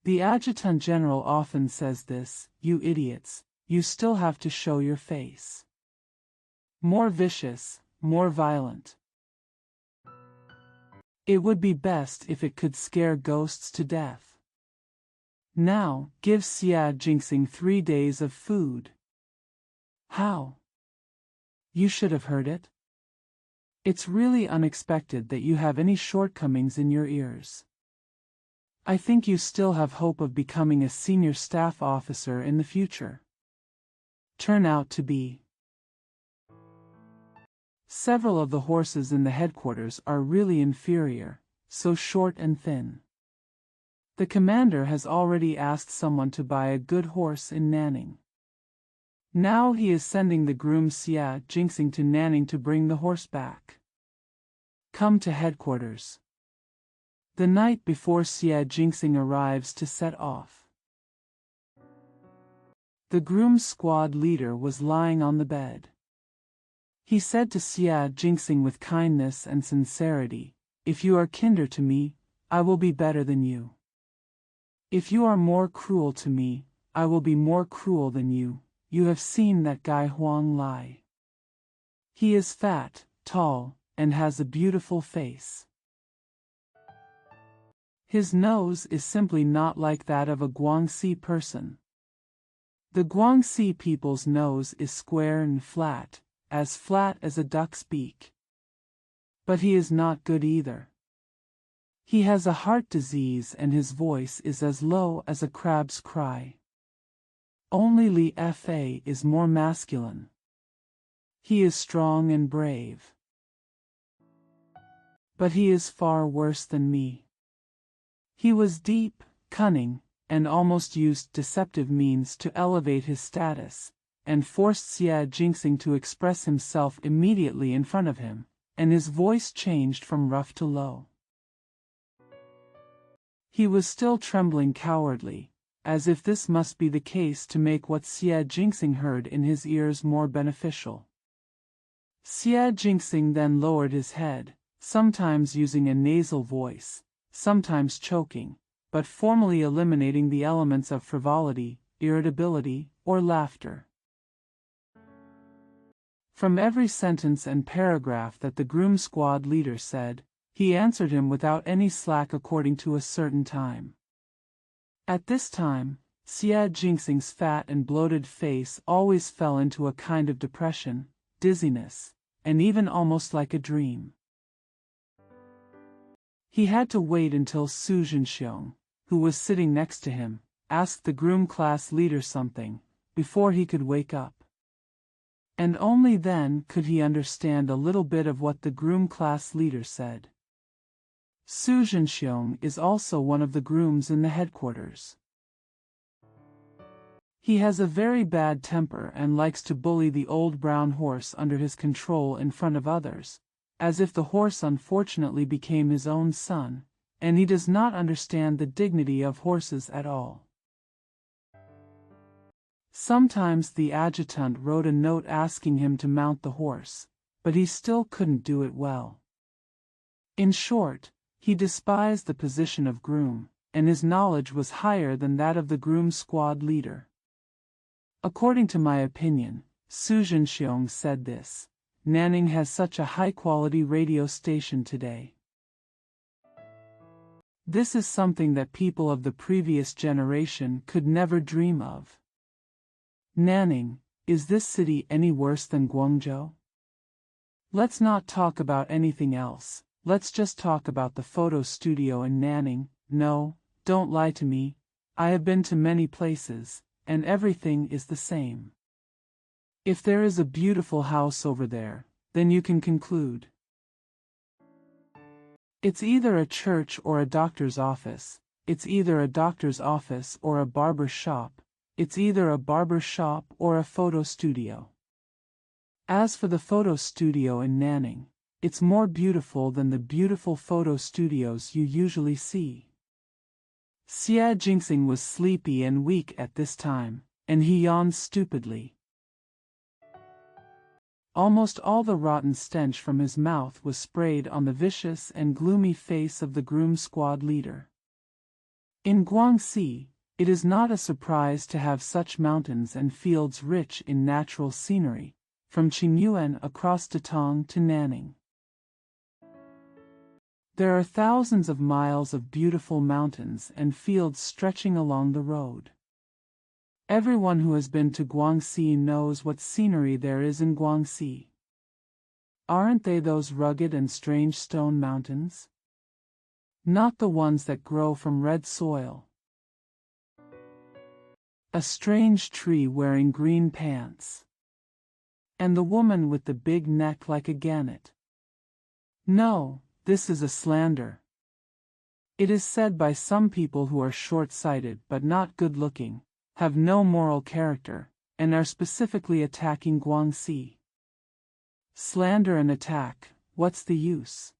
The adjutant general often says this, "You idiots, you still have to show your face. More vicious, more violent. It would be best if it could scare ghosts to death. Now, give Xia Jingxing 3 days of food." How? You should have heard it. It's really unexpected that you have any shortcomings in your ears. I think you still have hope of becoming a senior staff officer in the future. Turn out to be. Several of the horses in the headquarters are really inferior, so short and thin. The commander has already asked someone to buy a good horse in Nanning. Now he is sending the groom Xia Jingxing to Nanning to bring the horse back. Come to headquarters. The night before Xia Jingxing arrives to set off. The groom squad leader was lying on the bed. He said to Xia Jingxing with kindness and sincerity, "If you are kinder to me, I will be better than you. If you are more cruel to me, I will be more cruel than you. You have seen that guy Huang Lai. He is fat, tall, and has a beautiful face. His nose is simply not like that of a Guangxi person. The Guangxi people's nose is square and flat as a duck's beak. But he is not good either. He has a heart disease and his voice is as low as a crab's cry. Only Li Fa is more masculine. He is strong and brave. But he is far worse than me. He was deep, cunning, and almost used deceptive means to elevate his status, and forced Xia Jingxing to express himself immediately in front of him, and his voice changed from rough to low. He was still trembling cowardly, as if this must be the case to make what Xie Jingxing heard in his ears more beneficial. Xie Jingxing then lowered his head, sometimes using a nasal voice, sometimes choking, but formally eliminating the elements of frivolity, irritability, or laughter. From every sentence and paragraph that the groom squad leader said, he answered him without any slack according to a certain time. At this time, Xie Jingxing's fat and bloated face always fell into a kind of depression, dizziness, and even almost like a dream. He had to wait until Su Zhenxiong, who was sitting next to him, asked the groom class leader something, before he could wake up. And only then could he understand a little bit of what the groom class leader said. Su Zhenxiong is also one of the grooms in the headquarters. He has a very bad temper and likes to bully the old brown horse under his control in front of others, as if the horse unfortunately became his own son, and he does not understand the dignity of horses at all. Sometimes the adjutant wrote a note asking him to mount the horse, but he still couldn't do it well. In short, he despised the position of groom, and his knowledge was higher than that of the groom squad leader. According to my opinion, Su Zhenxiong said this, Nanning has such a high-quality radio station today. This is something that people of the previous generation could never dream of. Nanning, is this city any worse than Guangzhou? Let's not talk about anything else, let's just talk about the photo studio in Nanning. No, don't lie to me, I have been to many places, and everything is the same. If there is a beautiful house over there, then you can conclude it's either a church or a doctor's office, it's either a doctor's office or a barber shop, it's either a barber shop or a photo studio. As for the photo studio in Nanning, it's more beautiful than the beautiful photo studios you usually see. Xie Jingxing was sleepy and weak at this time, and he yawned stupidly. Almost all the rotten stench from his mouth was sprayed on the vicious and gloomy face of the groom squad leader. In Guangxi, it is not a surprise to have such mountains and fields rich in natural scenery, from Qingyuan across Datong to Nanning. There are thousands of miles of beautiful mountains and fields stretching along the road. Everyone who has been to Guangxi knows what scenery there is in Guangxi. Aren't they those rugged and strange stone mountains? Not the ones that grow from red soil. A strange tree wearing green pants. And the woman with the big neck like a gannet. No, this is a slander. It is said by some people who are short-sighted but not good-looking, have no moral character, and are specifically attacking Guangxi. Slander and attack, what's the use?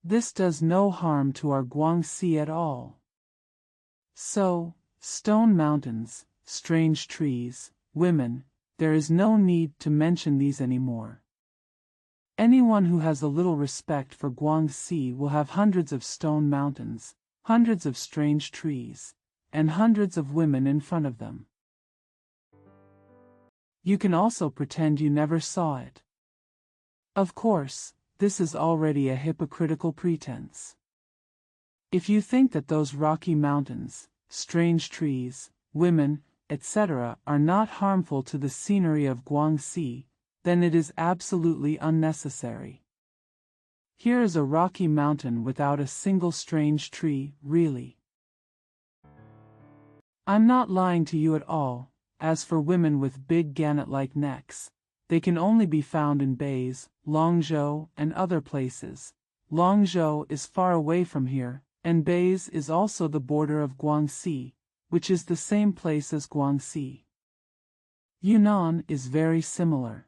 This does no harm to our Guangxi at all. So, stone mountains, strange trees, women, there is no need to mention these anymore. Anyone who has a little respect for Guangxi will have hundreds of stone mountains, hundreds of strange trees, and hundreds of women in front of them. You can also pretend you never saw it. Of course, this is already a hypocritical pretense. If you think that those rocky mountains, strange trees, women, etc. are not harmful to the scenery of Guangxi, then it is absolutely unnecessary. Here is a rocky mountain without a single strange tree, really. I'm not lying to you at all. As for women with big gannet-like necks, they can only be found in Beis, Longzhou, and other places. Longzhou is far away from here, and Beis is also the border of Guangxi, which is the same place as Guangxi. Yunnan is very similar.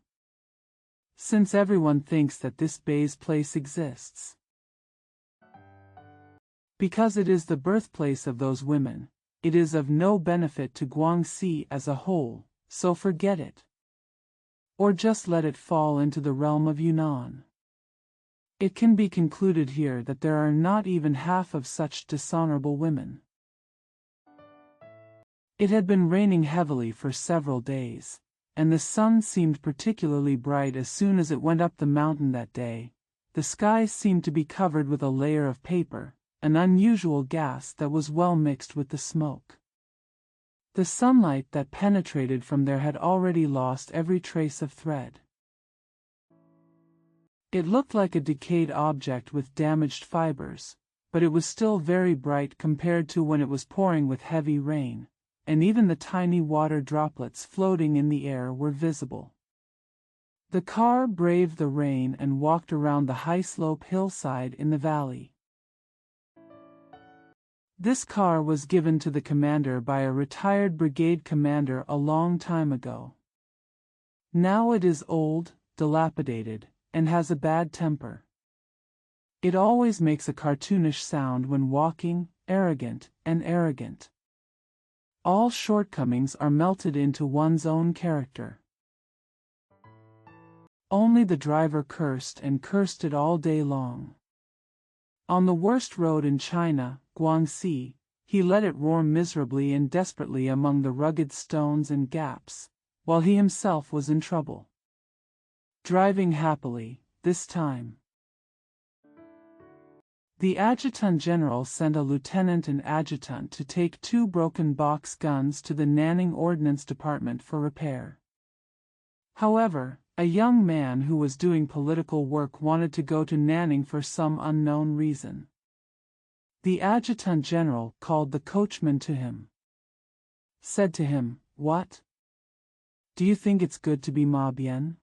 Since everyone thinks that this Beis place exists. Because it is the birthplace of those women, it is of no benefit to Guangxi as a whole, so forget it. Or just let it fall into the realm of Yunnan. It can be concluded here that there are not even half of such dishonorable women. It had been raining heavily for several days, and the sun seemed particularly bright as soon as it went up the mountain that day. The sky seemed to be covered with a layer of paper, an unusual gas that was well mixed with the smoke. The sunlight that penetrated from there had already lost every trace of thread. It looked like a decayed object with damaged fibers, but it was still very bright compared to when it was pouring with heavy rain, and even the tiny water droplets floating in the air were visible. The car braved the rain and walked around the high-slope hillside in the valley. This car was given to the commander by a retired brigade commander a long time ago. Now it is old, dilapidated, and has a bad temper. It always makes a cartoonish sound when walking, arrogant. All shortcomings are melted into one's own character. Only the driver cursed it all day long. On the worst road in China, Guangxi, he let it roar miserably and desperately among the rugged stones and gaps, while he himself was in trouble. Driving happily, this time. The adjutant general sent a lieutenant and adjutant to take 2 broken box guns to the Nanning Ordnance Department for repair. However, a young man who was doing political work wanted to go to Nanning for some unknown reason. The adjutant general called the coachman to him. Said to him, "What? Do you think it's good to be ma bien?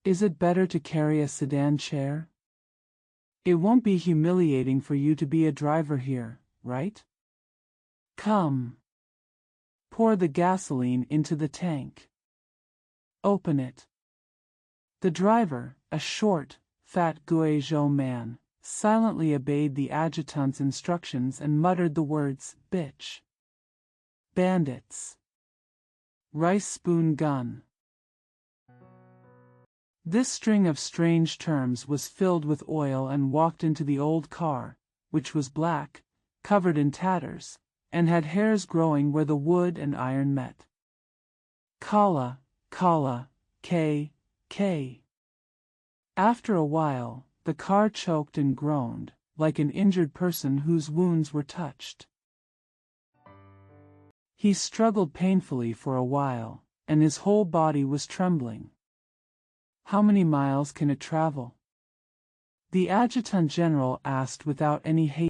Is it better to carry a sedan chair? It won't be humiliating for you to be a driver here, right? Come. Pour the gasoline into the tank. Open it." The driver, a short, fat Guizhou man, silently obeyed the adjutant's instructions and muttered the words, "Bitch. Bandits. Rice spoon gun." This string of strange terms was filled with oil and walked into the old car, which was black, covered in tatters, and had hairs growing where the wood and iron met. Kala, K. After a while, the car choked and groaned, like an injured person whose wounds were touched. He struggled painfully for a while, and his whole body was trembling. "How many miles can it travel?" the adjutant general asked without any haste.